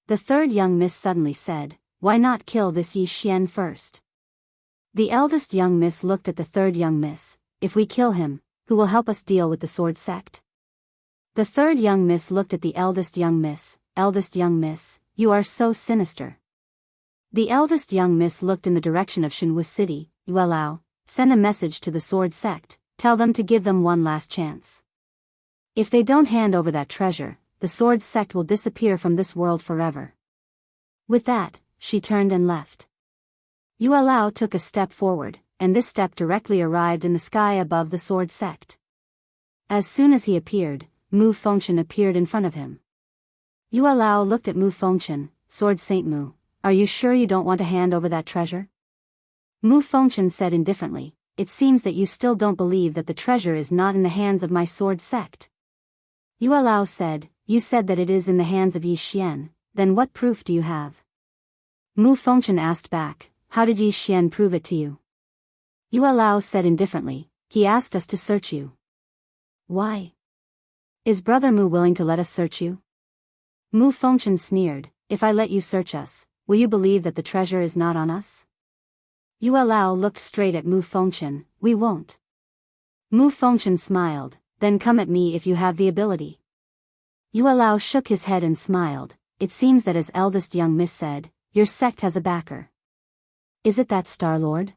The third young miss suddenly said, why not kill this Yi Xian first? The eldest young miss looked at the third young miss, if we kill him, who will help us deal with the sword sect? The third young miss looked at the eldest young miss, you are so sinister. The eldest young miss looked in the direction of Shenwu City, Yue Lao, send a message to the sword sect, tell them to give them one last chance. If they don't hand over that treasure, the sword sect will disappear from this world forever. With that, she turned and left. Yue Lao took a step forward, and this step directly arrived in the sky above the sword sect. As soon as he appeared, Mu Fengchen appeared in front of him. Yue Lao looked at Mu Fengchen, Sword Saint Mu, are you sure you don't want to hand over that treasure? Mu Fengchen said indifferently, it seems that you still don't believe that the treasure is not in the hands of my sword sect. Yue Lao said, you said that it is in the hands of Yi Xian, then what proof do you have? Mu Fengchen asked back, how did Yi Xian prove it to you? Yue Lao said indifferently, he asked us to search you. Why? Is Brother Mu willing to let us search you? Mu Fengchen sneered, if I let you search us, will you believe that the treasure is not on us? Yue Lao looked straight at Mu Fengchen, we won't. Mu Fengchen smiled, then come at me if you have the ability. Yue Lao shook his head and smiled, it seems that as eldest young miss said, your sect has a backer. Is it that Star-Lord?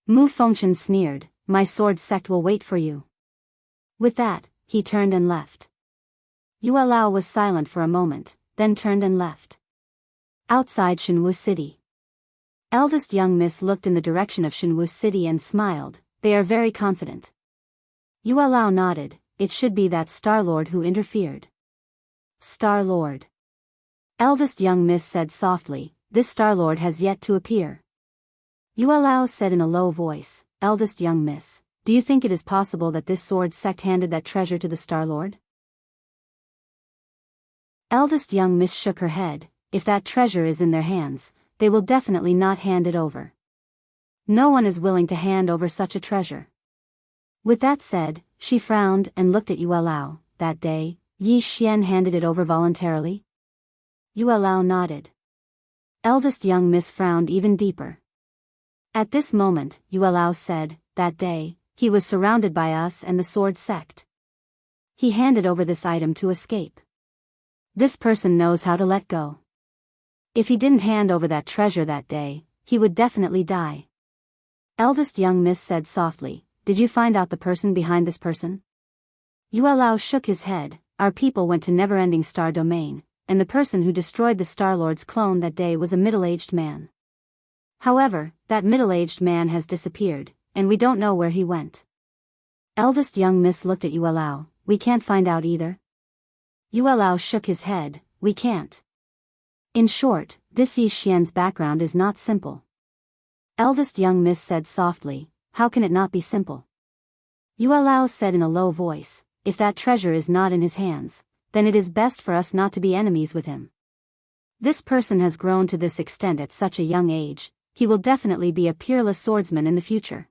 Mu Fengchen sneered, my sword sect will wait for you. With that, he turned and left. Yue Lao was silent for a moment, then turned and left. Outside Shenwu City. Eldest young miss looked in the direction of Shenwu City and smiled, they are very confident. Yue Lao nodded, it should be that Star-Lord who interfered. Star-Lord. Eldest young miss said softly, this Star-Lord has yet to appear. Yue Lao said in a low voice, eldest young miss, do you think it is possible that this sword sect handed that treasure to the Star Lord? Eldest young Miss shook her head. If that treasure is in their hands, they will definitely not hand it over. No one is willing to hand over such a treasure. With that said, she frowned and looked at Yuelao. That day, Yi Xian handed it over voluntarily? Yuelao nodded. Eldest young Miss frowned even deeper. At this moment, Yuelao said, that day, he was surrounded by us and the sword sect. He handed over this item to escape. This person knows how to let go. If he didn't hand over that treasure that day, he would definitely die. Eldest young Miss said softly, did you find out the person behind this person? Yuelao shook his head. Our people went to Never-Ending Star Domain, and the person who destroyed the Star-Lord's clone that day was a middle-aged man. However, that middle-aged man has disappeared, and we don't know where he went. Eldest young Miss looked at Yuelao. We can't find out either. Yuelao shook his head. We can't. In short, this Yi Xian's background is not simple. Eldest young Miss said softly, how can it not be simple? Yuelao said in a low voice, if that treasure is not in his hands, then it is best for us not to be enemies with him. This person has grown to this extent at such a young age, he will definitely be a peerless swordsman in the future.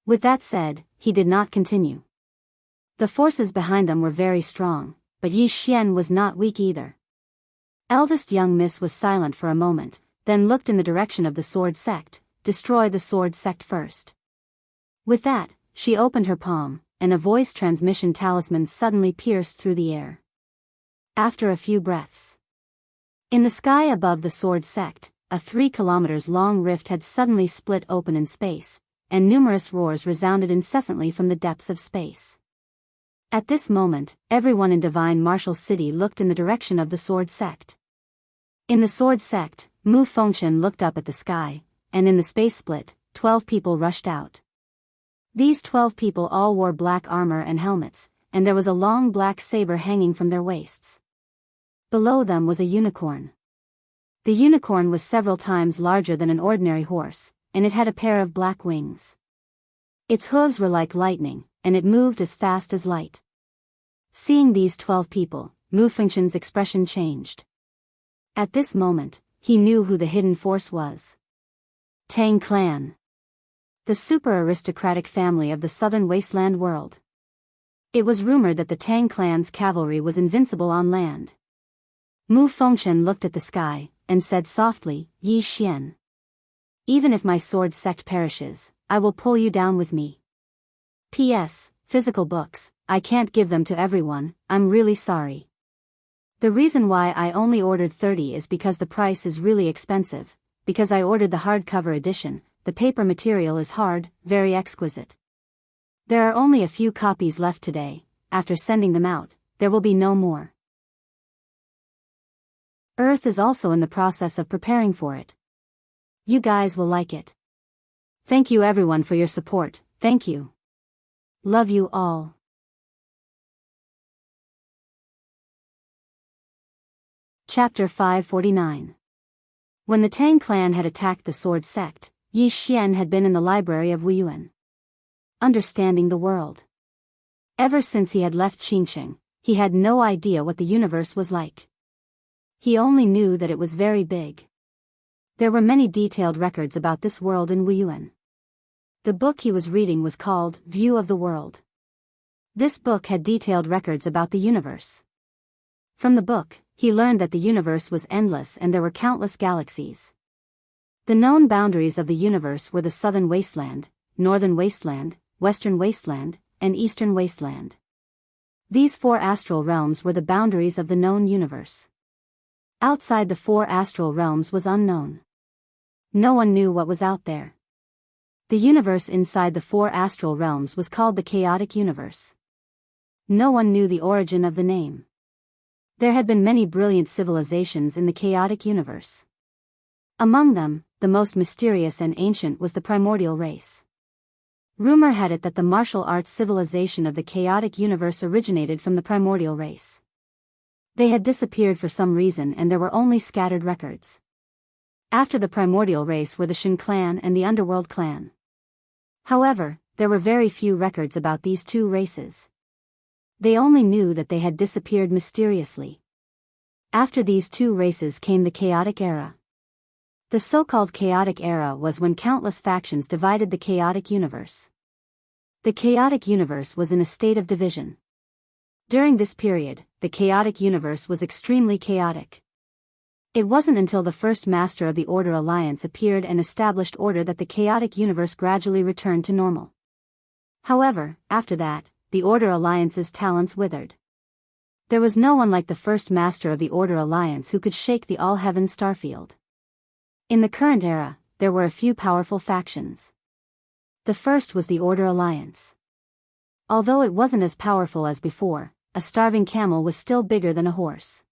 With that said, he did not continue. The forces behind them were very strong, but Yi Xian was not weak either. Eldest young Miss was silent for a moment, then looked in the direction of the sword sect. Destroy the sword sect first. With that, she opened her palm, and a voice transmission talisman suddenly pierced through the air. After a few breaths. In the sky above the sword sect, a 3 kilometers long rift had suddenly split open in space, and numerous roars resounded incessantly from the depths of space. At this moment, everyone in Divine Martial City looked in the direction of the sword sect. In the sword sect, Mu Fengshen looked up at the sky, and in the space split, 12 people rushed out. These 12 people all wore black armor and helmets, and there was a long black saber hanging from their waists. Below them was a unicorn. The unicorn was several times larger than an ordinary horse, and it had a pair of black wings. Its hooves were like lightning, and it moved as fast as light. Seeing these 12 people, Mu Fengshen's expression changed. At this moment, he knew who the hidden force was. Tang clan. The super-aristocratic family of the southern wasteland world. It was rumored that the Tang clan's cavalry was invincible on land. Mu Fengshen looked at the sky, and said softly, Yi Xian. Even if my sword sect perishes, I will pull you down with me. P.S. Physical books, I can't give them to everyone, I'm really sorry. The reason why I only ordered 30 is because the price is really expensive. Because I ordered the hardcover edition, the paper material is hard, very exquisite. There are only a few copies left today. After sending them out, there will be no more. Earth is also in the process of preparing for it. You guys will like it. Thank you everyone for your support, thank you. Love you all. Chapter 549. When the Tang clan had attacked the sword sect, Yi Xian had been in the library of Wuyuan. Understanding the world. Ever since he had left Qingcheng, he had no idea what the universe was like. He only knew that it was very big. There were many detailed records about this world in Wuyuan. The book he was reading was called View of the World. This book had detailed records about the universe. From the book, he learned that the universe was endless and there were countless galaxies. The known boundaries of the universe were the Southern Wasteland, Northern Wasteland, Western Wasteland, and Eastern Wasteland. These 4 astral realms were the boundaries of the known universe. Outside the 4 astral realms was unknown. No one knew what was out there. The universe inside the 4 astral realms was called the chaotic universe. No one knew the origin of the name. There had been many brilliant civilizations in the chaotic universe. Among them, the most mysterious and ancient was the primordial race. Rumor had it that the martial arts civilization of the chaotic universe originated from the primordial race. They had disappeared for some reason and there were only scattered records. After the primordial race were the Shin clan and the Underworld clan. However, there were very few records about these two races. They only knew that they had disappeared mysteriously. After these two races came the chaotic era. The so-called chaotic era was when countless factions divided the chaotic universe. The chaotic universe was in a state of division. During this period, the chaotic universe was extremely chaotic. It wasn't until the first master of the Order Alliance appeared and established order that the chaotic universe gradually returned to normal. However, after that, the Order Alliance's talents withered. There was no one like the first master of the Order Alliance who could shake the all-heaven starfield. In the current era, there were a few powerful factions. The first was the Order Alliance. Although it wasn't as powerful as before, a starving camel was still bigger than a horse.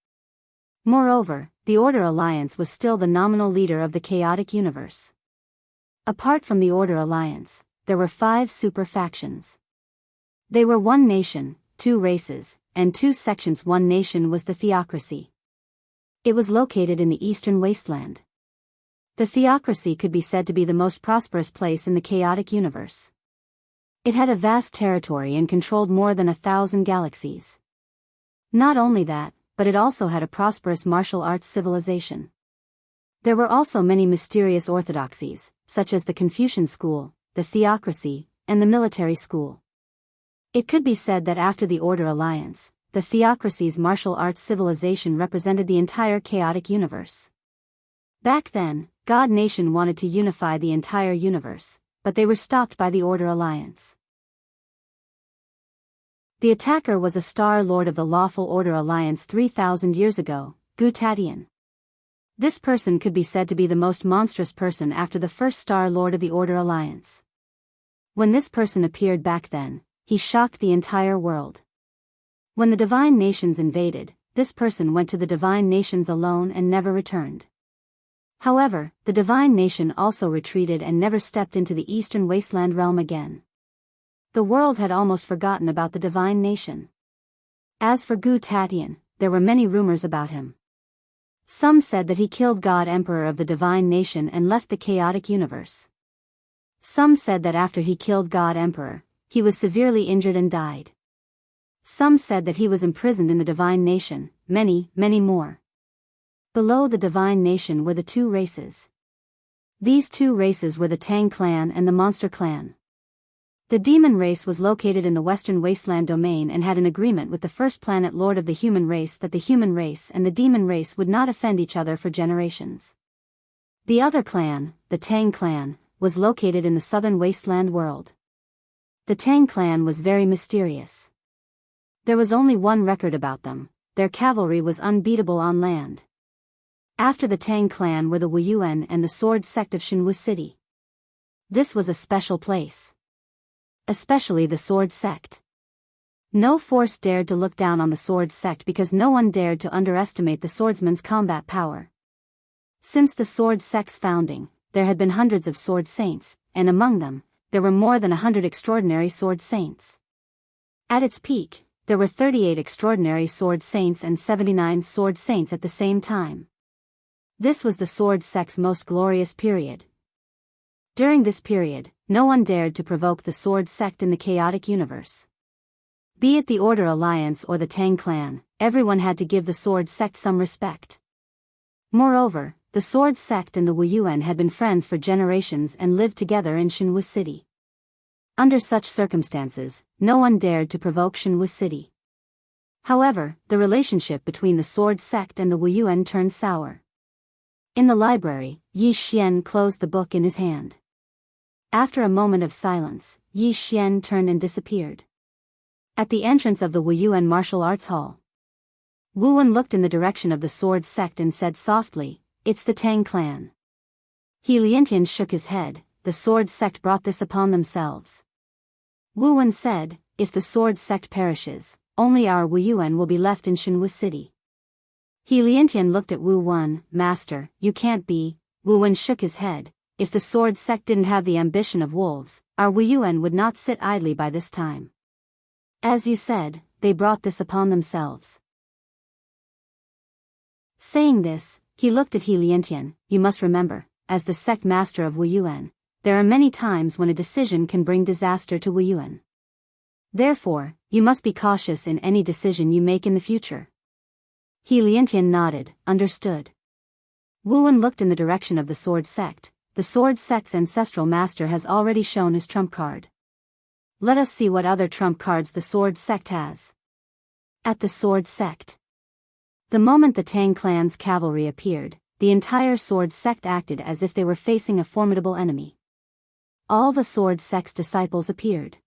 Moreover, the Order Alliance was still the nominal leader of the chaotic universe. Apart from the Order Alliance, there were 5 super factions. They were 1 nation, 2 races, and 2 sections. 1 nation was the Theocracy. It was located in the eastern wasteland. The Theocracy could be said to be the most prosperous place in the chaotic universe. It had a vast territory and controlled more than 1,000 galaxies. Not only that, but it also had a prosperous martial arts civilization. There were also many mysterious orthodoxies, such as the Confucian school, the Theocracy, and the military school. It could be said that after the Order Alliance, the Theocracy's martial arts civilization represented the entire chaotic universe. Back then, God Nation wanted to unify the entire universe, but they were stopped by the Order Alliance. The attacker was a Star Lord of the Lawful Order Alliance 3,000 years ago, Gu Tatian. This person could be said to be the most monstrous person after the first Star Lord of the Order Alliance. When this person appeared back then, he shocked the entire world. When the Divine Nations invaded, this person went to the Divine Nations alone and never returned. However, the Divine Nation also retreated and never stepped into the Eastern Wasteland realm again. The world had almost forgotten about the Divine Nation. As for Gu Tatian, there were many rumors about him. Some said that he killed God Emperor of the Divine Nation and left the chaotic universe. Some said that after he killed God Emperor, he was severely injured and died. Some said that he was imprisoned in the Divine Nation, many more. Below the Divine Nation were the 2 races. These 2 races were the Tang clan and the Monster clan. The demon race was located in the Western Wasteland domain and had an agreement with the first planet lord of the human race that the human race and the demon race would not offend each other for generations. The other clan, the Tang clan, was located in the southern wasteland world. The Tang clan was very mysterious. There was only one record about them: their cavalry was unbeatable on land. After the Tang clan were the Wuyuan and the sword sect of Shinwu City. This was a special place. Especially the sword sect. No force dared to look down on the sword sect because no one dared to underestimate the swordsman's combat power. Since the sword sect's founding, there had been hundreds of sword saints, and among them, there were more than 100 extraordinary sword saints. At its peak, there were 38 extraordinary sword saints and 79 sword saints at the same time. This was the sword sect's most glorious period. During this period, no one dared to provoke the sword sect in the chaotic universe. Be it the Order Alliance or the Tang clan, everyone had to give the sword sect some respect. Moreover, the sword sect and the Wuyuan had been friends for generations and lived together in Shinwu City. Under such circumstances, no one dared to provoke Shinwu City. However, the relationship between the sword sect and the Wuyuan turned sour. In the library, Yi Xian closed the book in his hand. After a moment of silence, Yi Xian turned and disappeared. At the entrance of the Wuyuan martial arts hall, Wu Wen looked in the direction of the sword sect and said softly, "It's the Tang clan." He Liantian shook his head. The sword sect brought this upon themselves. Wu Wen said, "If the sword sect perishes, only our Wuyuan will be left in Shinwu City." He Liantian looked at Wu Wen. "Master, you can't be." Wu Wen shook his head. "If the sword sect didn't have the ambition of wolves, our Wuyuan would not sit idly by this time. As you said, they brought this upon themselves." Saying this, he looked at He Liantian. "You must remember, as the sect master of Wuyuan, there are many times when a decision can bring disaster to Wuyuan. Therefore, you must be cautious in any decision you make in the future. He Liantian nodded, understood. Wuwen looked in the direction of the sword sect. The sword sect's ancestral master has already shown his trump card. Let us see what other trump cards the sword sect has. At the sword sect. The moment the Tang clan's cavalry appeared, the entire sword sect acted as if they were facing a formidable enemy. All the sword sect's disciples appeared.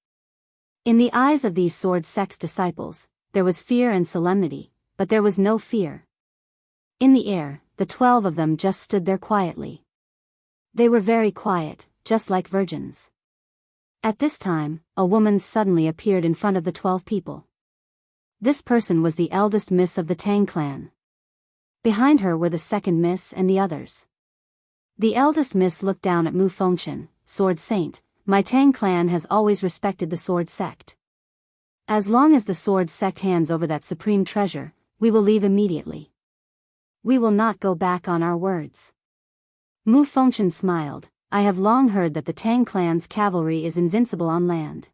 In the eyes of these sword sect's disciples, there was fear and solemnity, but there was no fear. In the air, the 12 of them just stood there quietly. They were very quiet, just like virgins. At this time, a woman suddenly appeared in front of the 12 people. This person was the eldest miss of the Tang clan. Behind her were the second miss and the others. The eldest miss looked down at Mu Fengshen, Sword Saint. My Tang clan has always respected the sword sect. As long as the sword sect hands over that supreme treasure, we will leave immediately. We will not go back on our words. Mu Fengshen smiled. I have long heard that the Tang clan's cavalry is invincible on land.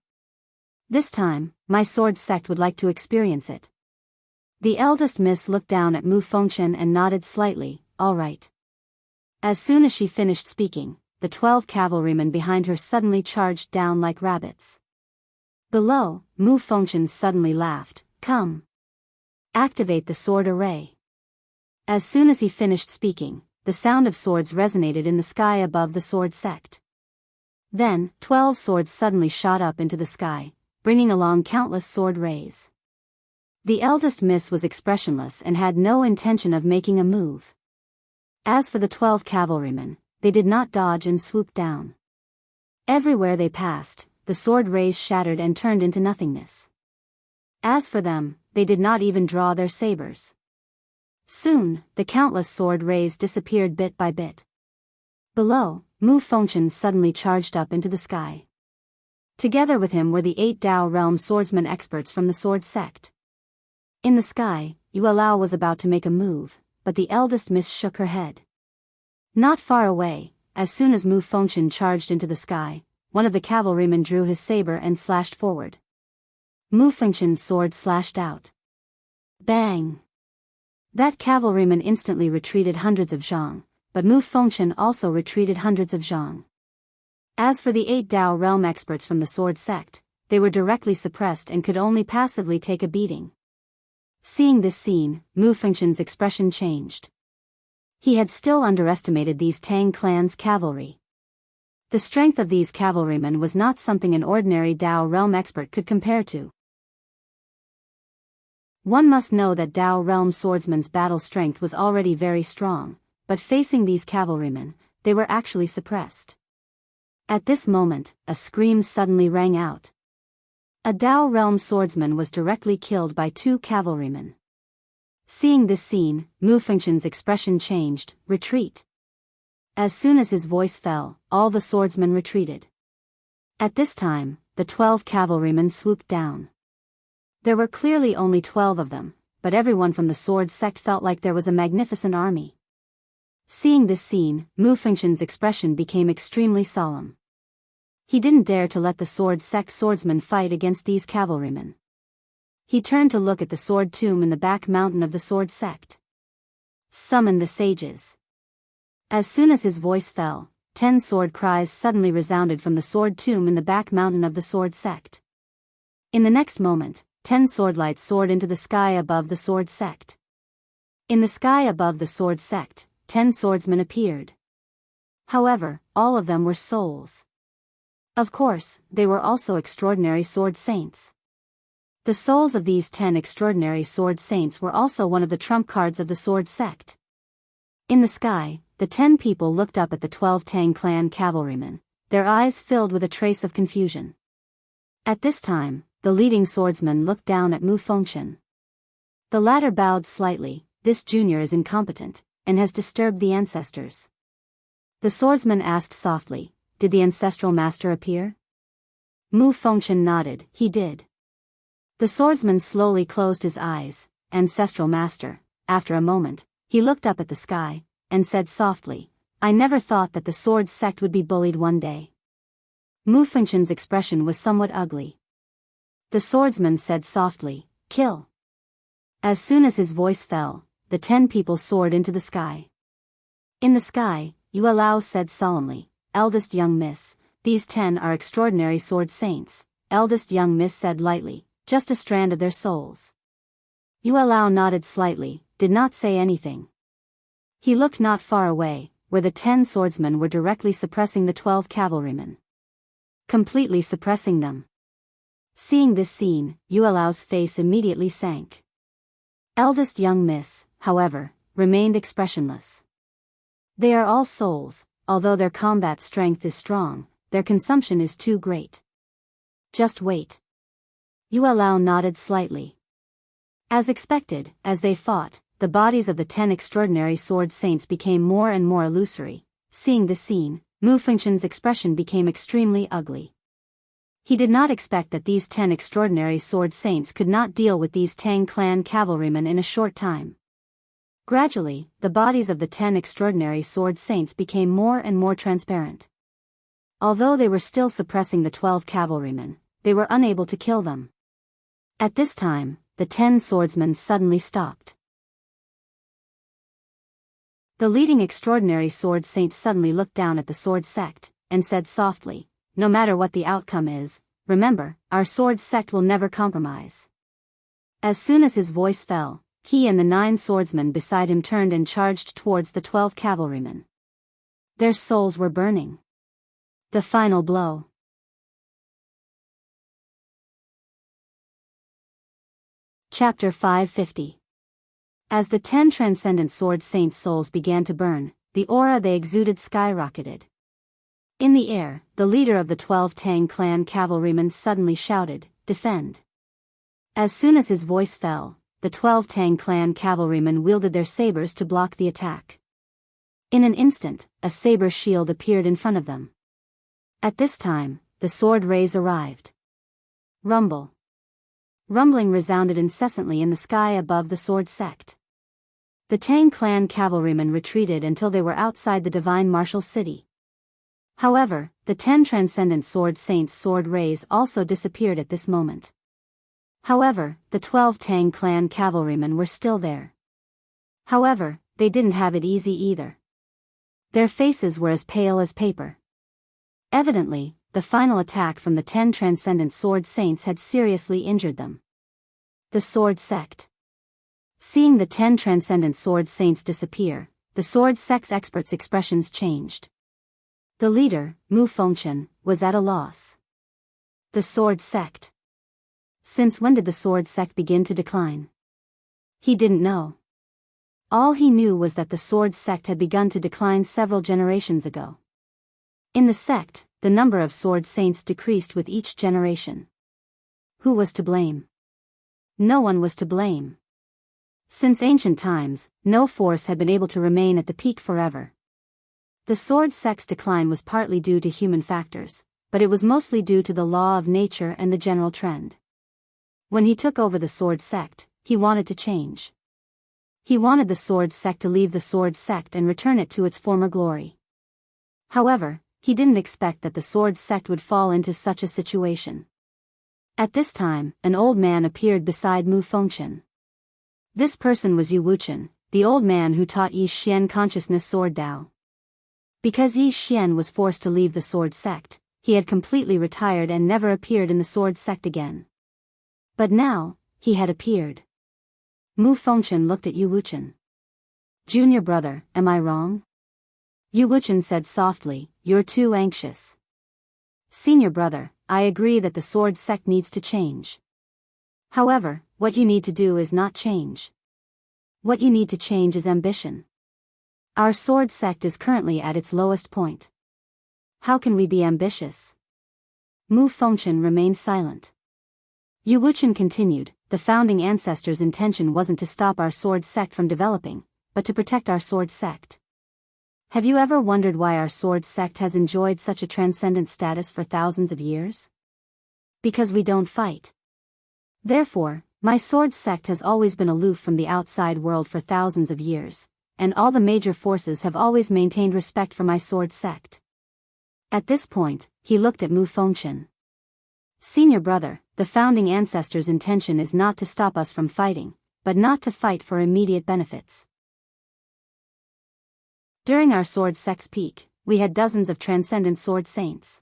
This time, my sword sect would like to experience it. The eldest miss looked down at Mu Fengshen and nodded slightly, all right. As soon as she finished speaking, the 12 cavalrymen behind her suddenly charged down like rabbits. Below, Mu Fengshen suddenly laughed, come. Activate the sword array. As soon as he finished speaking, the sound of swords resonated in the sky above the sword sect. Then, 12 swords suddenly shot up into the sky, bringing along countless sword rays. The eldest miss was expressionless and had no intention of making a move. As for the 12 cavalrymen, they did not dodge and swoop down. Everywhere they passed, the sword rays shattered and turned into nothingness. As for them, they did not even draw their sabers. Soon, the countless sword rays disappeared bit by bit. Below, Mu Fengshen suddenly charged up into the sky. Together with him were the 8 Dao realm swordsman experts from the sword sect. In the sky, Yuelao was about to make a move, but the eldest miss shook her head. Not far away, as soon as Mu Fengshen charged into the sky, one of the cavalrymen drew his saber and slashed forward. Mu Fengshen's sword slashed out. Bang! That cavalryman instantly retreated hundreds of zhang, but Mu Fengshen also retreated hundreds of zhang. As for the 8 Dao realm experts from the sword sect, they were directly suppressed and could only passively take a beating. Seeing this scene, Mu Fengshen's expression changed. He had still underestimated these Tang clan's cavalry. The strength of these cavalrymen was not something an ordinary Dao realm expert could compare to. One must know that Dao realm swordsmen's battle strength was already very strong, but facing these cavalrymen, they were actually suppressed. At this moment, a scream suddenly rang out. A Dao realm swordsman was directly killed by 2 cavalrymen. Seeing this scene, Mu Fengshen's expression changed, retreat. As soon as his voice fell, all the swordsmen retreated. At this time, the 12 cavalrymen swooped down. There were clearly only 12 of them, but everyone from the sword sect felt like there was a magnificent army. Seeing this scene, Mu Fengshen's expression became extremely solemn. He didn't dare to let the sword sect swordsmen fight against these cavalrymen. He turned to look at the sword tomb in the back mountain of the sword sect. Summon the sages. As soon as his voice fell, 10 sword cries suddenly resounded from the sword tomb in the back mountain of the sword sect. In the next moment, 10 swordlights soared into the sky above the sword sect. In the sky above the sword sect, 10 swordsmen appeared. However, all of them were souls. Of course, they were also extraordinary sword saints. The souls of these 10 extraordinary sword saints were also one of the trump cards of the sword sect. In the sky, the 10 people looked up at the 12 Tang clan cavalrymen, their eyes filled with a trace of confusion. At this time, the leading swordsman looked down at Mu Fengshen. The latter bowed slightly. This junior is incompetent, and has disturbed the ancestors. The swordsman asked softly, did the ancestral master appear? Mu Fengshen nodded, he did. The swordsman slowly closed his eyes. Ancestral master. After a moment, he looked up at the sky, and said softly, I never thought that the sword sect would be bullied one day. Mu Fengshen's expression was somewhat ugly. The swordsman said softly, "Kill." As soon as his voice fell, the 10 people soared into the sky. In the sky, Yue Lao said solemnly, "Eldest young miss, these 10 are extraordinary sword saints." Eldest young miss said lightly, "Just a strand of their souls." Yue Lao nodded slightly, did not say anything. He looked not far away, where the 10 swordsmen were directly suppressing the 12 cavalrymen. Completely suppressing them. Seeing this scene, Yue Lao's face immediately sank. Eldest young miss, however, remained expressionless. They are all souls, although their combat strength is strong, their consumption is too great. Just wait. Yue Lao nodded slightly. As expected, as they fought, the bodies of the 10 extraordinary sword saints became more and more illusory. Seeing this scene, Mu Fengshen's expression became extremely ugly. He did not expect that these 10 extraordinary sword saints could not deal with these Tang clan cavalrymen in a short time. Gradually, the bodies of the 10 extraordinary sword saints became more and more transparent. Although they were still suppressing the 12 cavalrymen, they were unable to kill them. At this time, the 10 swordsmen suddenly stopped. The leading extraordinary sword saint suddenly looked down at the sword sect, and said softly, "No matter what the outcome is, remember, our sword sect will never compromise." As soon as his voice fell, he and the 9 swordsmen beside him turned and charged towards the 12 cavalrymen. Their souls were burning. The final blow. Chapter 550. As the 10 transcendent sword saints' souls began to burn, the aura they exuded skyrocketed. In the air, the leader of the 12 Tang clan cavalrymen suddenly shouted, "Defend." As soon as his voice fell, the 12 Tang clan cavalrymen wielded their sabers to block the attack. In an instant, a saber shield appeared in front of them. At this time, the sword rays arrived. Rumble. Rumbling resounded incessantly in the sky above the sword sect. The Tang clan cavalrymen retreated until they were outside the divine martial city. However, the 10 transcendent sword saints' sword rays also disappeared at this moment. However, the 12 Tang clan cavalrymen were still there. However, they didn't have it easy either. Their faces were as pale as paper. Evidently, the final attack from the 10 transcendent sword saints had seriously injured them. The sword sect. Seeing the 10 transcendent sword saints disappear, the sword sect's experts' expressions changed. The leader, Mu Fengshen, was at a loss. The sword sect. Since when did the sword sect begin to decline? He didn't know. All he knew was that the sword sect had begun to decline several generations ago. In the sect, the number of sword saints decreased with each generation. Who was to blame? No one was to blame. Since ancient times, no force had been able to remain at the peak forever. The sword sect's decline was partly due to human factors, but it was mostly due to the law of nature and the general trend. When he took over the sword sect, he wanted to change. He wanted the sword sect to leave the sword sect and return it to its former glory. However, he didn't expect that the sword sect would fall into such a situation. At this time, an old man appeared beside Mu Fengshen. This person was Yu Wuchen, the old man who taught Yi Xian consciousness sword Dao. Because Yi Xian was forced to leave the sword sect, he had completely retired and never appeared in the sword sect again. But now, he had appeared. Mu Fengshen looked at Yu Wuchen. "Junior brother, am I wrong?" Yu Wuchen said softly, "You're too anxious." "Senior brother, I agree that the sword sect needs to change. However, what you need to do is not change. What you need to change is ambition. Our sword sect is currently at its lowest point. How can we be ambitious?" Mu Fengshen remained silent. Yu Wuchen continued, "The founding ancestors' intention wasn't to stop our sword sect from developing, but to protect our sword sect. Have you ever wondered why our sword sect has enjoyed such a transcendent status for thousands of years? Because we don't fight. Therefore, my sword sect has always been aloof from the outside world for thousands of years, and all the major forces have always maintained respect for my sword sect. At this point, he looked at Mu Fengchen. Senior brother, the founding ancestor's intention is not to stop us from fighting, but not to fight for immediate benefits. During our sword sect's peak, we had dozens of transcendent sword saints.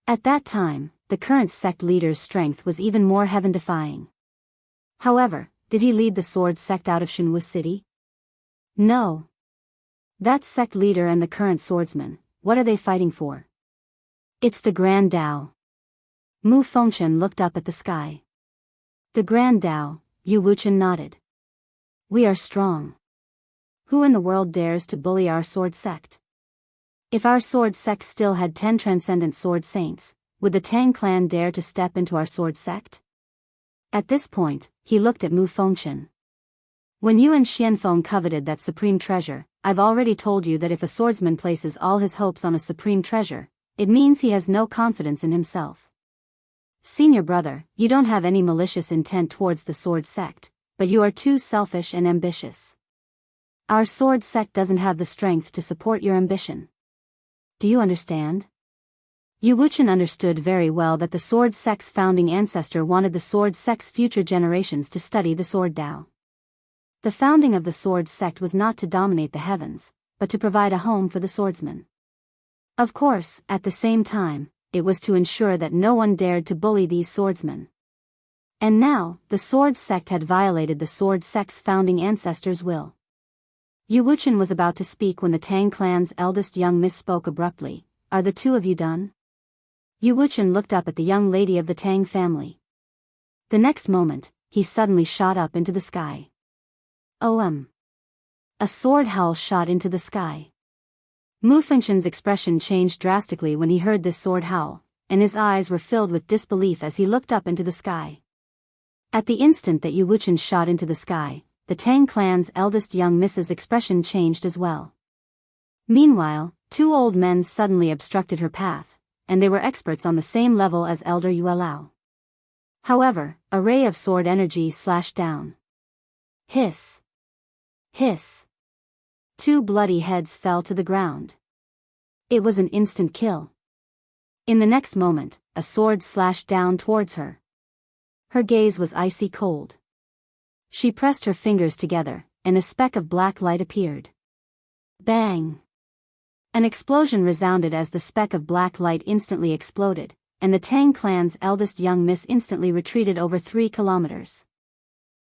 At that time, the current sect leader's strength was even more heaven-defying. However, did he lead the sword sect out of Shunwu City? No. That sect leader and the current swordsman, what are they fighting for? It's the Grand Tao. Mu Fengchen looked up at the sky. The Grand Tao, Yu Wuchen nodded. We are strong. Who in the world dares to bully our sword sect? If our sword sect still had 10 transcendent sword saints, would the Tang clan dare to step into our sword sect? At this point, he looked at Mu Fengchen. When you and Xianfeng coveted that supreme treasure, I've already told you that if a swordsman places all his hopes on a supreme treasure, it means he has no confidence in himself. Senior brother, you don't have any malicious intent towards the sword sect, but you are too selfish and ambitious. Our sword sect doesn't have the strength to support your ambition. Do you understand? Yu Wuchen understood very well that the sword sect's founding ancestor wanted the sword sect's future generations to study the sword Tao. The founding of the sword sect was not to dominate the heavens, but to provide a home for the swordsman. Of course, at the same time, it was to ensure that no one dared to bully these swordsmen. And now, the sword sect had violated the sword sect's founding ancestor's will. Yu Wuchen was about to speak when the Tang clan's eldest young miss spoke abruptly. Are the two of you done? Yu Wuchen looked up at the young lady of the Tang family. The next moment, he suddenly shot up into the sky. A sword howl shot into the sky. Mu Fengchen's expression changed drastically when he heard this sword howl, and his eyes were filled with disbelief as he looked up into the sky. At the instant that Yu Wuchen shot into the sky, the Tang clan's eldest young miss's expression changed as well. Meanwhile, two old men suddenly obstructed her path, and they were experts on the same level as Elder Yuelao. However, a ray of sword energy slashed down. Hiss! Hiss! Two bloody heads fell to the ground. It was an instant kill. In the next moment, a sword slashed down towards her. Her gaze was icy cold. She pressed her fingers together, and a speck of black light appeared. Bang! An explosion resounded as the speck of black light instantly exploded, and the Tang clan's eldest young miss instantly retreated over 3 kilometers.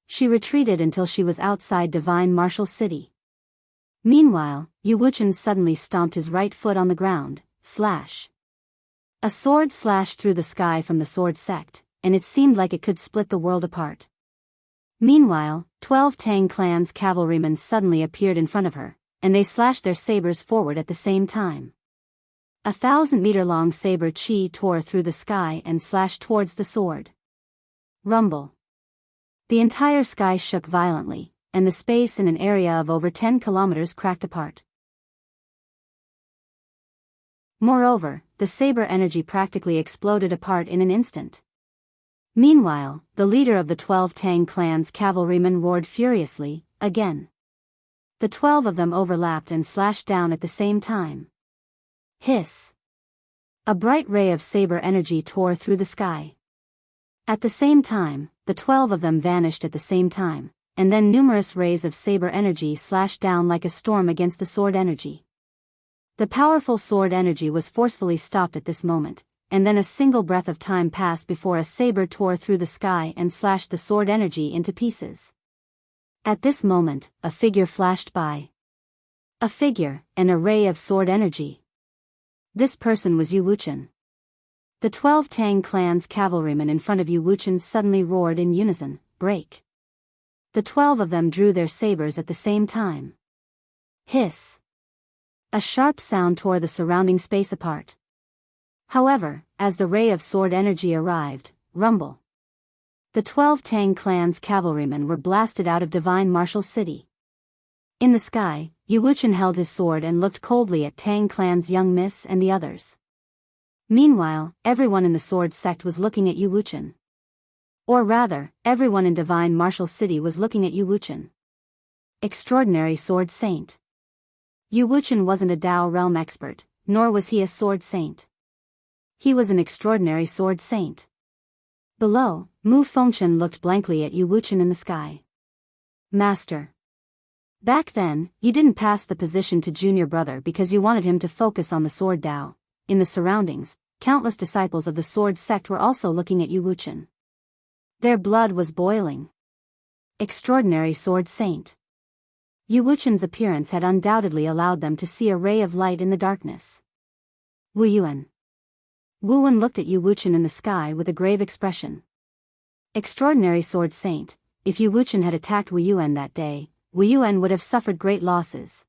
She retreated until she was outside Divine Martial City. Meanwhile, Yu Wuchen suddenly stomped his right foot on the ground, slash. A sword slashed through the sky from the sword sect, and it seemed like it could split the world apart. Meanwhile, 12 Tang clan's cavalrymen suddenly appeared in front of her, and they slashed their sabers forward at the same time. 1,000-meter-long saber chi tore through the sky and slashed towards the sword. Rumble. The entire sky shook violently, and the space in an area of over 10 kilometers cracked apart. Moreover, the saber energy practically exploded apart in an instant. Meanwhile, the leader of the 12 Tang clan's cavalrymen roared furiously, again. The 12 of them overlapped and slashed down at the same time. Hiss! A bright ray of saber energy tore through the sky. At the same time, the 12 of them vanished at the same time, and then numerous rays of saber energy slashed down like a storm against the sword energy. The powerful sword energy was forcefully stopped at this moment, and then a single breath of time passed before a saber tore through the sky and slashed the sword energy into pieces. At this moment, a figure flashed by. A figure, an array of sword energy. This person was Yu Wuchen. The 12 Tang clan's cavalrymen in front of Yu Wuchen suddenly roared in unison, break. The 12 of them drew their sabers at the same time. Hiss! A sharp sound tore the surrounding space apart. However, as the ray of sword energy arrived, rumble. The 12 Tang clan's cavalrymen were blasted out of Divine Martial City. In the sky, Yu Wuchen held his sword and looked coldly at Tang clan's young miss and the others. Meanwhile, everyone in the sword sect was looking at Yu Wuchen. Or rather, everyone in Divine Martial City was looking at Yu Wuchen. Extraordinary sword saint. Yu Wuchen wasn't a Dao realm expert, nor was he a sword saint. He was an extraordinary sword saint. Below, Mu Fengchen looked blankly at Yu Wuchen in the sky. Master. Back then, you didn't pass the position to junior brother because you wanted him to focus on the sword Dao. In the surroundings, countless disciples of the sword sect were also looking at Yu Wuchen. Their blood was boiling. Extraordinary sword saint. Yu Wuchen's appearance had undoubtedly allowed them to see a ray of light in the darkness. Wu Yuan. Wu Wen looked at Yu Wuchen in the sky with a grave expression. Extraordinary sword saint, if Yu Wuchen had attacked Wu Yuan that day, Wu Yuan would have suffered great losses.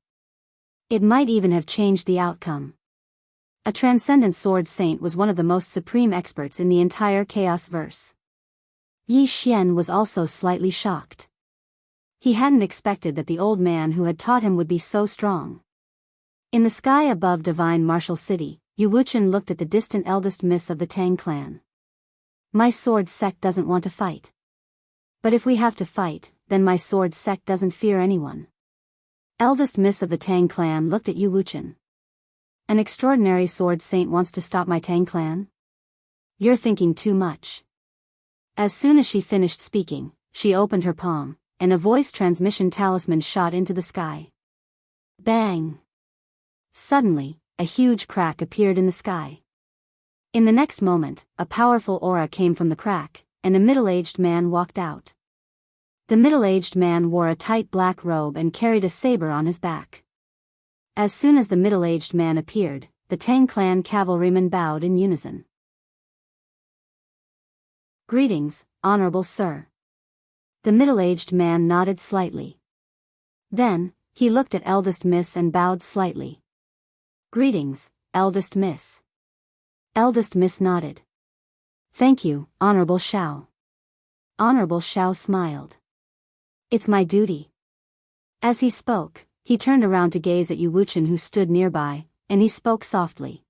It might even have changed the outcome. A transcendent sword saint was one of the most supreme experts in the entire chaos verse. Yi Xian was also slightly shocked. He hadn't expected that the old man who had taught him would be so strong. In the sky above divine martial city, Yu Wuchen looked at the distant eldest miss of the Tang clan. My sword sect doesn't want to fight. But if we have to fight, then my sword sect doesn't fear anyone. Eldest miss of the Tang clan looked at Yu Wuchen. An extraordinary sword saint wants to stop my Tang clan? You're thinking too much. As soon as she finished speaking, she opened her palm, and a voice transmission talisman shot into the sky. Bang! Suddenly, a huge crack appeared in the sky. In the next moment, a powerful aura came from the crack, and a middle-aged man walked out. The middle-aged man wore a tight black robe and carried a saber on his back. As soon as the middle-aged man appeared, the Tang clan cavalrymen bowed in unison. Greetings, honorable sir. The middle-aged man nodded slightly. Then, he looked at eldest miss and bowed slightly. Greetings, eldest miss. Eldest miss nodded. Thank you, honorable Xiao. Honorable Xiao smiled. It's my duty. As he spoke, he turned around to gaze at Yu Wuchen who stood nearby, and he spoke softly.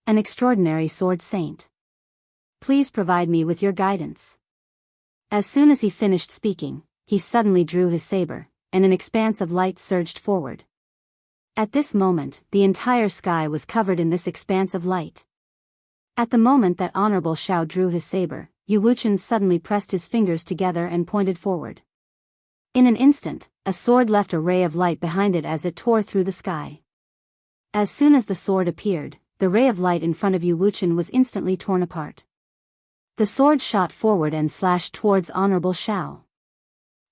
An extraordinary sword saint. Please provide me with your guidance. As soon as he finished speaking, he suddenly drew his saber, and an expanse of light surged forward. At this moment, the entire sky was covered in this expanse of light. At the moment that Honorable Xiao drew his saber, Yu Wuchen suddenly pressed his fingers together and pointed forward. In an instant, a sword left a ray of light behind it as it tore through the sky. As soon as the sword appeared, the ray of light in front of Yu Wuchen was instantly torn apart. The sword shot forward and slashed towards Honorable Xiao.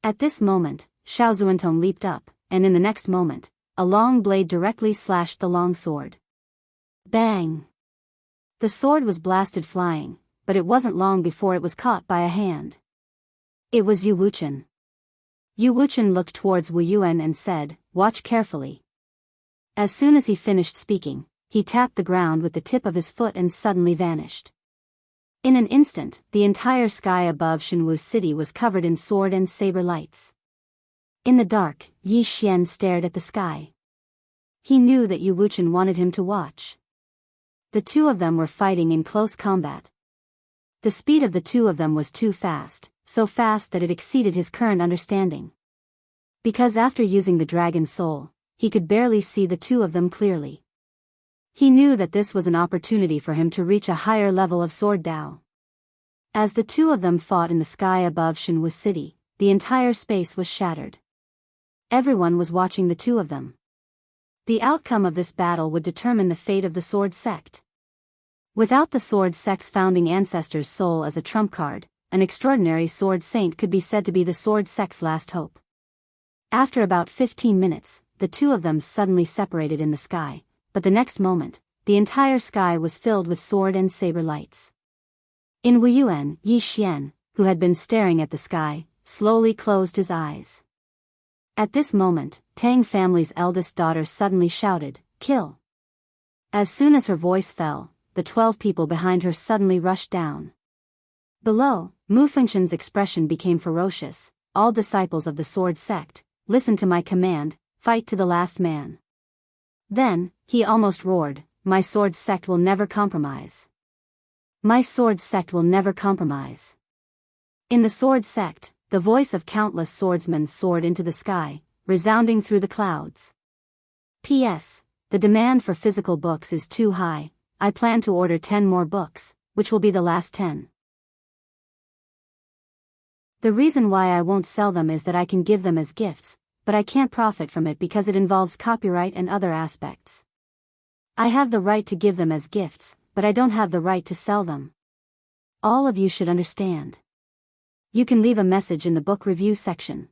At this moment, Xiao Zuantong leaped up, and in the next moment, a long blade directly slashed the long sword. Bang! The sword was blasted flying, but it wasn't long before it was caught by a hand. It was Yu Wuchen. Yu Wuchen looked towards Wu Yuan and said, "Watch carefully." As soon as he finished speaking, he tapped the ground with the tip of his foot and suddenly vanished. In an instant, the entire sky above Shenwu City was covered in sword and saber lights. In the dark, Yi Xian stared at the sky. He knew that Yu Wuchen wanted him to watch. The two of them were fighting in close combat. The speed of the two of them was too fast, so fast that it exceeded his current understanding. Because after using the dragon's soul, he could barely see the two of them clearly. He knew that this was an opportunity for him to reach a higher level of sword Dao. As the two of them fought in the sky above Shenwu City, the entire space was shattered. Everyone was watching the two of them. The outcome of this battle would determine the fate of the sword sect. Without the sword sect's founding ancestor's soul as a trump card, an extraordinary sword saint could be said to be the sword sect's last hope. After about 15 minutes, the two of them suddenly separated in the sky, but the next moment, the entire sky was filled with sword and saber lights. In Wu Yuan, Yi Xian, who had been staring at the sky, slowly closed his eyes. At this moment, Tang family's eldest daughter suddenly shouted, "Kill!" As soon as her voice fell, the 12 people behind her suddenly rushed down. Below, Mu Fengshen's expression became ferocious. "All disciples of the sword sect, listen to my command, fight to the last man." Then, he almost roared, "My sword sect will never compromise. My sword sect will never compromise." In the sword sect, the voice of countless swordsmen soared into the sky, resounding through the clouds. P.S. The demand for physical books is too high. I plan to order 10 more books, which will be the last 10. The reason why I won't sell them is that I can give them as gifts, but I can't profit from it because it involves copyright and other aspects. I have the right to give them as gifts, but I don't have the right to sell them. All of you should understand. You can leave a message in the book review section.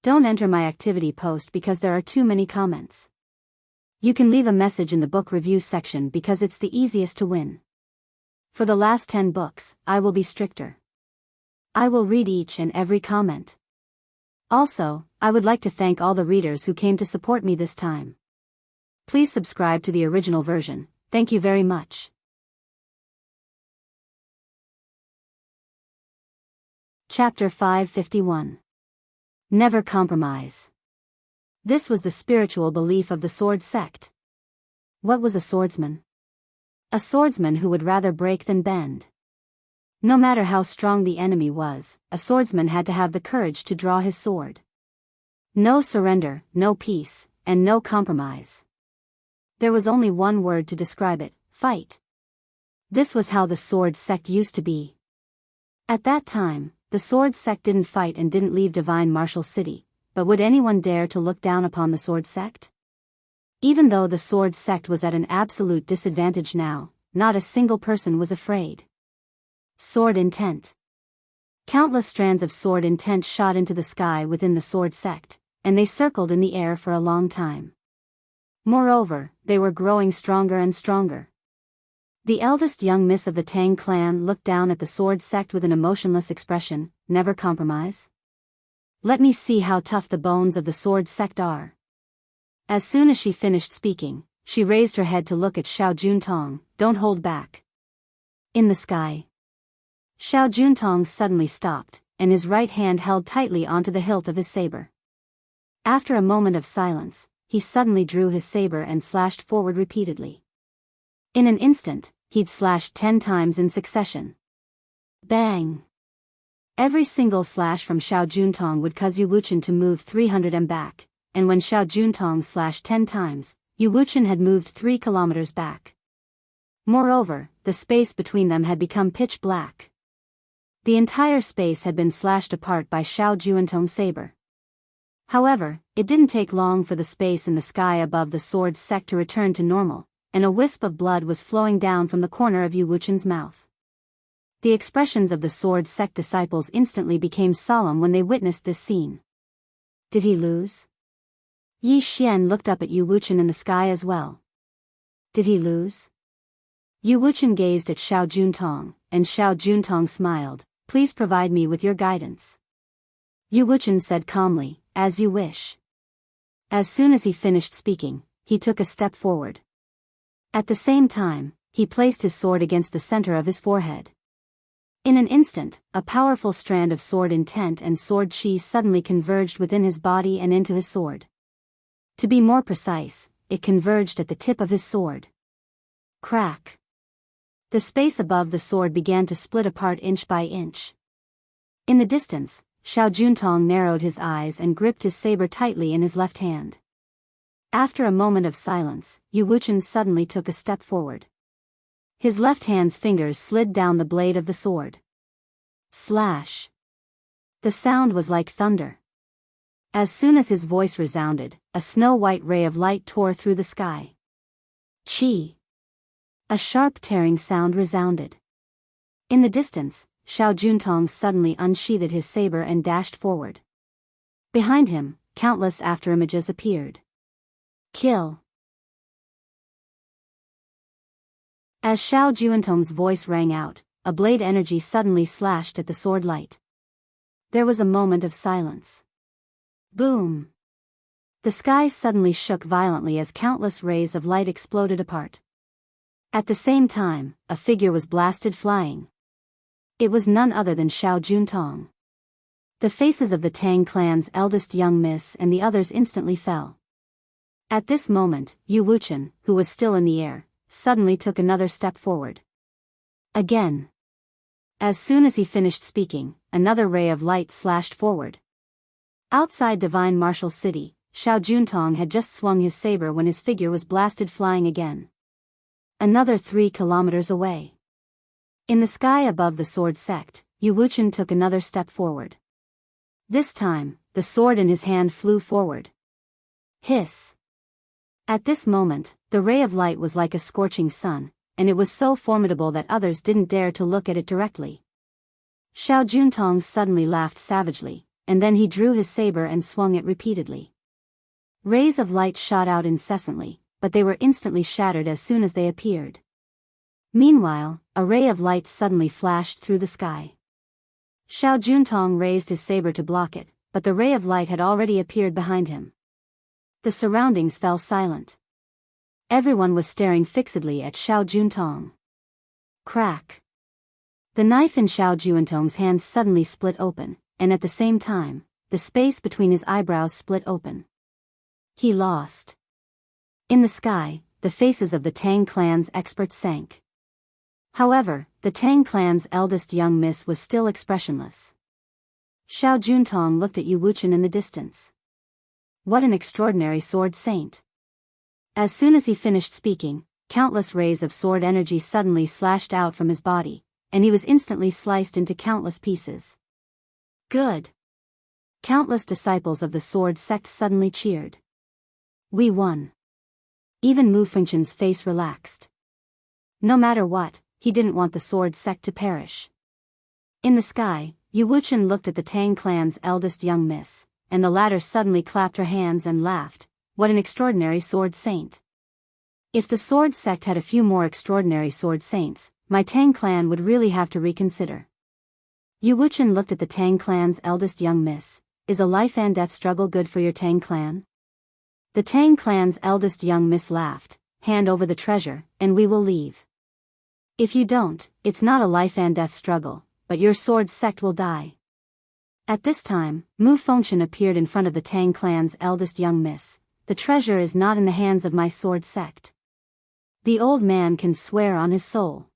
Don't enter my activity post because there are too many comments. You can leave a message in the book review section because it's the easiest to win. For the last 10 books, I will be stricter. I will read each and every comment. Also, I would like to thank all the readers who came to support me this time. Please subscribe to the original version. Thank you very much. Chapter 551. Never compromise. This was the spiritual belief of the sword sect. What was a swordsman? A swordsman who would rather break than bend. No matter how strong the enemy was, a swordsman had to have the courage to draw his sword. No surrender, no peace, and no compromise. There was only one word to describe it: fight. This was how the sword sect used to be. At that time, the sword sect didn't fight and didn't leave divine martial city, but would anyone dare to look down upon the sword sect? Even though the sword sect was at an absolute disadvantage now, not a single person was afraid. Sword intent. Countless strands of sword intent shot into the sky within the sword sect, and they circled in the air for a long time. Moreover, they were growing stronger and stronger. The eldest young miss of the Tang clan looked down at the sword sect with an emotionless expression: never compromise? Let me see how tough the bones of the sword sect are. As soon as she finished speaking, she raised her head to look at Xiao Juntong. Don't hold back. In the sky. Xiao Juntong suddenly stopped, and his right hand held tightly onto the hilt of his saber. After a moment of silence, he suddenly drew his saber and slashed forward repeatedly. In an instant, he'd slashed 10 times in succession. Bang! Every single slash from Xiao Juntong would cause Yu Wuchen to move 300 m back, and when Xiao Juntong slashed 10 times, Yu Wuchen had moved 3 kilometers back. Moreover, the space between them had become pitch black. The entire space had been slashed apart by Xiao Juntong's saber. However, it didn't take long for the space in the sky above the sword sect to return to normal, and a wisp of blood was flowing down from the corner of Yu Wuchen's mouth. The expressions of the sword sect disciples instantly became solemn when they witnessed this scene. Did he lose? Yi Xian looked up at Yu Wuchen in the sky as well. Did he lose? Yu Wuchen gazed at Xiao Juntong, and Xiao Juntong smiled. Please provide me with your guidance. Yu Wuchen said calmly, as you wish. As soon as he finished speaking, he took a step forward. At the same time, he placed his sword against the center of his forehead. In an instant, a powerful strand of sword intent and sword chi suddenly converged within his body and into his sword. To be more precise, it converged at the tip of his sword. Crack! The space above the sword began to split apart inch by inch. In the distance, Xiao Juntong narrowed his eyes and gripped his saber tightly in his left hand. After a moment of silence, Yu Wuchen suddenly took a step forward. His left hand's fingers slid down the blade of the sword. Slash! The sound was like thunder. As soon as his voice resounded, a snow-white ray of light tore through the sky. Chi! A sharp tearing sound resounded. In the distance, Xiao Juntong suddenly unsheathed his saber and dashed forward. Behind him, countless afterimages appeared. Kill! As Xiao Juntong's voice rang out, a blade energy suddenly slashed at the sword light. There was a moment of silence. Boom! The sky suddenly shook violently as countless rays of light exploded apart. At the same time, a figure was blasted flying. It was none other than Xiao Juntong. The faces of the Tang clan's eldest young miss and the others instantly fell. At this moment, Yu Wuchen, who was still in the air, suddenly took another step forward. Again. As soon as he finished speaking, another ray of light slashed forward. Outside Divine Martial City, Xiao Juntong had just swung his saber when his figure was blasted flying again. Another 3 kilometers away. In the sky above the sword sect, Yu Wuchen took another step forward. This time, the sword in his hand flew forward. Hiss. At this moment, the ray of light was like a scorching sun, and it was so formidable that others didn't dare to look at it directly. Xiao Juntong suddenly laughed savagely, and then he drew his saber and swung it repeatedly. Rays of light shot out incessantly, but they were instantly shattered as soon as they appeared. Meanwhile, a ray of light suddenly flashed through the sky. Xiao Juntong raised his saber to block it, but the ray of light had already appeared behind him. The surroundings fell silent. Everyone was staring fixedly at Xiao Juntong. Crack. The knife in Xiao Juntong's hand suddenly split open, and at the same time, the space between his eyebrows split open. He lost. In the sky, the faces of the Tang clan's experts sank. However, the Tang clan's eldest young miss was still expressionless. Xiao Juntong looked at Yu Wuchen in the distance. What an extraordinary sword saint. As soon as he finished speaking, countless rays of sword energy suddenly slashed out from his body, and he was instantly sliced into countless pieces. Good. Countless disciples of the sword sect suddenly cheered. We won. Even Mu Fengchen's face relaxed. No matter what, he didn't want the sword sect to perish. In the sky, Yu Wuchen looked at the Tang clan's eldest young miss, and the latter suddenly clapped her hands and laughed. What an extraordinary sword saint. If the sword sect had a few more extraordinary sword saints, my Tang clan would really have to reconsider. Yu Wuchen looked at the Tang clan's eldest young miss. Is a life and death struggle good for your Tang clan? The Tang clan's eldest young miss laughed. Hand over the treasure, and we will leave. If you don't, it's not a life and death struggle, but your sword sect will die. At this time, Mu Fengchen appeared in front of the Tang clan's eldest young miss. The treasure is not in the hands of my sword sect. The old man can swear on his soul.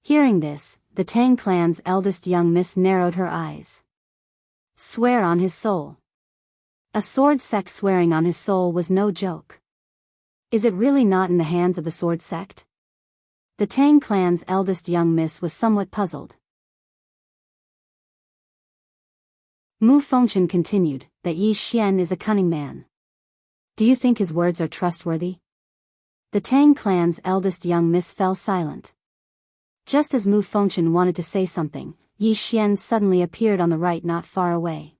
Hearing this, the Tang clan's eldest young miss narrowed her eyes. Swear on his soul. A sword sect swearing on his soul was no joke. Is it really not in the hands of the sword sect? The Tang clan's eldest young miss was somewhat puzzled. Mu Fengchen continued, that Yi Xian is a cunning man. Do you think his words are trustworthy? The Tang clan's eldest young miss fell silent. Just as Mu Fengchen wanted to say something, Yi Xian suddenly appeared on the right not far away.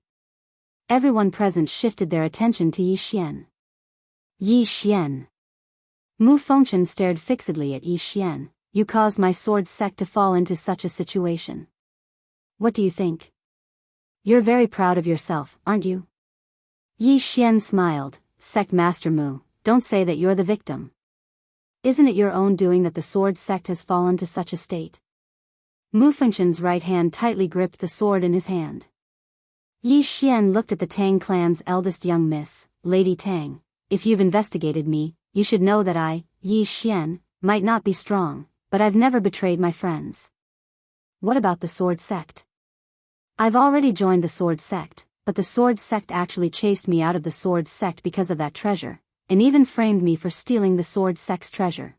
Everyone present shifted their attention to Yi Xian. Yi Xian. Mu Fengchen stared fixedly at Yi Xian. You caused my sword sect to fall into such a situation. What do you think? You're very proud of yourself, aren't you? Yi Xian smiled. Sect Master Mu, don't say that you're the victim. Isn't it your own doing that the sword sect has fallen to such a state? Mu Fengchen's right hand tightly gripped the sword in his hand. Yi Xian looked at the Tang clan's eldest young miss. Lady Tang, if you've investigated me, you should know that I, Yi Xian, might not be strong, but I've never betrayed my friends. What about the sword sect? I've already joined the sword sect, but the sword sect actually chased me out of the sword sect because of that treasure, and even framed me for stealing the sword sect's treasure.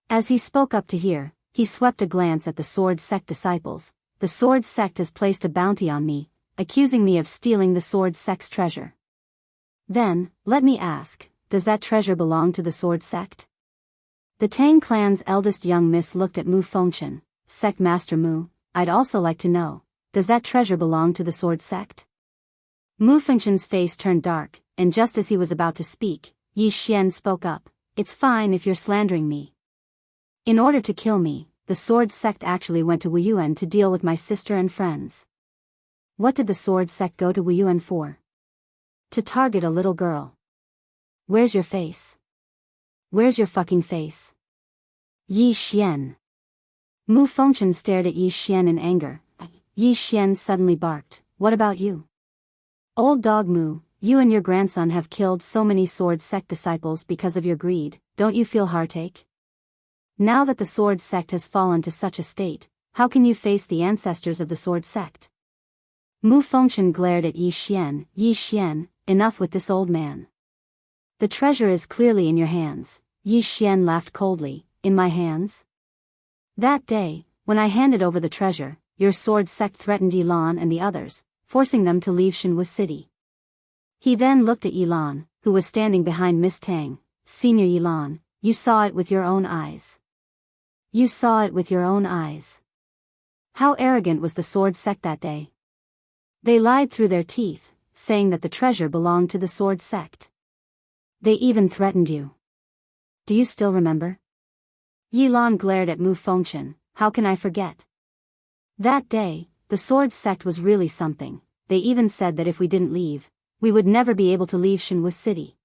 As he spoke up to here, he swept a glance at the sword sect disciples. The sword sect has placed a bounty on me, accusing me of stealing the sword sect's treasure. Then, let me ask, does that treasure belong to the sword sect? The Tang clan's eldest young miss looked at Mu Fengchen. Sect Master Mu, I'd also like to know, does that treasure belong to the sword sect? Mu Fengchen's face turned dark, and just as he was about to speak, Yi Xian spoke up. It's fine if you're slandering me. In order to kill me, the sword sect actually went to Wuyuan to deal with my sister and friends. What did the sword sect go to Wuyuan for? To target a little girl. Where's your face? Where's your fucking face? Yi Xian. Mu Fengchen stared at Yi Xian in anger. Yi Xian suddenly barked, what about you? Old dog Mu, you and your grandson have killed so many sword sect disciples because of your greed, don't you feel heartache? Now that the sword sect has fallen to such a state, how can you face the ancestors of the sword sect? Mu Fengchen glared at Yi Xian. Yi Xian, enough with this old man. The treasure is clearly in your hands. Yi Xian laughed coldly. In my hands? That day, when I handed over the treasure, your sword sect threatened Yilan and the others, forcing them to leave Shenwu City. He then looked at Yilan, who was standing behind Miss Tang. Senior Yilan, you saw it with your own eyes. You saw it with your own eyes. How arrogant was the sword sect that day? They lied through their teeth, saying that the treasure belonged to the sword sect. They even threatened you. Do you still remember? Yilan glared at Mu Fengchen. How can I forget? That day, the sword sect was really something. They even said that if we didn't leave, we would never be able to leave Shenwu City.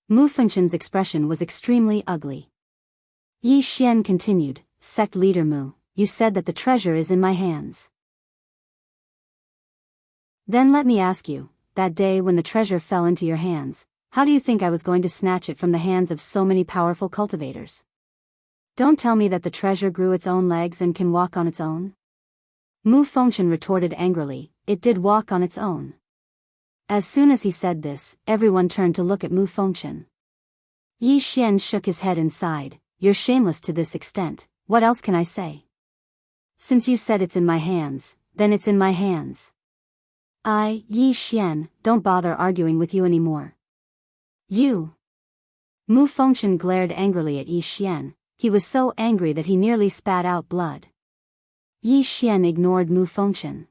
Mu Fengchen's expression was extremely ugly. Yi Xian continued, Sect leader Mu, you said that the treasure is in my hands. Then let me ask you, that day when the treasure fell into your hands, how do you think I was going to snatch it from the hands of so many powerful cultivators? Don't tell me that the treasure grew its own legs and can walk on its own. Mu Fengchen retorted angrily, it did walk on its own. As soon as he said this, everyone turned to look at Mu Fengchen. Yi Xian shook his head and sighed, you're shameless to this extent, what else can I say? Since you said it's in my hands, then it's in my hands. Yi Xian, don't bother arguing with you anymore. You. Mu Fengchen glared angrily at Yi Xian. He was so angry that he nearly spat out blood. Yi Xian ignored Mu Fengchen.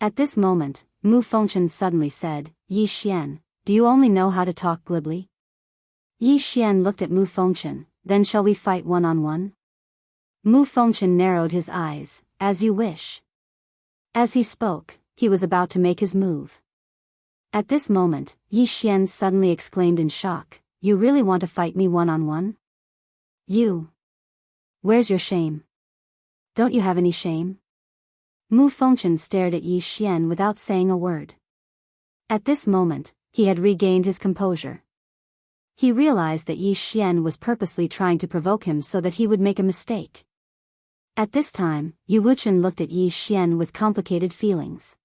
At this moment, Mu Fengchen suddenly said, Yi Xian, do you only know how to talk glibly? Yi Xian looked at Mu Fengchen, then shall we fight one-on-one? Mu Fengchen narrowed his eyes, as you wish. As he spoke, he was about to make his move. At this moment, Yi Xian suddenly exclaimed in shock, you really want to fight me one-on-one? You. Where's your shame? Don't you have any shame? Mu Fengchen stared at Yi Xian without saying a word. At this moment, he had regained his composure. He realized that Yi Xian was purposely trying to provoke him so that he would make a mistake. At this time, Yu Wuchen looked at Yi Xian with complicated feelings.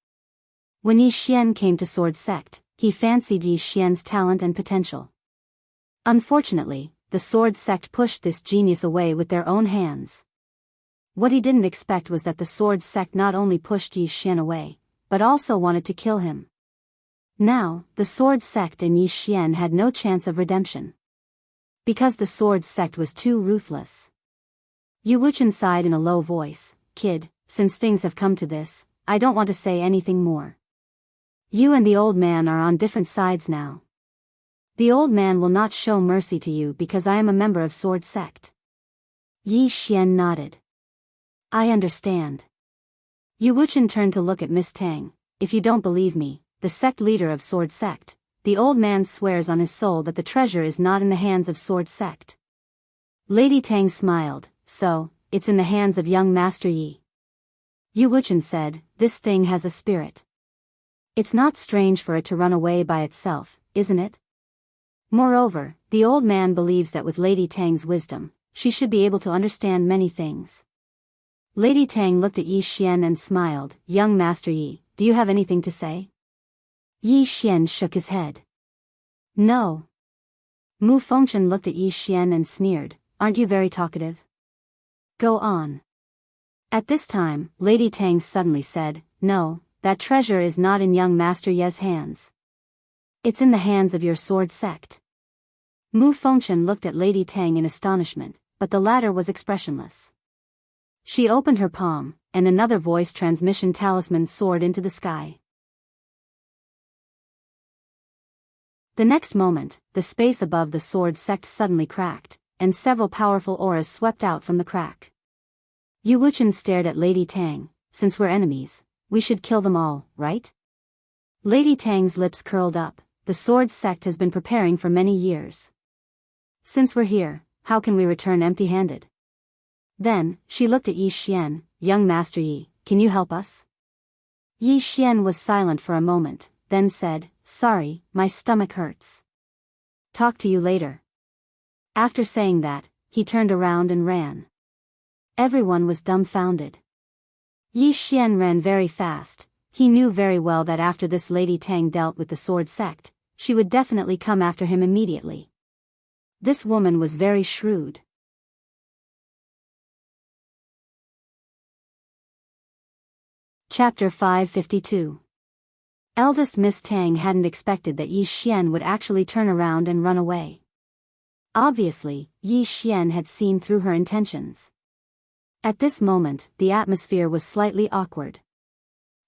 When Yi Xian came to Sword Sect, he fancied Yi Xian's talent and potential. Unfortunately, the Sword Sect pushed this genius away with their own hands. What he didn't expect was that the Sword Sect not only pushed Yi Xian away, but also wanted to kill him. Now, the Sword Sect and Yi Xian had no chance of redemption. Because the Sword Sect was too ruthless. Yu Wuchen sighed in a low voice, Kid, since things have come to this, I don't want to say anything more. You and the old man are on different sides now. The old man will not show mercy to you because I am a member of Sword Sect. Yi Xian nodded. I understand. Yu Wuchen turned to look at Miss Tang. If you don't believe me, the sect leader of Sword Sect, the old man swears on his soul that the treasure is not in the hands of Sword Sect. Lady Tang smiled, so, it's in the hands of young Master Yi. Yu Wuchen said, this thing has a spirit. It's not strange for it to run away by itself, isn't it? Moreover, the old man believes that with Lady Tang's wisdom, she should be able to understand many things. Lady Tang looked at Yi Xian and smiled, young Master Yi, do you have anything to say? Yi Xian shook his head. No. Mu Fengchen looked at Yi Xian and sneered, aren't you very talkative? Go on. At this time, Lady Tang suddenly said, no, that treasure is not in young Master Ye's hands. It's in the hands of your Sword Sect. Mu Fengchen looked at Lady Tang in astonishment, but the latter was expressionless. She opened her palm, and another voice transmission talisman soared into the sky. The next moment, the space above the Sword Sect suddenly cracked, and several powerful auras swept out from the crack. Yu Wuchen stared at Lady Tang, since we're enemies, we should kill them all, right? Lady Tang's lips curled up, the Sword Sect has been preparing for many years. Since we're here, how can we return empty-handed? Then, she looked at Yi Xian, young Master Yi, can you help us? Yi Xian was silent for a moment, then said, sorry, my stomach hurts. Talk to you later. After saying that, he turned around and ran. Everyone was dumbfounded. Yi Xian ran very fast, he knew very well that after this Lady Tang dealt with the sword sect, she would definitely come after him immediately. This woman was very shrewd. Chapter 552. Eldest Miss Tang hadn't expected that Yi Xian would actually turn around and run away. Obviously, Yi Xian had seen through her intentions. At this moment, the atmosphere was slightly awkward.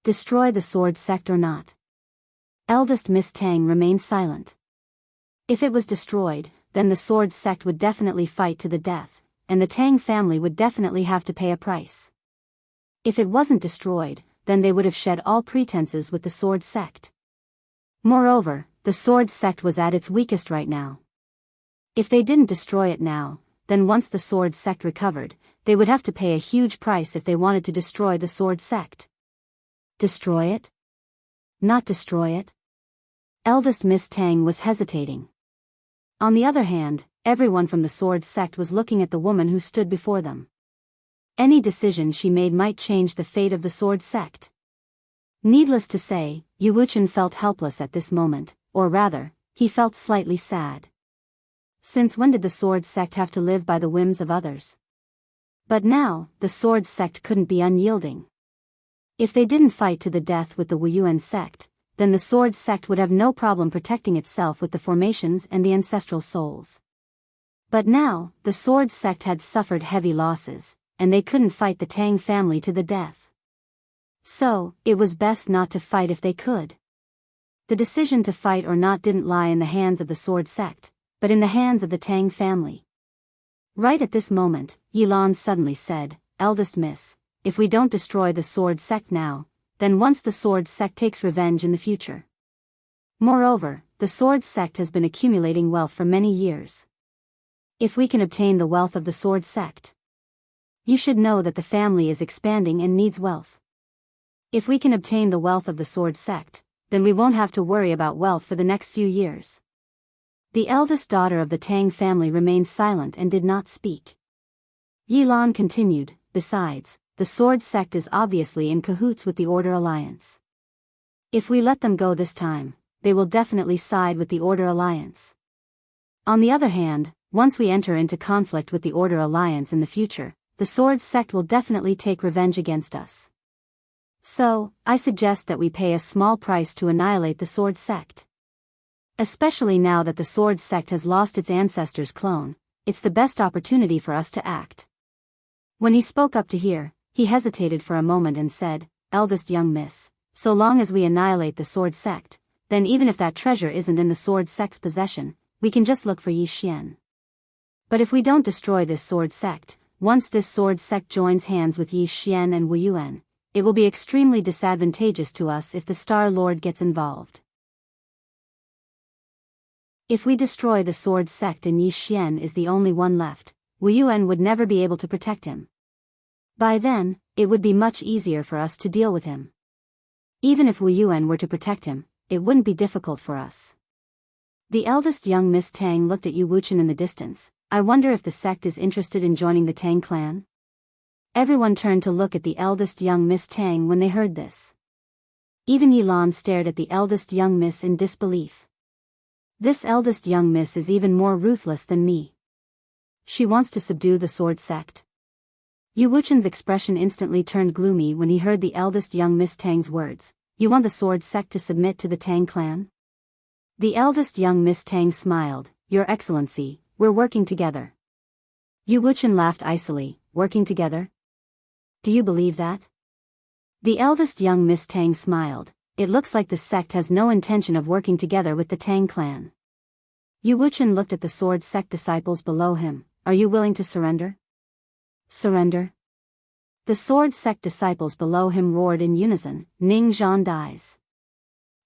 Destroy the sword sect or not? Eldest Miss Tang remained silent. If it was destroyed, then the sword sect would definitely fight to the death, and the Tang family would definitely have to pay a price. If it wasn't destroyed, then they would have shed all pretenses with the sword sect. Moreover, the sword sect was at its weakest right now. If they didn't destroy it now, then once the sword sect recovered, they would have to pay a huge price if they wanted to destroy the sword sect. Destroy it? Not destroy it? Eldest Miss Tang was hesitating. On the other hand, everyone from the sword sect was looking at the woman who stood before them. Any decision she made might change the fate of the sword sect. Needless to say, Yu Wuchen felt helpless at this moment, or rather, he felt slightly sad. Since when did the sword sect have to live by the whims of others? But now, the sword sect couldn't be unyielding. If they didn't fight to the death with the Wuyuan sect, then the sword sect would have no problem protecting itself with the formations and the ancestral souls. But now, the sword sect had suffered heavy losses, and they couldn't fight the Tang family to the death. So, it was best not to fight if they could. The decision to fight or not didn't lie in the hands of the sword sect, but in the hands of the Tang family. Right at this moment, Yilan suddenly said, "Eldest Miss, if we don't destroy the sword sect now, then once the sword sect takes revenge in the future. Moreover, the sword sect has been accumulating wealth for many years. If we can obtain the wealth of the sword sect, you should know that the family is expanding and needs wealth. If we can obtain the wealth of the sword sect, then we won't have to worry about wealth for the next few years." The eldest daughter of the Tang family remained silent and did not speak. Yilan continued, "Besides, the sword sect is obviously in cahoots with the Order Alliance. If we let them go this time, they will definitely side with the Order Alliance. On the other hand, once we enter into conflict with the Order Alliance in the future, the sword sect will definitely take revenge against us. So, I suggest that we pay a small price to annihilate the sword sect. Especially now that the sword sect has lost its ancestor's clone, it's the best opportunity for us to act." When he spoke up to here, he hesitated for a moment and said, "Eldest young miss, so long as we annihilate the sword sect, then even if that treasure isn't in the sword sect's possession, we can just look for Yi Xian. But if we don't destroy this sword sect, once this sword sect joins hands with Yi Xian and Wuyuan, it will be extremely disadvantageous to us if the Star Lord gets involved. If we destroy the sword sect and Yi Xian is the only one left, Wuyuan would never be able to protect him. By then, it would be much easier for us to deal with him. Even if Wuyuan were to protect him, it wouldn't be difficult for us." The eldest young Miss Tang looked at Yu Wuchen in the distance. "I wonder if the sect is interested in joining the Tang clan?" Everyone turned to look at the eldest young Miss Tang when they heard this. Even Yilan stared at the eldest young miss in disbelief. This eldest young miss is even more ruthless than me. She wants to subdue the sword sect. Yu Wuchen's expression instantly turned gloomy when he heard the eldest young Miss Tang's words. "You want the sword sect to submit to the Tang clan?" The eldest young Miss Tang smiled. "Your Excellency, we're working together." Yu Wuchen laughed icily. "Working together? Do you believe that?" The eldest young Miss Tang smiled. "It looks like the sect has no intention of working together with the Tang clan." Yu Wuchen looked at the sword sect disciples below him. "Are you willing to surrender?" "Surrender?" The sword sect disciples below him roared in unison. Ning Zhan dies.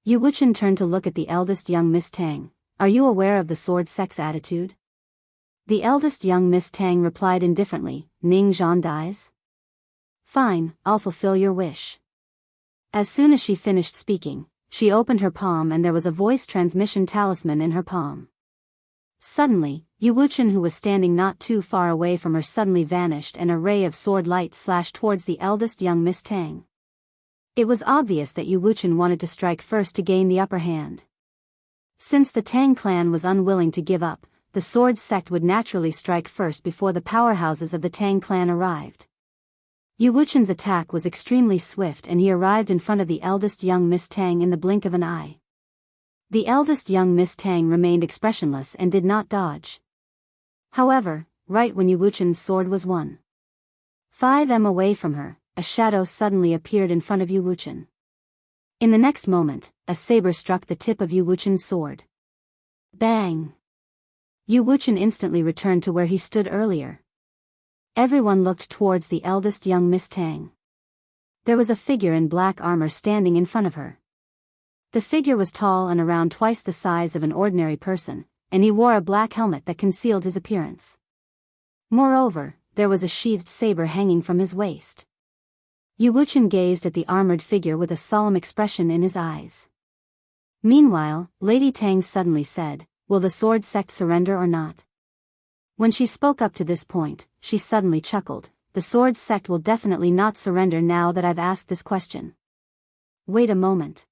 Yu Wuchen turned to look at the eldest young Miss Tang. "Are you aware of the sword sect's attitude?" The eldest young Miss Tang replied indifferently. "Ning Zhan dies? Fine, I'll fulfill your wish." As soon as she finished speaking, she opened her palm and there was a voice transmission talisman in her palm. Suddenly, Yu Wuchen, who was standing not too far away from her, suddenly vanished and a ray of sword light slashed towards the eldest young Miss Tang. It was obvious that Yu Wuchen wanted to strike first to gain the upper hand. Since the Tang clan was unwilling to give up, the sword sect would naturally strike first before the powerhouses of the Tang clan arrived. Yu Wuchen's attack was extremely swift and he arrived in front of the eldest young Miss Tang in the blink of an eye. The eldest young Miss Tang remained expressionless and did not dodge. However, right when Yu Wuchen's sword was 1.5 m away from her, a shadow suddenly appeared in front of Yu Wuchen. In the next moment, a saber struck the tip of Yu Wuchen's sword. Bang! Yu Wuchen instantly returned to where he stood earlier. Everyone looked towards the eldest young Miss Tang. There was a figure in black armor standing in front of her. The figure was tall and around twice the size of an ordinary person, and he wore a black helmet that concealed his appearance. Moreover, there was a sheathed saber hanging from his waist. Yu Wuchen gazed at the armored figure with a solemn expression in his eyes. Meanwhile, Lady Tang suddenly said, "Will the sword sect surrender or not?" When she spoke up to this point, she suddenly chuckled. "The sword sect will definitely not surrender now that I've asked this question. Wait a moment."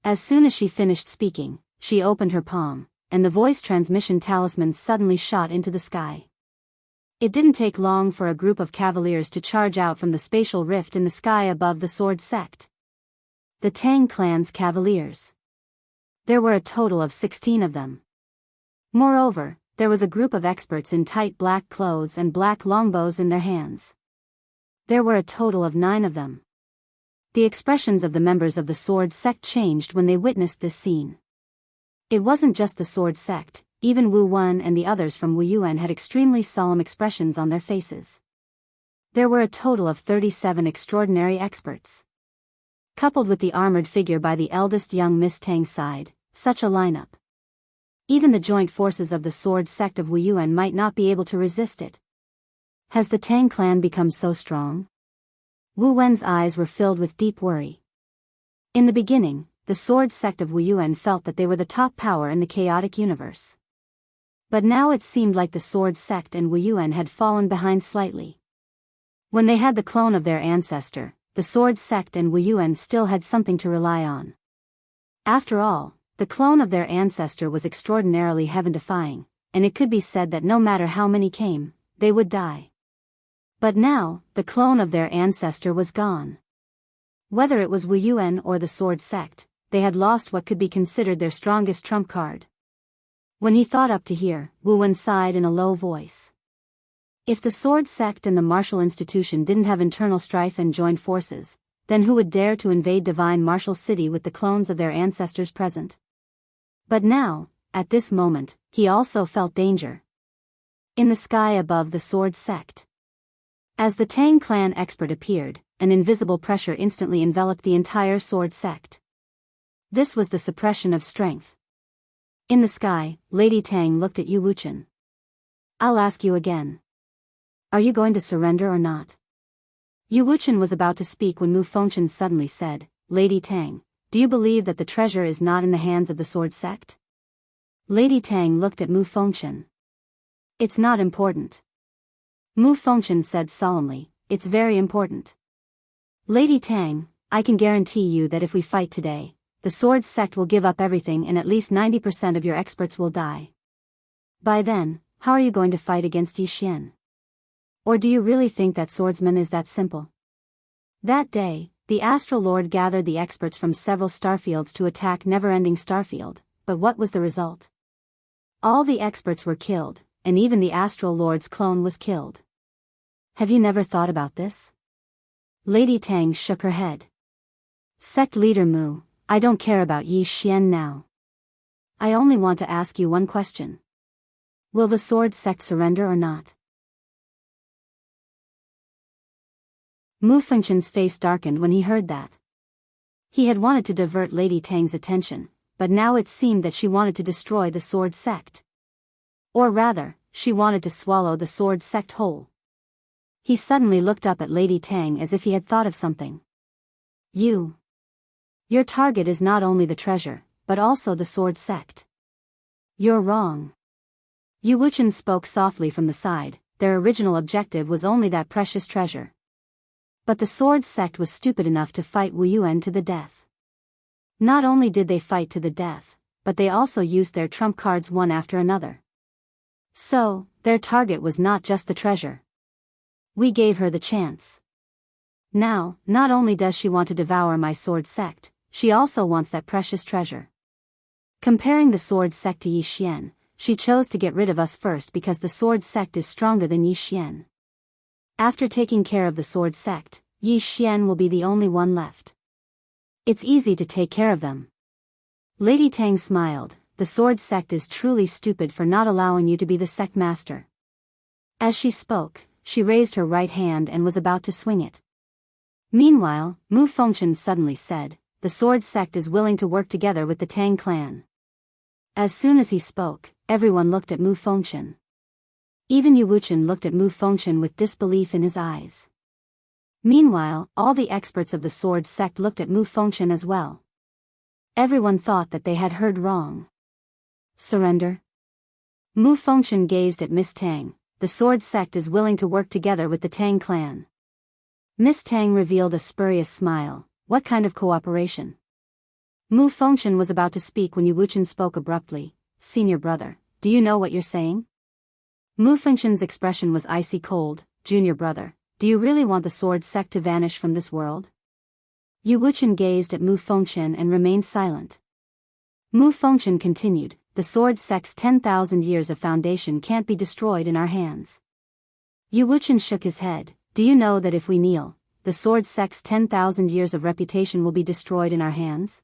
As soon as she finished speaking, she opened her palm, and the voice transmission talisman suddenly shot into the sky. It didn't take long for a group of cavaliers to charge out from the spatial rift in the sky above the sword sect. The Tang clan's cavaliers. There were a total of 16 of them. Moreover, there was a group of experts in tight black clothes and black longbows in their hands. There were a total of 9 of them. The expressions of the members of the sword sect changed when they witnessed this scene. It wasn't just the sword sect, even Wu Wen and the others from Wu Yuan had extremely solemn expressions on their faces. There were a total of 37 extraordinary experts. Coupled with the armored figure by the eldest young Miss Tang's side, such a lineup. Even the joint forces of the sword sect of Wu Yuan might not be able to resist it. Has the Tang clan become so strong? Wu Wen's eyes were filled with deep worry. In the beginning, the sword sect of Wu Yuan felt that they were the top power in the chaotic universe. But now it seemed like the sword sect and Wu Yuan had fallen behind slightly. When they had the clone of their ancestor, the sword sect and Wu Yuan still had something to rely on. After all, the clone of their ancestor was extraordinarily heaven-defying, and it could be said that no matter how many came, they would die. But now, the clone of their ancestor was gone. Whether it was Wu Yuan or the sword sect, they had lost what could be considered their strongest trump card. When he thought up to here, Wu Wen sighed in a low voice. If the sword sect and the martial institution didn't have internal strife and joined forces, then who would dare to invade divine martial city with the clones of their ancestors present? But now, at this moment, he also felt danger. In the sky above the sword sect. As the Tang clan expert appeared, an invisible pressure instantly enveloped the entire sword sect. This was the suppression of strength. In the sky, Lady Tang looked at Yu Wuchen. "I'll ask you again. Are you going to surrender or not?" Yu Wuchen was about to speak when Mu Fengchen suddenly said, "Lady Tang, do you believe that the treasure is not in the hands of the sword sect?" Lady Tang looked at Mu Fengchen. "It's not important." Mu Fengchen said solemnly, "It's very important. Lady Tang, I can guarantee you that if we fight today, the sword sect will give up everything and at least 90% of your experts will die. By then, how are you going to fight against Yi Xian? Or do you really think that swordsman is that simple?" That day, the Astral Lord gathered the experts from several starfields to attack Never-Ending Starfield, but what was the result? All the experts were killed, and even the Astral Lord's clone was killed. Have you never thought about this? Lady Tang shook her head. Sect leader Mu, I don't care about Yi Xian now. I only want to ask you one question. Will the sword sect surrender or not? Mu Fengchen's face darkened when he heard that. He had wanted to divert Lady Tang's attention, but now it seemed that she wanted to destroy the sword sect. Or rather, she wanted to swallow the sword sect whole. He suddenly looked up at Lady Tang as if he had thought of something. Your target is not only the treasure, but also the sword sect. You're wrong. Yu Wuchen spoke softly from the side, their original objective was only that precious treasure. But the sword sect was stupid enough to fight Wu Yuan to the death. Not only did they fight to the death, but they also used their trump cards one after another. So, their target was not just the treasure. We gave her the chance. Now, not only does she want to devour my sword sect, she also wants that precious treasure. Comparing the sword sect to Yi Xian, she chose to get rid of us first because the sword sect is stronger than Yi Xian. After taking care of the sword sect, Yi Xian will be the only one left. It's easy to take care of them. Lady Tang smiled. The sword sect is truly stupid for not allowing you to be the sect master. As she spoke, she raised her right hand and was about to swing it. Meanwhile, Mu Fengchen suddenly said, the sword sect is willing to work together with the Tang clan. As soon as he spoke, everyone looked at Mu Fengchen. Even Yu Wuchen looked at Mu Fengchen with disbelief in his eyes. Meanwhile, all the experts of the sword sect looked at Mu Fengchen as well. Everyone thought that they had heard wrong. Surrender? Mu Fengchen gazed at Miss Tang. The sword sect is willing to work together with the Tang clan. Miss Tang revealed a spurious smile. What kind of cooperation? Mu Fengchen was about to speak when Yu Wuchen spoke abruptly. Senior brother, do you know what you're saying? Mu Fengchen's expression was icy cold. Junior brother, do you really want the sword sect to vanish from this world? Yu Wuchen gazed at Mu Fengchen and remained silent. Mu Fengchen continued, the sword sect's 10,000 years of foundation can't be destroyed in our hands. Yu Wuchen shook his head. Do you know that if we kneel, the sword sect's 10,000 years of reputation will be destroyed in our hands?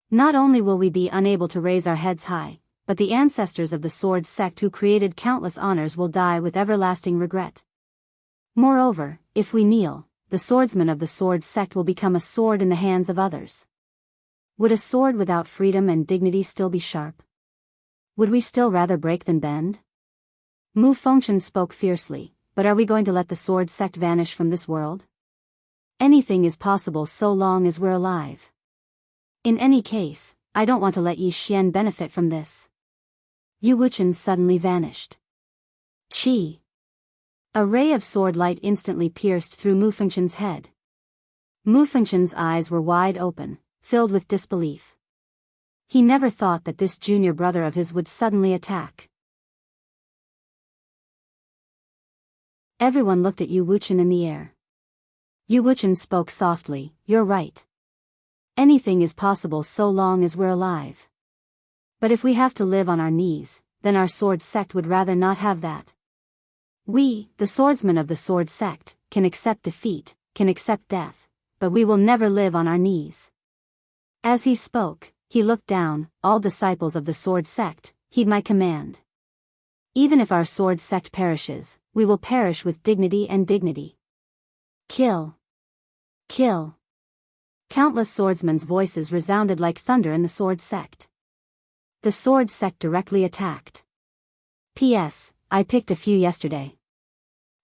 Not only will we be unable to raise our heads high, but the ancestors of the sword sect who created countless honors will die with everlasting regret. Moreover, if we kneel, the swordsman of the sword sect will become a sword in the hands of others. Would a sword without freedom and dignity still be sharp? Would we still rather break than bend? Mu Fengchen spoke fiercely, but are we going to let the sword sect vanish from this world? Anything is possible so long as we're alive. In any case, I don't want to let Yi Xian benefit from this. Yu Wuchen suddenly vanished. Chi! A ray of sword light instantly pierced through Mu Fengchen's head. Mu Fengchen's eyes were wide open, filled with disbelief. He never thought that this junior brother of his would suddenly attack. Everyone looked at Yu Wuchen in the air. Yu Wuchen spoke softly, you're right. Anything is possible so long as we're alive. But if we have to live on our knees, then our sword sect would rather not have that. We, the swordsmen of the sword sect, can accept defeat, can accept death, but we will never live on our knees. As he spoke, he looked down. All disciples of the sword sect, heed my command. Even if our sword sect perishes, we will perish with dignity and dignity. Kill! Kill! Countless swordsmen's voices resounded like thunder in the sword sect. The sword sect directly attacked. P.S. I picked a few yesterday.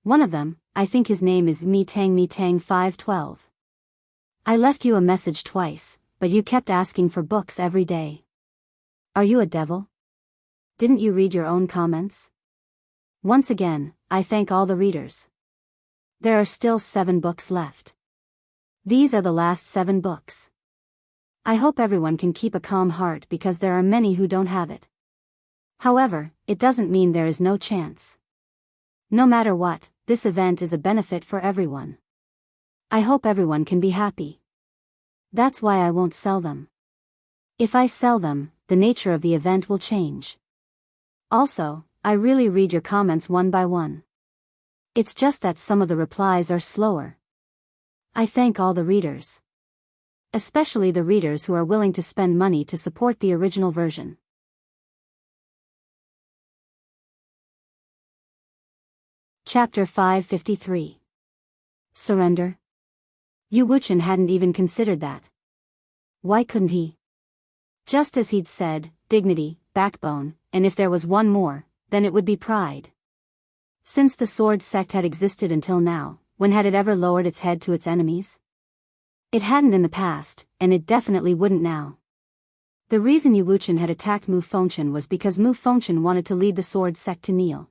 One of them, I think his name is Mi Tang 512. I left you a message twice, but you kept asking for books every day. Are you a devil? Didn't you read your own comments? Once again, I thank all the readers. There are still 7 books left. These are the last 7 books. I hope everyone can keep a calm heart because there are many who don't have it. However, it doesn't mean there is no chance. No matter what, this event is a benefit for everyone. I hope everyone can be happy. That's why I won't sell them. If I sell them, the nature of the event will change. Also, I really read your comments one by one. It's just that some of the replies are slower. I thank all the readers. Especially the readers who are willing to spend money to support the original version. Chapter 553. Surrender? Yu Wuchen hadn't even considered that. Why couldn't he? Just as he'd said, dignity, backbone, and if there was one more, then it would be pride. Since the sword sect had existed until now, when had it ever lowered its head to its enemies? It hadn't in the past, and it definitely wouldn't now. The reason Yu Wuchen had attacked Mu Fengchen was because Mu Fengchen wanted to lead the sword sect to kneel.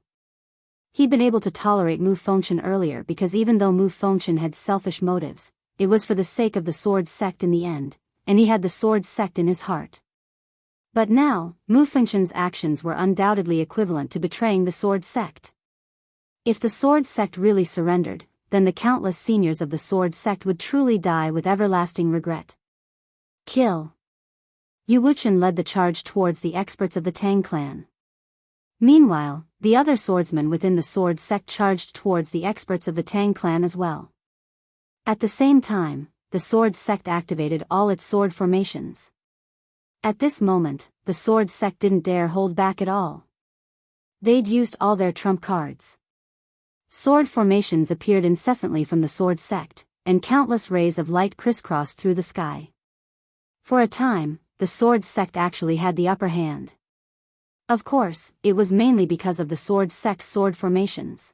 He'd been able to tolerate Mu Fengchen earlier because even though Mu Fengchen had selfish motives, it was for the sake of the sword sect in the end, and he had the sword sect in his heart. But now, Mu Fengchen's actions were undoubtedly equivalent to betraying the sword sect. If the sword sect really surrendered, then the countless seniors of the sword sect would truly die with everlasting regret. Kill. Yu Wuchen led the charge towards the experts of the Tang clan. Meanwhile, the other swordsmen within the sword sect charged towards the experts of the Tang clan as well. At the same time, the sword sect activated all its sword formations. At this moment, the sword sect didn't dare hold back at all. They'd used all their trump cards. Sword formations appeared incessantly from the sword sect, and countless rays of light crisscrossed through the sky. For a time, the sword sect actually had the upper hand. Of course, it was mainly because of the sword sect's sword formations.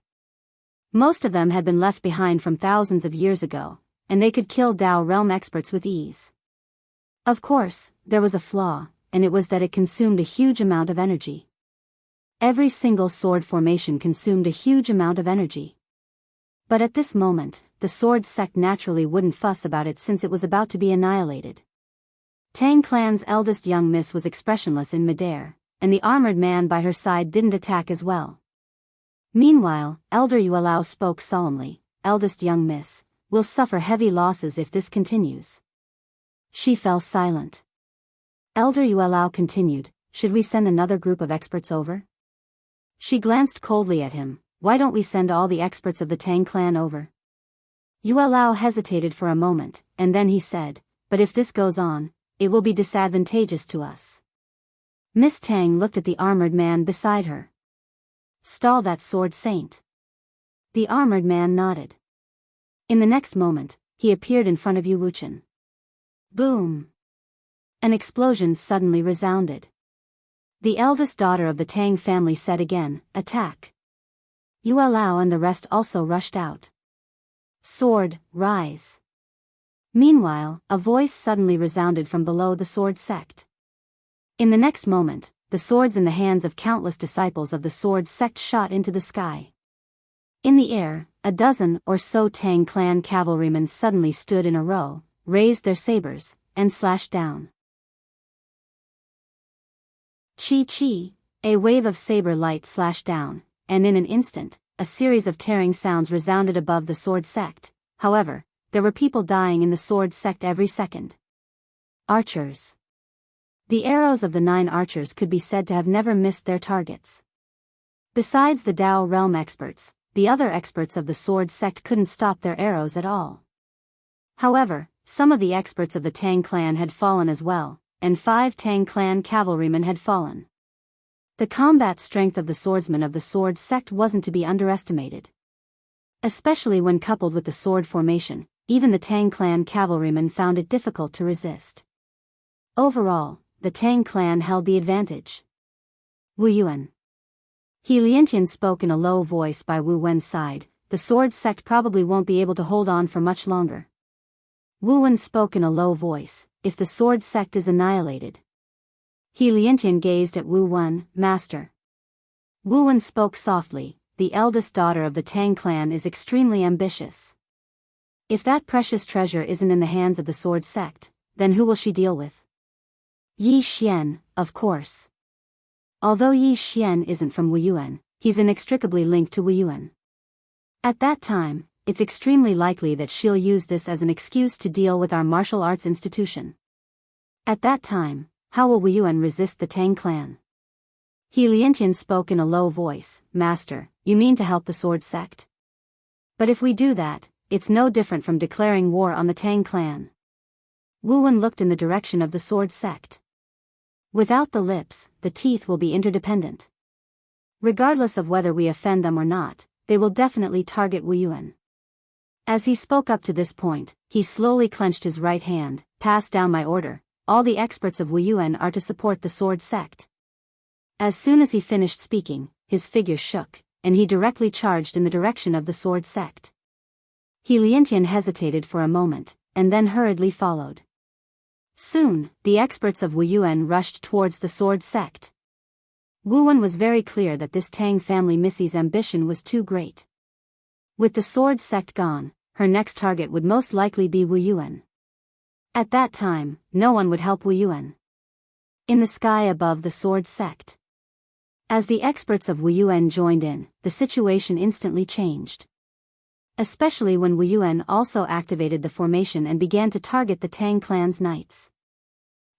Most of them had been left behind from thousands of years ago, and they could kill Dao realm experts with ease. Of course, there was a flaw, and it was that it consumed a huge amount of energy. Every single sword formation consumed a huge amount of energy. But at this moment, the sword sect naturally wouldn't fuss about it since it was about to be annihilated. Tang clan's eldest young miss was expressionless in midair, and the armored man by her side didn't attack as well. Meanwhile, Elder Yuelao spoke solemnly, "Eldest young miss, will suffer heavy losses if this continues." She fell silent. Elder Yuelao continued, "Should we send another group of experts over?" She glanced coldly at him. "Why don't we send all the experts of the Tang clan over?" Yuelao hesitated for a moment, and then he said, "But if this goes on, it will be disadvantageous to us." Miss Tang looked at the armored man beside her. "Stall that sword saint." The armored man nodded. In the next moment, he appeared in front of Yu Wuchen. Boom! An explosion suddenly resounded. The eldest daughter of the Tang family said again, "Attack." Yuelao and the rest also rushed out. "Sword, rise." Meanwhile, a voice suddenly resounded from below the sword sect. In the next moment, the swords in the hands of countless disciples of the sword sect shot into the sky. In the air, a dozen or so Tang clan cavalrymen suddenly stood in a row, raised their sabers, and slashed down. Chi-chi, a wave of saber light slashed down, and in an instant, a series of tearing sounds resounded above the sword sect. However, there were people dying in the sword sect every second. Archers. The arrows of the 9 archers could be said to have never missed their targets. Besides the Dao realm experts, the other experts of the sword sect couldn't stop their arrows at all. However, some of the experts of the Tang clan had fallen as well, and 5 Tang clan cavalrymen had fallen. The combat strength of the swordsmen of the sword sect wasn't to be underestimated. Especially when coupled with the sword formation, even the Tang clan cavalrymen found it difficult to resist. Overall, the Tang clan held the advantage. Wu Yuan. He Liantian spoke in a low voice by Wu Wen's side. "The sword sect probably won't be able to hold on for much longer." Wu Wen spoke in a low voice, "If the sword sect is annihilated." He Liantian gazed at Wu Wen, "Master." Wu Wen spoke softly, "The eldest daughter of the Tang clan is extremely ambitious. If that precious treasure isn't in the hands of the sword sect, then who will she deal with? Yi Xian, of course. Although Yi Xian isn't from Wu Yuan, he's inextricably linked to Wu Yuan. At that time, it's extremely likely that she'll use this as an excuse to deal with our martial arts institution. At that time, how will Wu Yuan resist the Tang clan?" He Liantian spoke in a low voice, "Master, you mean to help the sword sect? But if we do that, it's no different from declaring war on the Tang clan." Wu Wen looked in the direction of the sword sect. "Without the lips, the teeth will be interdependent. Regardless of whether we offend them or not, they will definitely target Wu Yuan." As he spoke up to this point, he slowly clenched his right hand. "Pass down my order. All the experts of Wu Yuan are to support the sword sect." As soon as he finished speaking, his figure shook, and he directly charged in the direction of the sword sect. He Liantian hesitated for a moment, and then hurriedly followed. Soon, the experts of Wu Yuan rushed towards the sword sect. Wu Wen was very clear that this Tang family Missy's ambition was too great. With the sword sect gone, her next target would most likely be Wu Yuan. At that time, no one would help Wu Yuan. In the sky above the sword sect. As the experts of Wu Yuan joined in, the situation instantly changed. Especially when Wu Yuan also activated the formation and began to target the Tang clan's knights.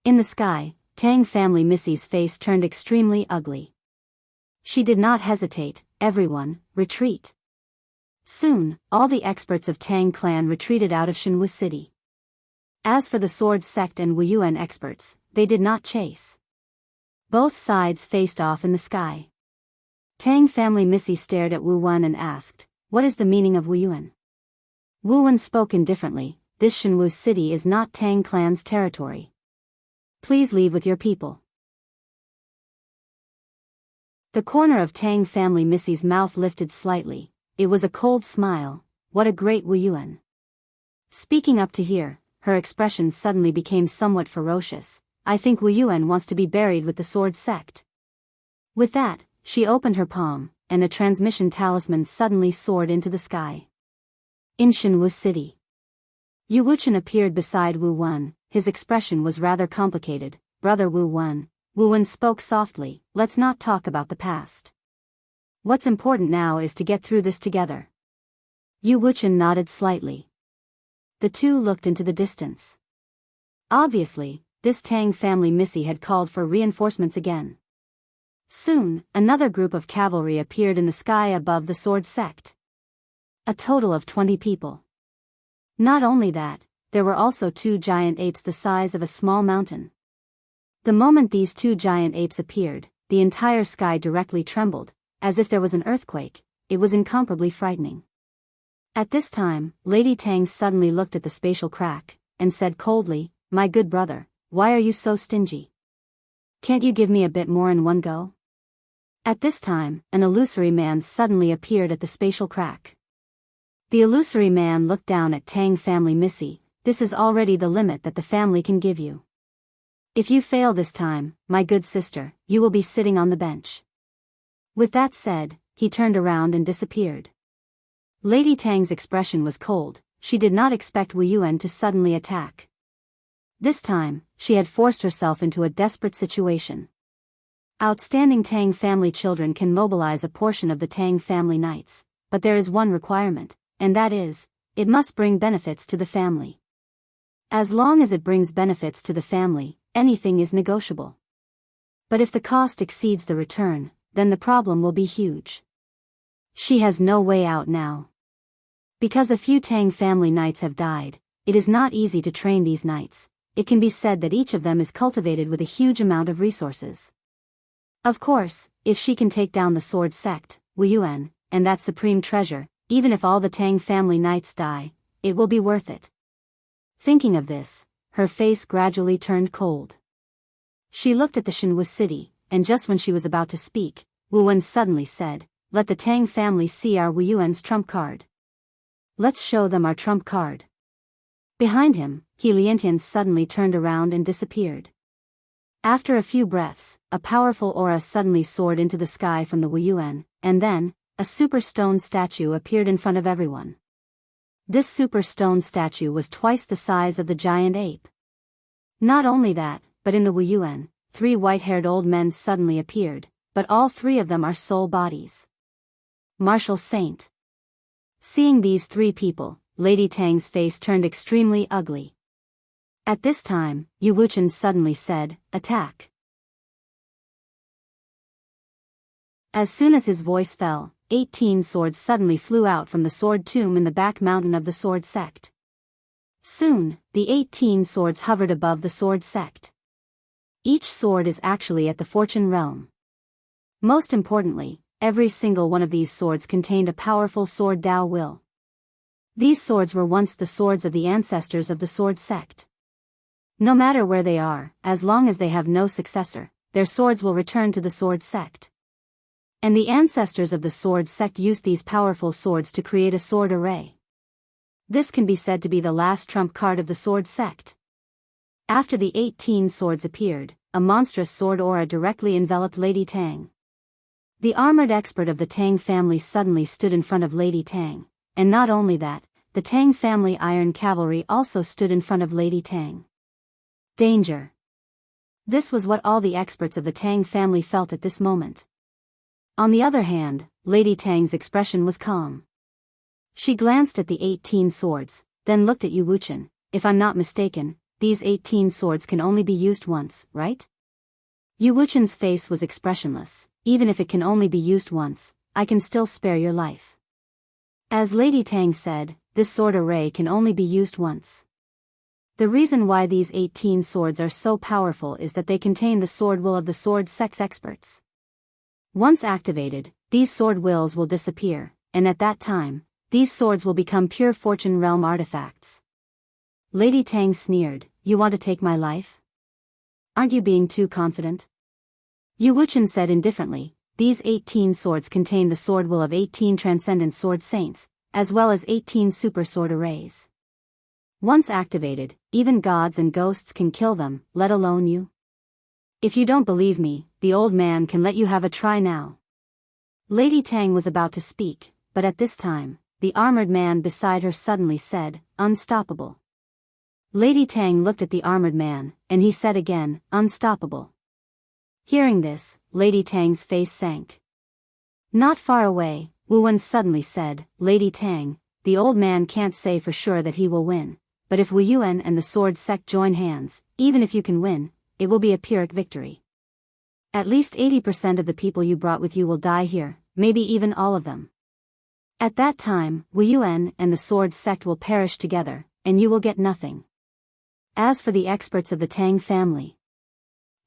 In the sky, Tang family Missy's face turned extremely ugly. She did not hesitate. Everyone, retreat. Soon, all the experts of Tang clan retreated out of Shenwu city. As for the sword sect and Wu Yuan experts, they did not chase. Both sides faced off in the sky. Tang family Missy stared at Wu Wen and asked, "What is the meaning of Wu Yuan?" Wu Wen spoke indifferently, "This Shenwu city is not Tang clan's territory. Please leave with your people." The corner of Tang family Missy's mouth lifted slightly. It was a cold smile. What a great Wu Yuan. Speaking up to here, her expression suddenly became somewhat ferocious. "I think Wu Yuan wants to be buried with the sword sect." With that, she opened her palm, and a transmission talisman suddenly soared into the sky. In Shenwu city, Yu Wuchen appeared beside Wu Wen. His expression was rather complicated. "Brother Wu Wen." Wu Wen spoke softly, "Let's not talk about the past. What's important now is to get through this together." Yu Wuchen nodded slightly. The two looked into the distance. Obviously, this Tang family Missy had called for reinforcements again. Soon, another group of cavalry appeared in the sky above the sword sect. A total of 20 people. Not only that, there were also 2 giant apes the size of a small mountain. The moment these 2 giant apes appeared, the entire sky directly trembled, as if there was an earthquake. It was incomparably frightening. At this time, Lady Tang suddenly looked at the spatial crack, and said coldly, "My good brother, why are you so stingy? Can't you give me a bit more in one go?" At this time, an illusory man suddenly appeared at the spatial crack. The illusory man looked down at Tang family Missy. "This is already the limit that the family can give you. If you fail this time, my good sister, you will be sitting on the bench." With that said, he turned around and disappeared. Lady Tang's expression was cold. She did not expect Wu Yuan to suddenly attack. This time, she had forced herself into a desperate situation. Outstanding Tang family children can mobilize a portion of the Tang family knights, but there is one requirement, and that is, it must bring benefits to the family. As long as it brings benefits to the family, anything is negotiable. But if the cost exceeds the return, then the problem will be huge. She has no way out now. Because a few Tang family knights have died, it is not easy to train these knights. It can be said that each of them is cultivated with a huge amount of resources. Of course, if she can take down the sword sect, Wu Yuan, and that supreme treasure, even if all the Tang family knights die, it will be worth it. Thinking of this, her face gradually turned cold. She looked at the Shenwu city, and just when she was about to speak, Wu Wen suddenly said, "Let the Tang family see our Wu Yuan's trump card. Let's show them our trump card." Behind him, He Liantian suddenly turned around and disappeared. After a few breaths, a powerful aura suddenly soared into the sky from the Wu Yuan, and then, a super stone statue appeared in front of everyone. This super stone statue was twice the size of the giant ape. Not only that, but in the Wu Yuan, 3 white-haired old men suddenly appeared, but all 3 of them are soul bodies. Martial Saint. Seeing these 3 people, Lady Tang's face turned extremely ugly. At this time, Yu Wuchen suddenly said, "Attack." As soon as his voice fell, 18 swords suddenly flew out from the sword tomb in the back mountain of the sword sect. Soon, the 18 swords hovered above the sword sect. Each sword is actually at the fortune realm. Most importantly, every single one of these swords contained a powerful sword Dao will. These swords were once the swords of the ancestors of the sword sect. No matter where they are, as long as they have no successor, their swords will return to the sword sect. And the ancestors of the sword sect used these powerful swords to create a sword array. This can be said to be the last trump card of the sword sect. After the 18 swords appeared, a monstrous sword aura directly enveloped Lady Tang. The armored expert of the Tang family suddenly stood in front of Lady Tang, and not only that, the Tang family iron cavalry also stood in front of Lady Tang. Danger. This was what all the experts of the Tang family felt at this moment. On the other hand, Lady Tang's expression was calm. She glanced at the 18 swords, then looked at Yu Wuchen. If I'm not mistaken, these 18 swords can only be used once, right? Yu Wuchen's face was expressionless. Even if it can only be used once, I can still spare your life. As Lady Tang said, this sword array can only be used once. The reason why these 18 swords are so powerful is that they contain the sword will of the sword sex experts. Once activated, these sword wills will disappear, and at that time, these swords will become pure fortune realm artifacts. Lady Tang sneered, "You want to take my life? Aren't you being too confident?" Yu Wuchen said indifferently, "These 18 swords contain the sword will of 18 transcendent sword saints, as well as 18 super sword arrays. Once activated, even gods and ghosts can kill them, let alone you. If you don't believe me, the old man can let you have a try now." Lady Tang was about to speak, but at this time, the armored man beside her suddenly said, "Unstoppable." Lady Tang looked at the armored man, and he said again, "Unstoppable." Hearing this, Lady Tang's face sank. Not far away, Wu Wen suddenly said, "Lady Tang, the old man can't say for sure that he will win, but if Wu Yuan and the sword sect join hands, even if you can win, it will be a Pyrrhic victory. At least 80% of the people you brought with you will die here, maybe even all of them. At that time, Wu Yuan and the sword sect will perish together, and you will get nothing. As for the experts of the Tang family,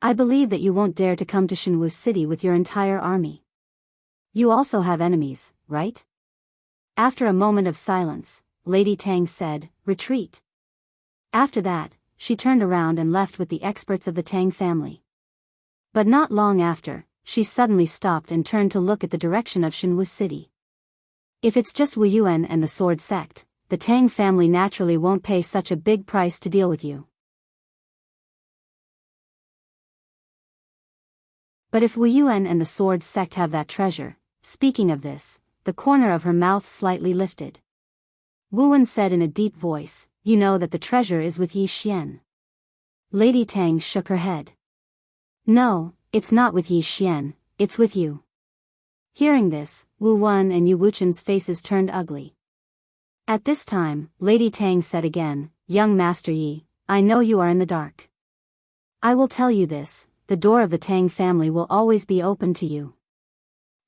I believe that you won't dare to come to Shenwu City with your entire army. You also have enemies, right?" After a moment of silence, Lady Tang said, "Retreat." After that, she turned around and left with the experts of the Tang family. But not long after, she suddenly stopped and turned to look at the direction of Shenwu City. If it's just Wu Yuan and the sword sect, the Tang family naturally won't pay such a big price to deal with you. But if Wu Yuan and the sword sect have that treasure, speaking of this, the corner of her mouth slightly lifted. Wu Wen said in a deep voice, "You know that the treasure is with Yi Xian." Lady Tang shook her head. "No, it's not with Yi Xian, it's with you." Hearing this, Wu Wen and Yu Wuchen's faces turned ugly. At this time, Lady Tang said again, "Young Master Yi, I know you are in the dark. I will tell you this. The door of the Tang family will always be open to you.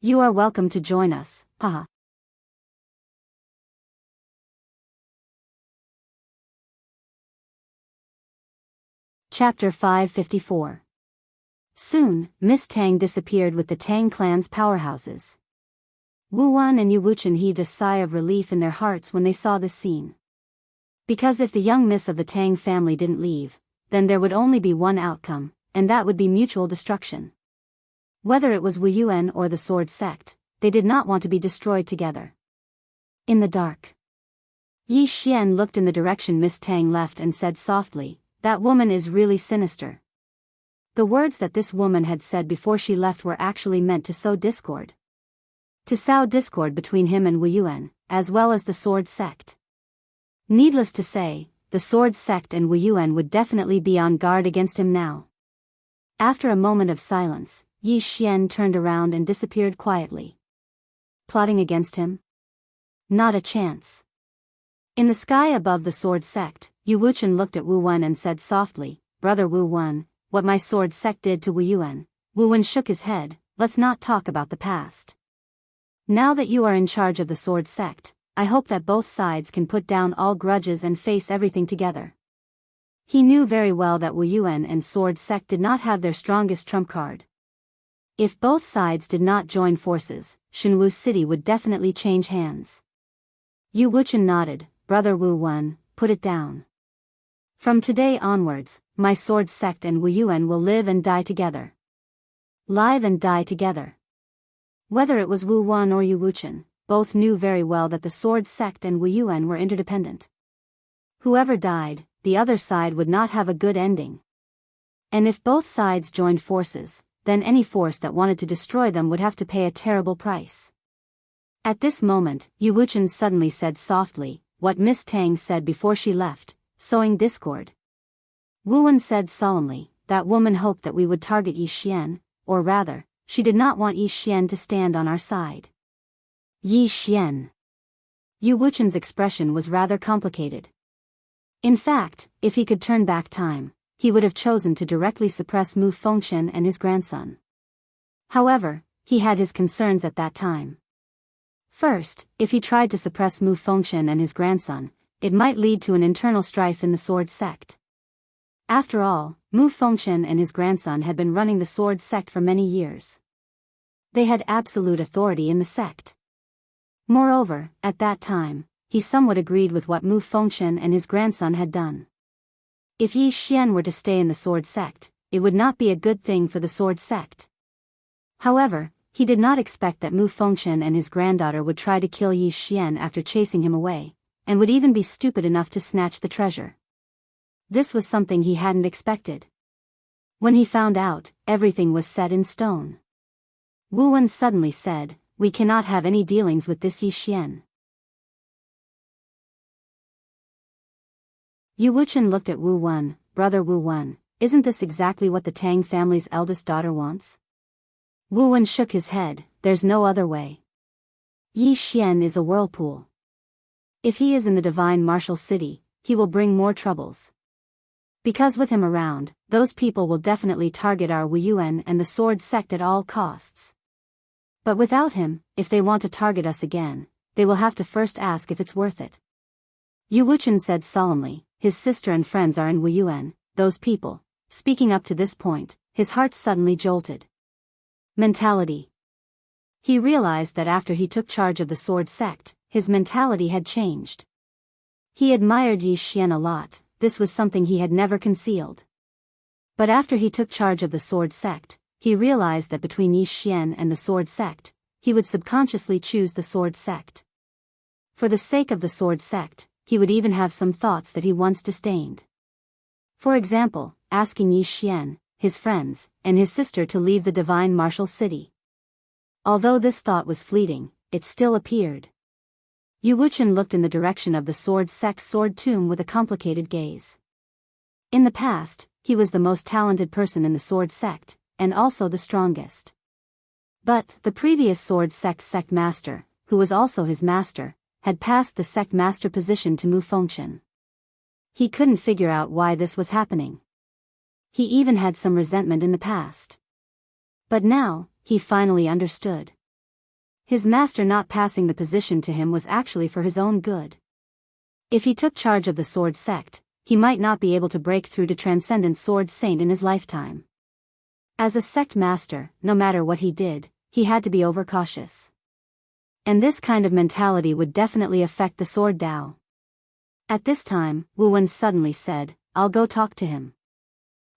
You are welcome to join us, haha." Chapter 554. Soon, Miss Tang disappeared with the Tang clan's powerhouses. Wu Wan and Yu Wuchen heaved a sigh of relief in their hearts when they saw this scene. Because if the young miss of the Tang family didn't leave, then there would only be one outcome, and that would be mutual destruction. Whether it was Wu Yuan or the sword sect, they did not want to be destroyed together. In the dark, Yi Xian looked in the direction Miss Tang left and said softly, "That woman is really sinister." The words that this woman had said before she left were actually meant to sow discord. To sow discord between him and Wu Yuan, as well as the sword sect. Needless to say, the sword sect and Wu Yuan would definitely be on guard against him now. After a moment of silence, Yi Xian turned around and disappeared quietly. Plotting against him? Not a chance. In the sky above the sword sect, Yu Wuchen looked at Wu Wen and said softly, "Brother Wu Wen, what my sword sect did to Wu Yuan." Wu Wen shook his head, "Let's not talk about the past. Now that you are in charge of the sword sect, I hope that both sides can put down all grudges and face everything together." He knew very well that Wu Yuan and sword sect did not have their strongest trump card. If both sides did not join forces, Shenwu City would definitely change hands. Yu Wuchen nodded, "Brother Wu Wen, put it down. From today onwards, my sword sect and Wu Yuan will live and die together. Live and die together." Whether it was Wu Wen or Yu Wuchen, both knew very well that the sword sect and Wu Yuan were interdependent. Whoever died, the other side would not have a good ending. And if both sides joined forces, then any force that wanted to destroy them would have to pay a terrible price. At this moment, Yu Wuchen suddenly said softly, what Miss Tang said before she left, sowing discord. Wu Wen said solemnly, that woman hoped that we would target Yi Xian, or rather, she did not want Yi Xian to stand on our side. Yi Xian. Yu Wuchen's expression was rather complicated. In fact, if he could turn back time, he would have chosen to directly suppress Mu Fengchen and his grandson. However, he had his concerns at that time. First, if he tried to suppress Mu Fengchen and his grandson, it might lead to an internal strife in the sword sect. After all, Mu Fengchen and his grandson had been running the sword sect for many years. They had absolute authority in the sect. Moreover, at that time, he somewhat agreed with what Mu Fengchen and his grandson had done. If Yi Xian were to stay in the sword sect, it would not be a good thing for the sword sect. However, he did not expect that Mu Fengchen and his granddaughter would try to kill Yi Xian after chasing him away, and would even be stupid enough to snatch the treasure. This was something he hadn't expected. When he found out, everything was set in stone. Wu Wen suddenly said, we cannot have any dealings with this Yi Xian. Yu Wuchen looked at Wu Wen, brother Wu Wen, isn't this exactly what the Tang family's eldest daughter wants? Wu Wen shook his head, there's no other way. Yi Xian is a whirlpool. If he is in the divine martial city, he will bring more troubles. Because with him around, those people will definitely target our Wu Yuan and the sword sect at all costs. But without him, if they want to target us again, they will have to first ask if it's worth it. Yu Wuchen said solemnly, his sister and friends are in Wu Yuan, those people. Speaking up to this point, his heart suddenly jolted. Mentality. He realized that after he took charge of the sword sect, his mentality had changed. He admired Yi Xian a lot, this was something he had never concealed. But after he took charge of the sword sect, he realized that between Yi Xian and the sword sect, he would subconsciously choose the sword sect. For the sake of the sword sect, he would even have some thoughts that he once disdained. For example, asking Yi Xian, his friends, and his sister to leave the divine martial city. Although this thought was fleeting, it still appeared. Yu Wuchen looked in the direction of the sword sect's sword tomb with a complicated gaze. In the past, he was the most talented person in the sword sect, and also the strongest. But the previous sword sect's sect master, who was also his master, had passed the sect master position to Mu Fengchen. He couldn't figure out why this was happening. He even had some resentment in the past. But now, he finally understood. His master not passing the position to him was actually for his own good. If he took charge of the sword sect, he might not be able to break through to Transcendent Sword Saint in his lifetime. As a sect master, no matter what he did, he had to be overcautious. And this kind of mentality would definitely affect the sword Dao. At this time, Wu Wen suddenly said, I'll go talk to him.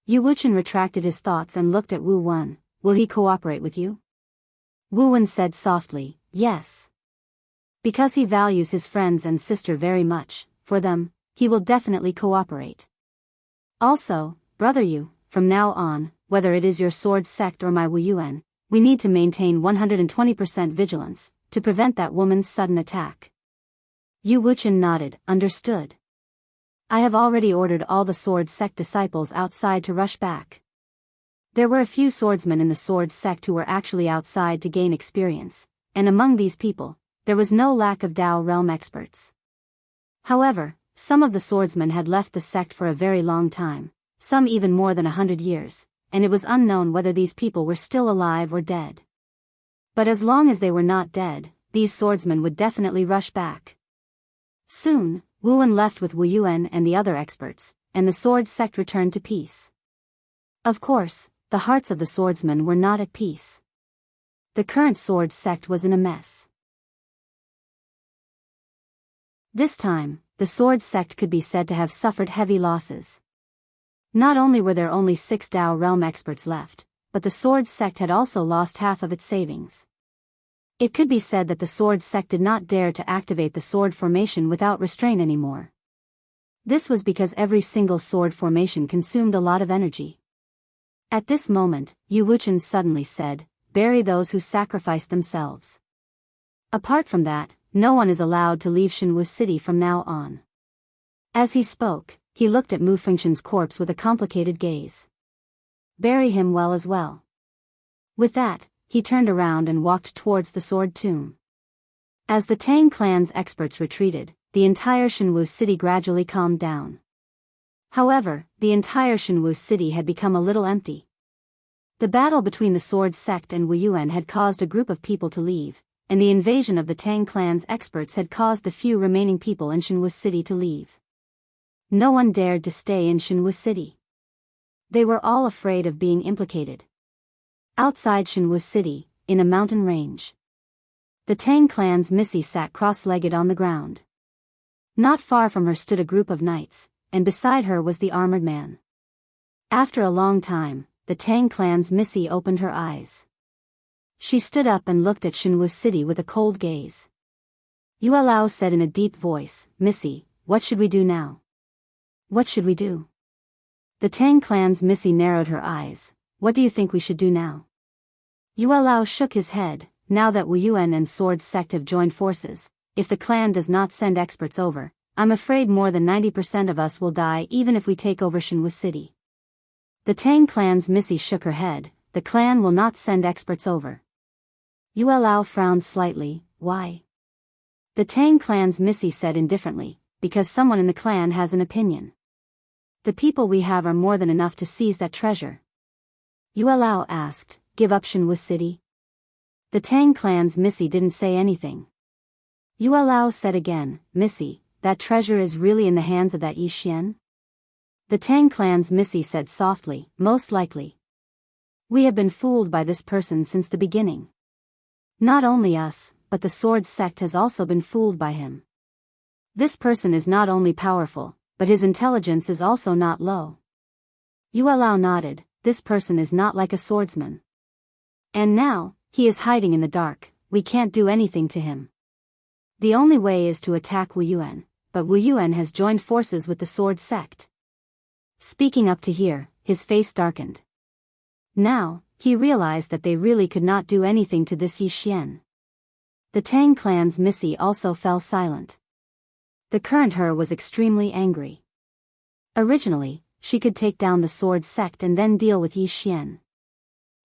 Yu Wuchen retracted his thoughts and looked at Wu Wen, will he cooperate with you? Wu Wen said softly, yes. Because he values his friends and sister very much, for them, he will definitely cooperate. Also, brother Yu, from now on, whether it is your sword sect or my Wu Yuan, we need to maintain 120% vigilance, to prevent that woman's sudden attack. Yu Wuchen nodded, understood. I have already ordered all the sword sect disciples outside to rush back. There were a few swordsmen in the sword sect who were actually outside to gain experience, and among these people, there was no lack of Dao realm experts. However, some of the swordsmen had left the sect for a very long time, some even more than 100 years, and it was unknown whether these people were still alive or dead. But as long as they were not dead, these swordsmen would definitely rush back. Soon, Wu Wen left with Wu Yuan and the other experts, and the sword sect returned to peace. Of course, the hearts of the swordsmen were not at peace. The current sword sect was in a mess. This time, the sword sect could be said to have suffered heavy losses. Not only were there only 6 Dao realm experts left, but the sword sect had also lost half of its savings. It could be said that the sword sect did not dare to activate the sword formation without restraint anymore. This was because every single sword formation consumed a lot of energy. At this moment, Yu Wuchen suddenly said, "Bury those who sacrifice themselves. Apart from that, no one is allowed to leave Shenwu City from now on." As he spoke, he looked at Mu Fengshen's corpse with a complicated gaze. "Bury him well as well." With that, he turned around and walked towards the sword tomb. As the Tang clan's experts retreated, the entire Shenwu City gradually calmed down. However, the entire Shenwu City had become a little empty. The battle between the sword sect and Wu Yuan had caused a group of people to leave, and the invasion of the Tang clan's experts had caused the few remaining people in Shenwu City to leave. No one dared to stay in Shenwu City. They were all afraid of being implicated. Outside Shenwu City, in a mountain range, the Tang clan's Missy sat cross-legged on the ground. Not far from her stood a group of knights, and beside her was the armored man. After a long time, the Tang clan's Missy opened her eyes. She stood up and looked at Shenwu City with a cold gaze. Yue Lao said in a deep voice, "Missy, what should we do now?" "What should we do?" The Tang clan's Missy narrowed her eyes. "What do you think we should do now?" Yue Lao shook his head. "Now that Wu Yuan and Sword Sect have joined forces, if the clan does not send experts over, I'm afraid more than 90% of us will die even if we take over Shenwu City." The Tang clan's Missy shook her head. "The clan will not send experts over." Yue Lao frowned slightly. "Why?" The Tang clan's Missy said indifferently, "Because someone in the clan has an opinion. The people we have are more than enough to seize that treasure." Yue Lao asked, "Give up Shenwu City?" The Tang clan's Missy didn't say anything. Yue Lao said again, "Missy, that treasure is really in the hands of that Yi Xian?" The Tang clan's Missy said softly, "Most likely. We have been fooled by this person since the beginning. Not only us, but the sword sect has also been fooled by him. This person is not only powerful, but his intelligence is also not low." Yue Lao nodded. "This person is not like a swordsman. And now, he is hiding in the dark, we can't do anything to him. The only way is to attack Wu Yuan, but Wu Yuan has joined forces with the sword sect." Speaking up to here, his face darkened. Now, he realized that they really could not do anything to this Yi Xian. The Tang clan's Missy also fell silent. The current her was extremely angry. Originally, she could take down the sword sect and then deal with Yi Xian.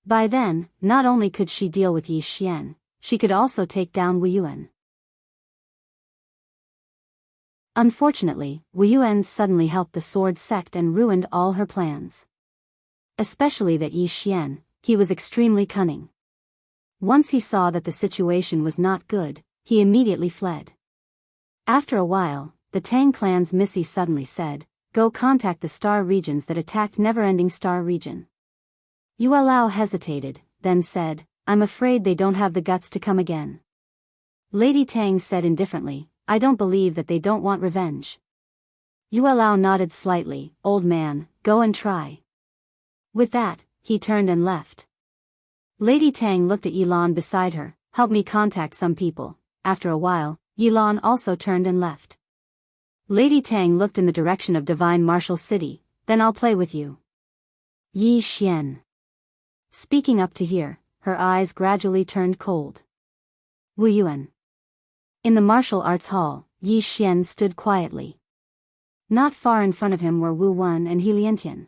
By then, not only could she deal with Yi Xian, she could also take down Wu Yuan. Unfortunately, Wu Yuan suddenly helped the sword sect and ruined all her plans. Especially that Yi Xian, he was extremely cunning. Once he saw that the situation was not good, he immediately fled. After a while, the Tang clan's Missy suddenly said, "Go contact the star regions that attacked Never-Ending Star Region." Yue Lao hesitated, then said, "I'm afraid they don't have the guts to come again." Lady Tang said indifferently, "I don't believe that they don't want revenge." Yue Lao nodded slightly. "Old man, go and try." With that, he turned and left. Lady Tang looked at Yilan beside her. "Help me contact some people." After a while, Yilan also turned and left. Lady Tang looked in the direction of Divine Martial City. "Then I'll play with you." Yi Xian. Speaking up to here, her eyes gradually turned cold. Wu Yuan. In the martial arts hall, Yi Xian stood quietly. Not far in front of him were Wu Wen and He Liantian.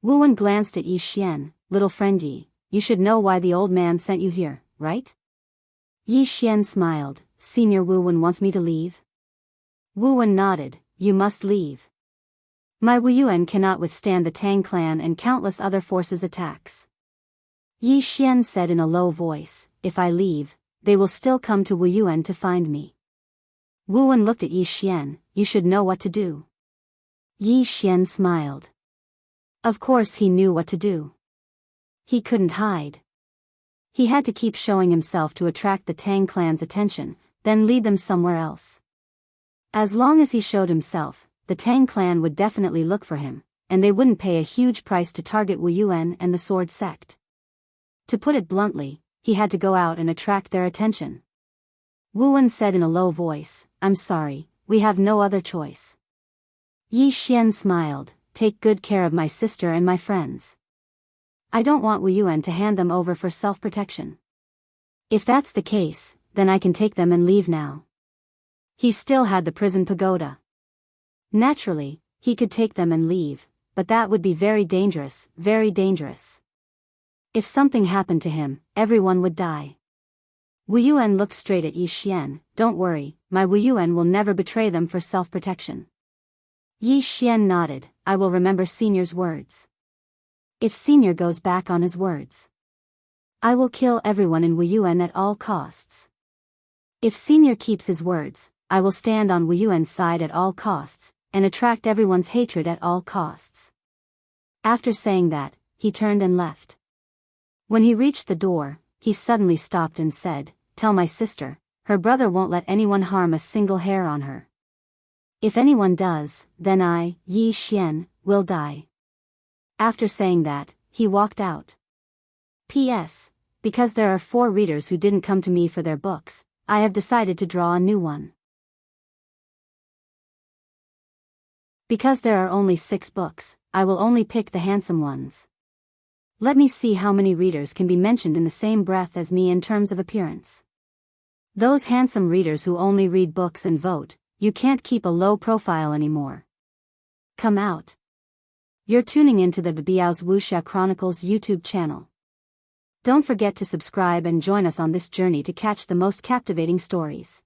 Wu Wen glanced at Yi Xian. "Little friend Yi, you should know why the old man sent you here, right?" Yi Xian smiled. "Senior Wu Wen wants me to leave?" Wu Wen nodded. "You must leave. My Wu Yuan cannot withstand the Tang clan and countless other forces' attacks." Yi Xian said in a low voice, "If I leave, they will still come to Wu Yuan to find me." Wu Wen looked at Yi Xian. "You should know what to do." Yi Xian smiled. Of course he knew what to do. He couldn't hide. He had to keep showing himself to attract the Tang clan's attention, then lead them somewhere else. As long as he showed himself, the Tang clan would definitely look for him, and they wouldn't pay a huge price to target Wu Yuan and the sword sect. To put it bluntly, he had to go out and attract their attention. Wu Wen said in a low voice, "I'm sorry, we have no other choice." Yi Xian smiled. "Take good care of my sister and my friends." I don't want Wu Yuan to hand them over for self-protection. If that's the case, then I can take them and leave now. He still had the prison pagoda. Naturally, he could take them and leave, but that would be very dangerous, very dangerous. If something happened to him, everyone would die. Wu Yuan looked straight at Yi Xian. Don't worry, my Wu Yuan will never betray them for self-protection. Yi Xian nodded. I will remember Senior's words. If Senior goes back on his words, I will kill everyone in Wu Yuan at all costs. If Senior keeps his words, I will stand on Wu Yuan's side at all costs, and attract everyone's hatred at all costs. After saying that, he turned and left. When he reached the door, he suddenly stopped and said, Tell my sister, her brother won't let anyone harm a single hair on her. If anyone does, then I, Yi Xian, will die. After saying that, he walked out. P.S. Because there are 4 readers who didn't come to me for their books, I have decided to draw a new one. Because there are only 6 books, I will only pick the handsome ones. Let me see how many readers can be mentioned in the same breath as me in terms of appearance. Those handsome readers who only read books and vote, you can't keep a low profile anymore. Come out. You're tuning into the Biyao's Wuxia Chronicles YouTube channel. Don't forget to subscribe and join us on this journey to catch the most captivating stories.